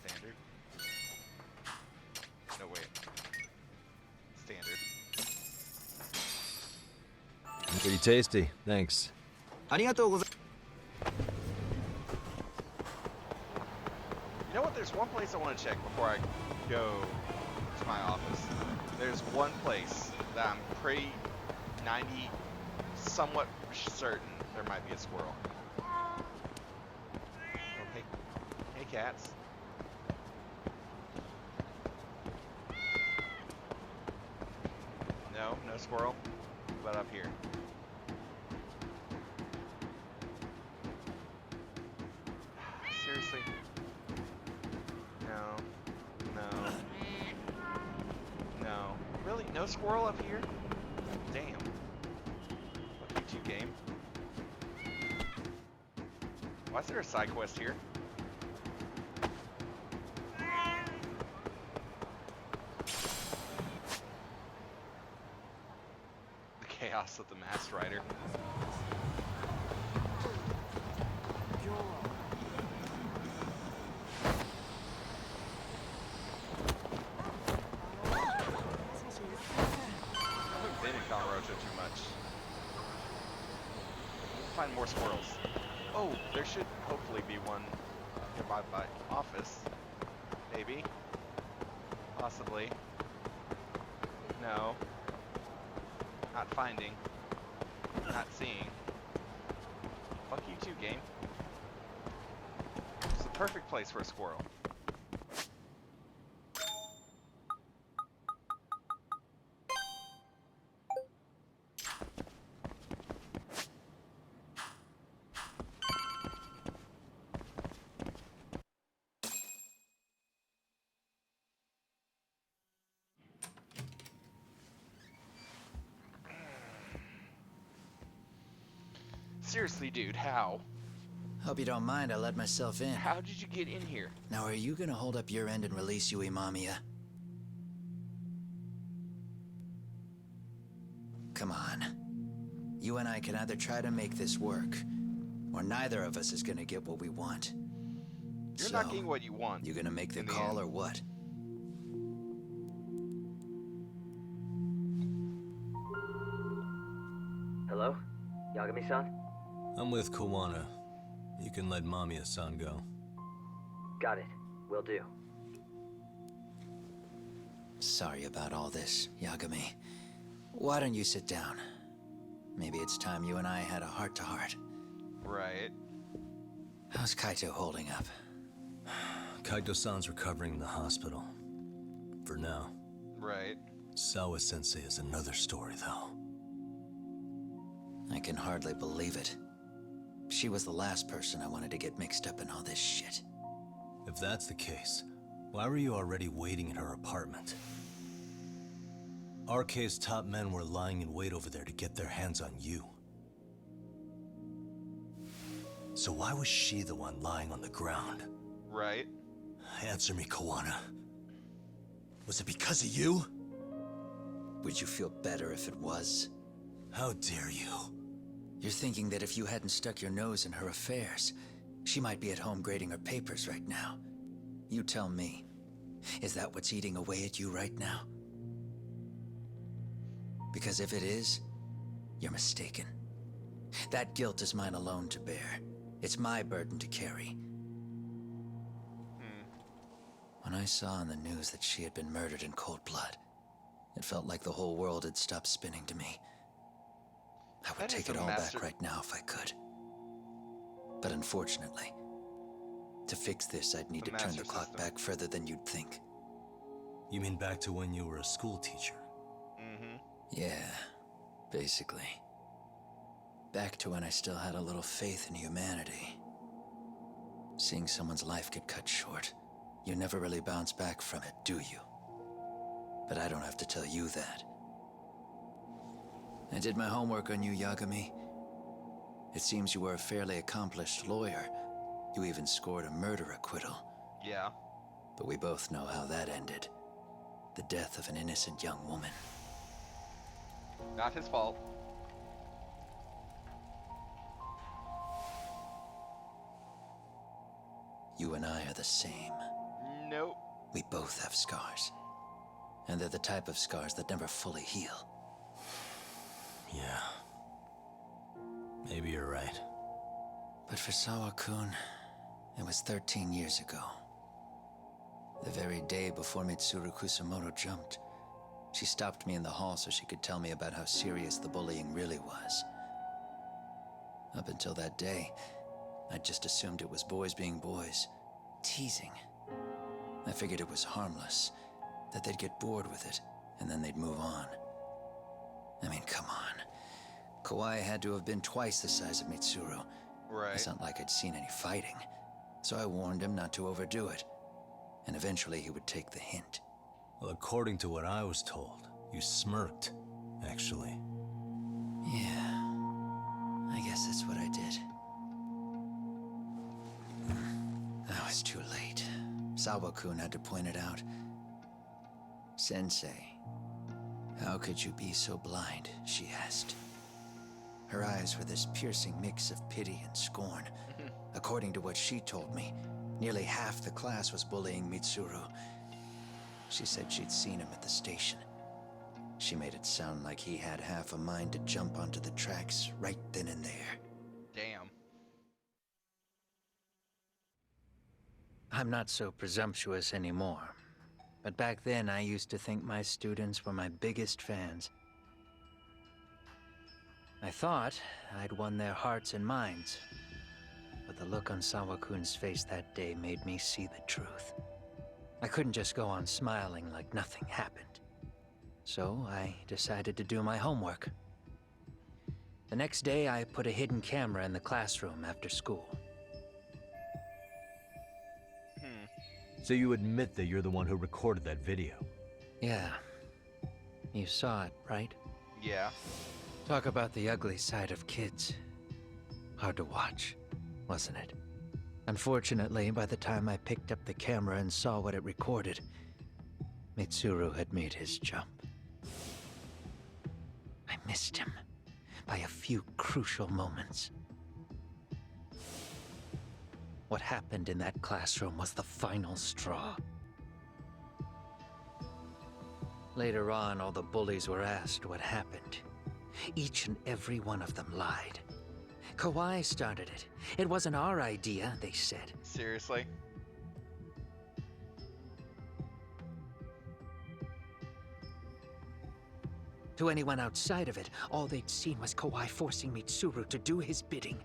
Standard. No, wait. Standard. Pretty tasty. Thanks. ありがとうござい You know what? There's one place I want to check before I go to my office. There's one place that I'm pretty 90, somewhat certain there might be a squirrel. Oh, hey, hey, cats. No, no squirrel. But up here. Seriously? No. No. No. Really? No squirrel up here? Damn. Fuck you two, game. Why is there a side quest here? The chaos of the Masked Rider. I haven't been in Kamurocho too much. We'll find more squirrels. Oh, there should hopefully be one nearby my office. Maybe. Possibly. No. Not finding. Not seeing. Fuck you too, game. It's the perfect place for a squirrel. Seriously, dude, how? Hope you don't mind I let myself in. How did you get in here? Now, are you gonna hold up your end and release Yui Mamiya? Come on. You and I can either try to make this work, or neither of us is gonna get what we want. You're not getting what you want. You gonna make the call or what? Hello? Yagami-san? I'm with Kawana. You can let Mamiya-san go. Got it. Will do. Sorry about all this, Yagami. Why don't you sit down? Maybe it's time you and I had a heart-to-heart. Right. How's Kaito holding up? Kaito-san's recovering in the hospital. For now. Right. Sawa-sensei is another story, though. I can hardly believe it. She was the last person I wanted to get mixed up in all this shit. If that's the case, why were you already waiting in her apartment? RK's top men were lying in wait over there to get their hands on you. So why was she the one lying on the ground? Right. Answer me, Kawana. Was it because of you? Would you feel better if it was? How dare you? You're thinking that if you hadn't stuck your nose in her affairs, she might be at home grading her papers right now. You tell me, is that what's eating away at you right now? Because if it is, you're mistaken. That guilt is mine alone to bear. It's my burden to carry. When I saw on the news that she had been murdered in cold blood, it felt like the whole world had stopped spinning to me. I would take it all back right now if I could. But unfortunately, to fix this, I'd need to turn the clock back further than you'd think. You mean back to when you were a school teacher? Mm-hmm. Yeah, basically. Back to when I still had a little faith in humanity. Seeing someone's life get cut short, you never really bounce back from it, do you? But I don't have to tell you that. I did my homework on you, Yagami. It seems you were a fairly accomplished lawyer. You even scored a murder acquittal. Yeah. But we both know how that ended. The death of an innocent young woman. Not his fault. You and I are the same. Nope. We both have scars. And they're the type of scars that never fully heal. Yeah. Maybe you're right. But for Sawa-kun, it was 13 years ago. The very day before Mitsuru Kusamoto jumped, she stopped me in the hall so she could tell me about how serious the bullying really was. Up until that day, I'd just assumed it was boys being boys, teasing. I figured it was harmless, that they'd get bored with it, and then they'd move on. I mean, come on. Kawai had to have been twice the size of Mitsuru. Right. It's not like I'd seen any fighting. So I warned him not to overdo it. And eventually he would take the hint. Well, according to what I was told, you smirked, actually. Yeah. I guess that's what I did. I was too late. Sawa-kun had to point it out. Sensei, how could you be so blind? She asked. Her eyes were this piercing mix of pity and scorn. According to what she told me, nearly half the class was bullying Mitsuru. She said she'd seen him at the station. She made it sound like he had half a mind to jump onto the tracks right then and there. Damn. I'm not so presumptuous anymore. But back then, I used to think my students were my biggest fans. I thought I'd won their hearts and minds. But the look on Sawa-kun's face that day made me see the truth. I couldn't just go on smiling like nothing happened. So I decided to do my homework. The next day, I put a hidden camera in the classroom after school. So you admit that you're the one who recorded that video? Yeah. You saw it, right? Yeah. Talk about the ugly side of kids. Hard to watch, wasn't it? Unfortunately, by the time I picked up the camera and saw what it recorded, Mitsuru had made his jump. I missed him by a few crucial moments. What happened in that classroom was the final straw. Later on, all the bullies were asked what happened. Each and every one of them lied. Kawhi started it. It wasn't our idea, they said. Seriously? To anyone outside of it, all they'd seen was Kawhi forcing Mitsuru to do his bidding.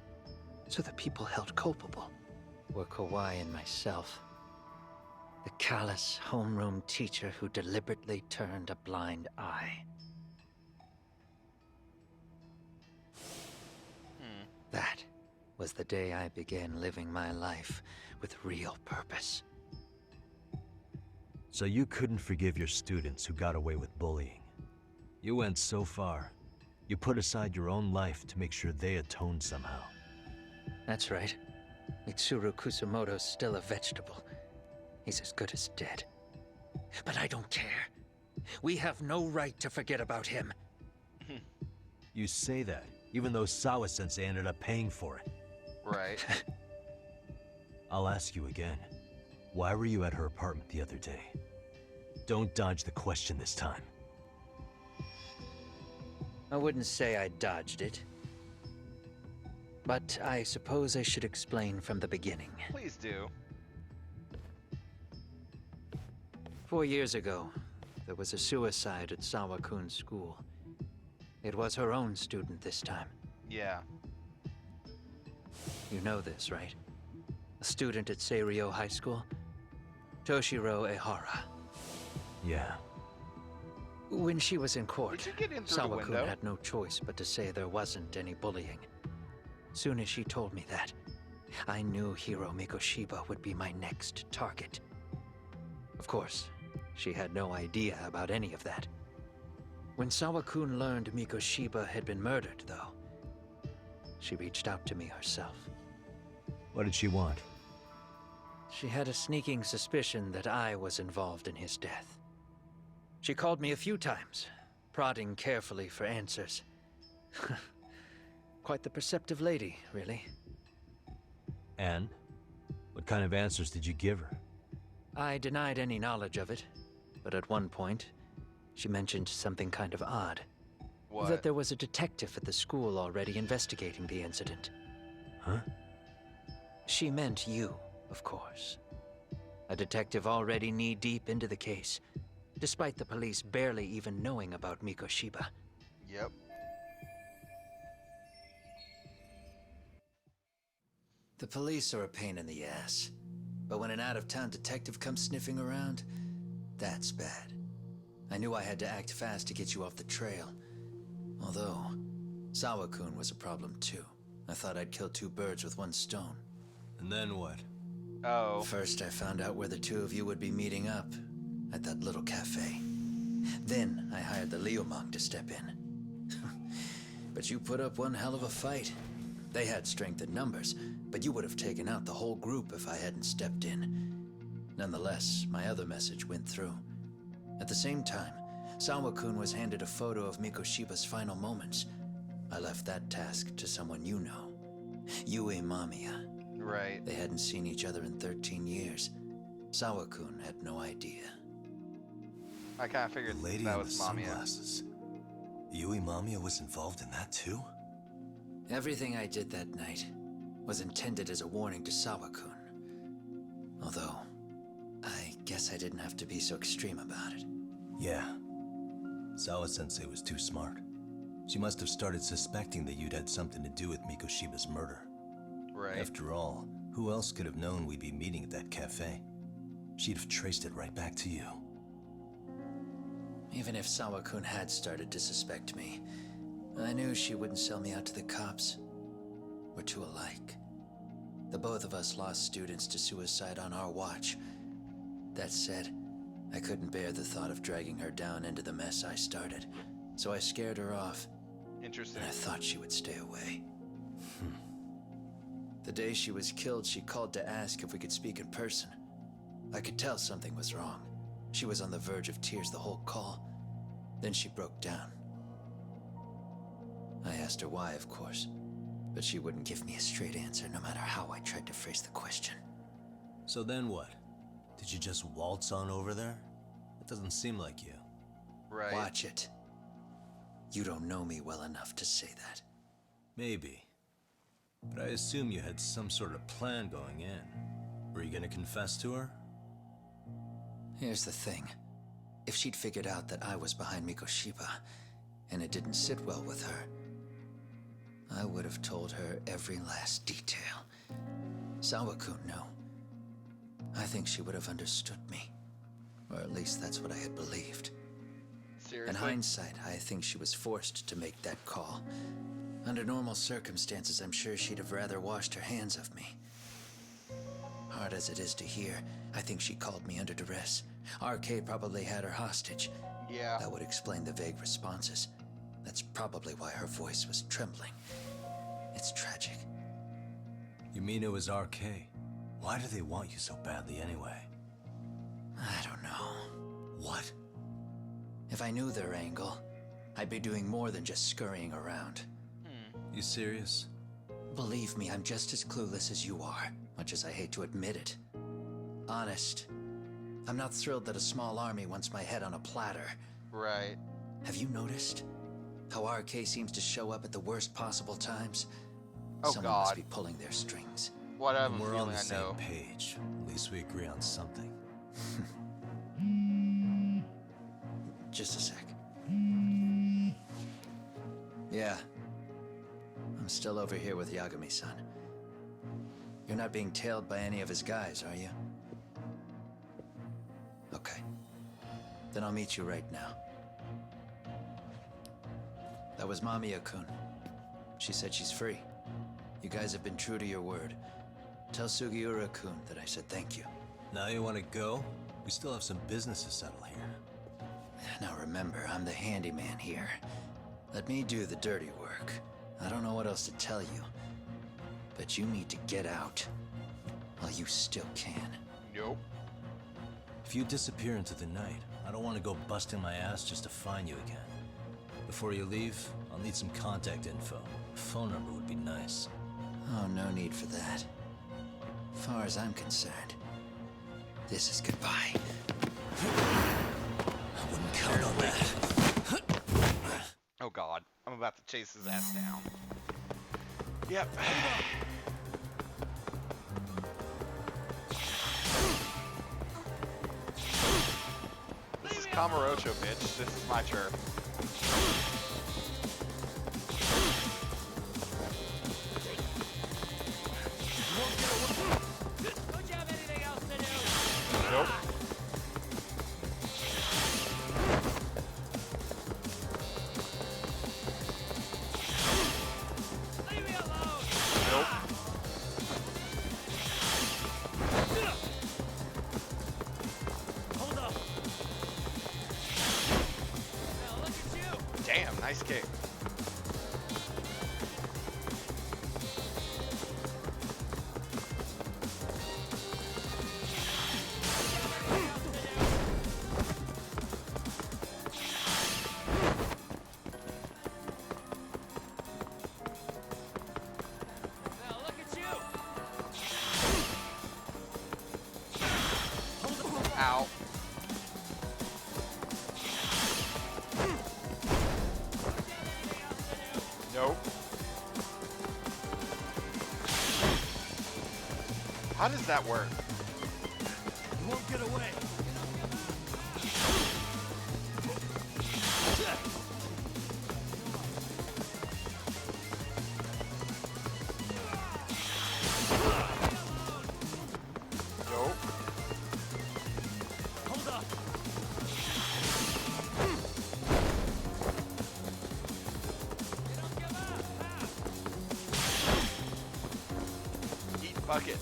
So the people held culpable were Kawhi and myself. The callous homeroom teacher who deliberately turned a blind eye. That was the day I began living my life with real purpose. So you couldn't forgive your students who got away with bullying. You went so far, you put aside your own life to make sure they atoned somehow. That's right. Mitsuru Kusamoto's still a vegetable. He's as good as dead. But I don't care. We have no right to forget about him. You say that, even though Sawa-sensei ended up paying for it. Right. I'll ask you again. Why were you at her apartment the other day? Don't dodge the question this time. I wouldn't say I dodged it. But I suppose I should explain from the beginning. Please do. 4 years ago, there was a suicide at Sawa-kun's school. It was her own student this time. Yeah. You know this, right? A student at Seiryo High School? Toshiro Ehara. Yeah. When she was in court, Did you get in through the Sawa-kun window? had no choice but to say there wasn't any bullying. Soon as she told me that, I knew Hiro Mikoshiba would be my next target. Of course, she had no idea about any of that. When Sawa-kun learned Mikoshiba had been murdered, though, she reached out to me herself. What did she want? She had a sneaking suspicion that I was involved in his death. She called me a few times, prodding carefully for answers. Quite the perceptive lady, really. And? What kind of answers did you give her? I denied any knowledge of it, but at one point, she mentioned something kind of odd. What? That there was a detective at the school already investigating the incident. Huh? She meant you, of course. A detective already knee-deep into the case, despite the police barely even knowing about Mikoshiba. Yep. The police are a pain in the ass. But when an out-of-town detective comes sniffing around, that's bad. I knew I had to act fast to get you off the trail. Although, Sawa-kun was a problem too. I thought I'd kill two birds with one stone. And then what? Oh. First, I found out where the two of you would be meeting up. At that little cafe. Then, I hired the Liumang to step in. But you put up one hell of a fight. They had strength in numbers, but you would have taken out the whole group if I hadn't stepped in. Nonetheless, my other message went through. At the same time, Sawa-kun was handed a photo of Mikoshiba's final moments. I left that task to someone you know. Yue Mamiya. Right. They hadn't seen each other in 13 years. Sawa-kun had no idea. I kind of figured The lady that in was the Mamiya. sunglasses. Yui Mamiya was involved in that too? Everything I did that night was intended as a warning to Sawa-kun. Although, I guess I didn't have to be so extreme about it. Yeah. Sawa-sensei was too smart. She must have started suspecting that you'd had something to do with Mikoshiba's murder. Right. After all, who else could have known we'd be meeting at that cafe? She'd have traced it right back to you. Even if Sawa-kun had started to suspect me, I knew she wouldn't sell me out to the cops. We're too alike. The both of us lost students to suicide on our watch. That said, I couldn't bear the thought of dragging her down into the mess I started, so I scared her off. Interesting. And I thought she would stay away. The day she was killed, she called to ask if we could speak in person. I could tell something was wrong. She was on the verge of tears the whole call. Then she broke down. I asked her why, of course, but she wouldn't give me a straight answer no matter how I tried to phrase the question. So then what? Did you just waltz on over there? It doesn't seem like you. Right. Watch it. You don't know me well enough to say that. Maybe. But I assume you had some sort of plan going in. Were you gonna confess to her? Here's the thing. If she'd figured out that I was behind Mikoshiba, and it didn't sit well with her, I would have told her every last detail. Sawakun knew. I think she would have understood me. Or at least that's what I had believed. Seriously? In hindsight, I think she was forced to make that call. Under normal circumstances, I'm sure she'd have rather washed her hands of me. Hard as it is to hear, I think she called me under duress. RK probably had her hostage. Yeah. That would explain the vague responses. That's probably why her voice was trembling. It's tragic. You mean it was RK? Why do they want you so badly anyway? I don't know. What? If I knew their angle, I'd be doing more than just scurrying around. You serious? Believe me, I'm just as clueless as you are, much as I hate to admit it. Honest. I'm not thrilled that a small army wants my head on a platter. Right. Have you noticed how RK seems to show up at the worst possible times? Oh, Someone God. must be pulling their strings. What I have a We're on feeling the I know. same page. At least we agree on something. Just a sec. Yeah. I'm still over here with Yagami-san. You're not being tailed by any of his guys, are you? Okay. Then I'll meet you right now. That was Mamiya-kun. She said she's free. You guys have been true to your word. Tell Sugiura-kun that I said thank you. Now you want to go? We still have some business to settle here. Now remember, I'm the handyman here. Let me do the dirty work. I don't know what else to tell you. But you need to get out. While you still can. Nope. If you disappear into the night, I don't want to go busting my ass just to find you again. Before you leave, I'll need some contact info. A phone number would be nice. Oh, no need for that. As far as I'm concerned, this is goodbye. I wouldn't count on that. Oh, God. I'm about to chase his ass down. Yep. This is Kamurocho, bitch. This is my turf. Don't you have anything else to do? Nope. Leave me alone! Nope. Hold up! Now look at you! Damn, nice kick. Now look at you! Ow. Nope. How does that work? You won't get away! Nope. Hold up! Eat bucket.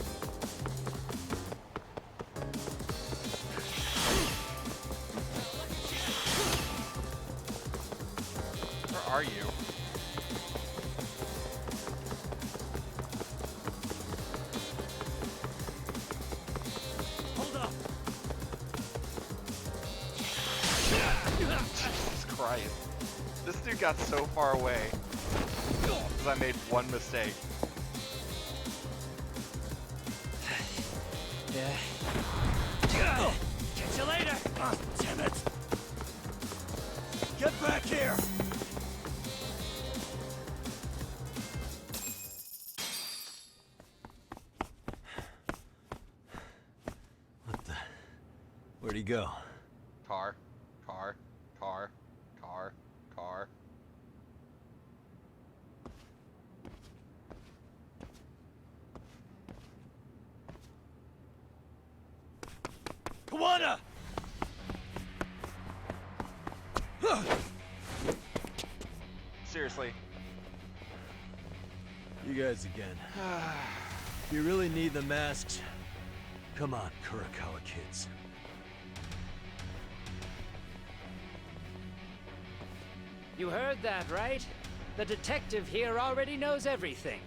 Where are you? This dude got so far away because I made one mistake. Yeah. Catch you later! Ah, damn it! Get back here! What the? Where'd he go? Car. Kawana! Seriously. You guys again. If you really need the masks, come on, Kurakawa kids. You heard that, right? The detective here already knows everything.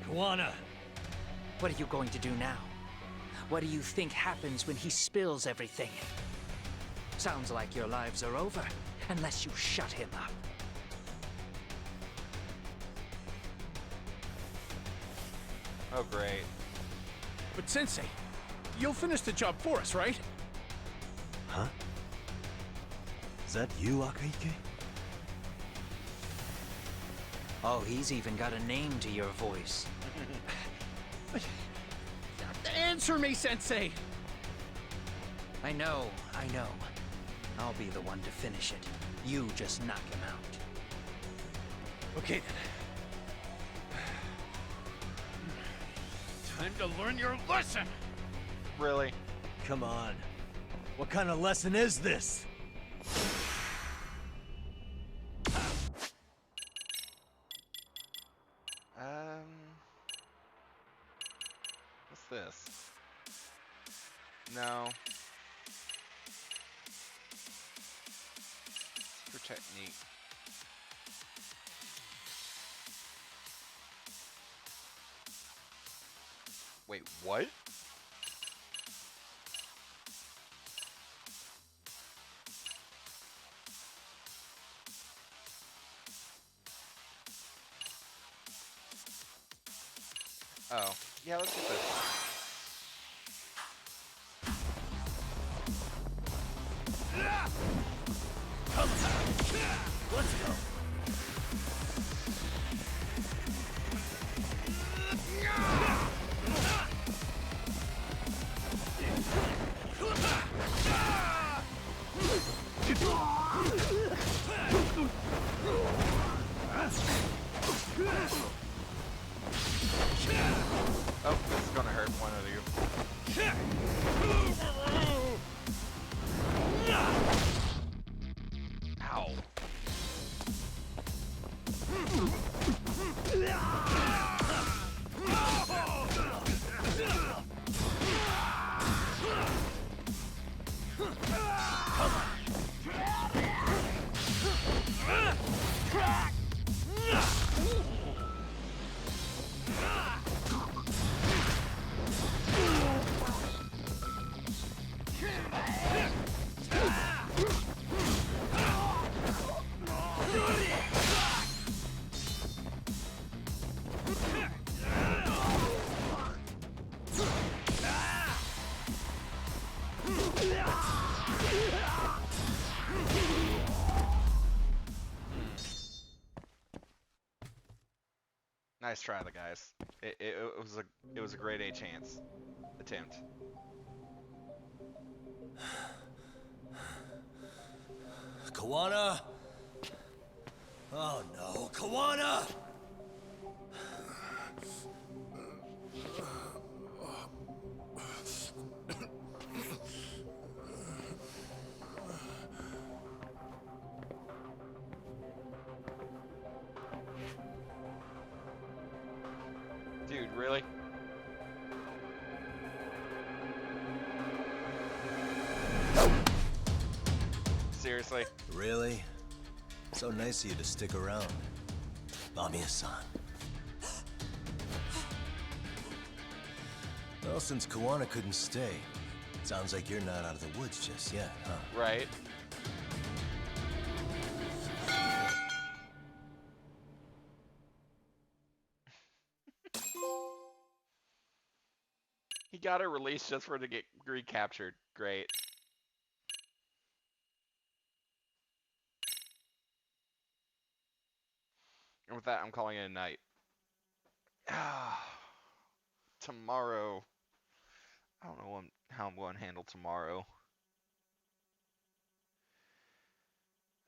Kawana! What are you going to do now? What do you think happens when he spills everything? Sounds like your lives are over, unless you shut him up. Oh, great. But Sensei, you'll finish the job for us, right? Huh? Is that you, Akahike? Oh, he's even got a name to your voice. Answer me, Sensei! I know. I'll be the one to finish it. You just knock him out. Okay then. Time to learn your lesson! Really? Come on. What kind of lesson is this? What's this? No. Secret technique. Wait, what? Oh, yeah, let's get this. Let's go! Oh, this is gonna hurt one of you. Ow. Nice try, the guys. It was a grade A chance attempt. Kawana! Oh no, Kawana! Dude, really? Seriously? Really? So nice of you to stick around. Mamiya-san. Well, since Kawana couldn't stay, sounds like you're not out of the woods just yet, huh? Right. He got her released just for it to get recaptured. Great. And with that, I'm calling it a night. Tomorrow. I don't know how I'm going to handle tomorrow.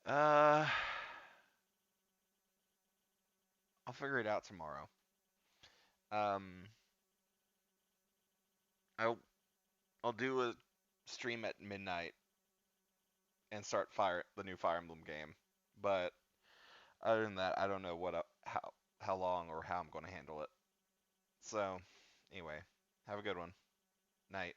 I'll figure it out tomorrow. I'll do a stream at midnight and start the new Fire Emblem game. But other than that, I don't know how long or how I'm going to handle it. So, anyway, have a good one. Night.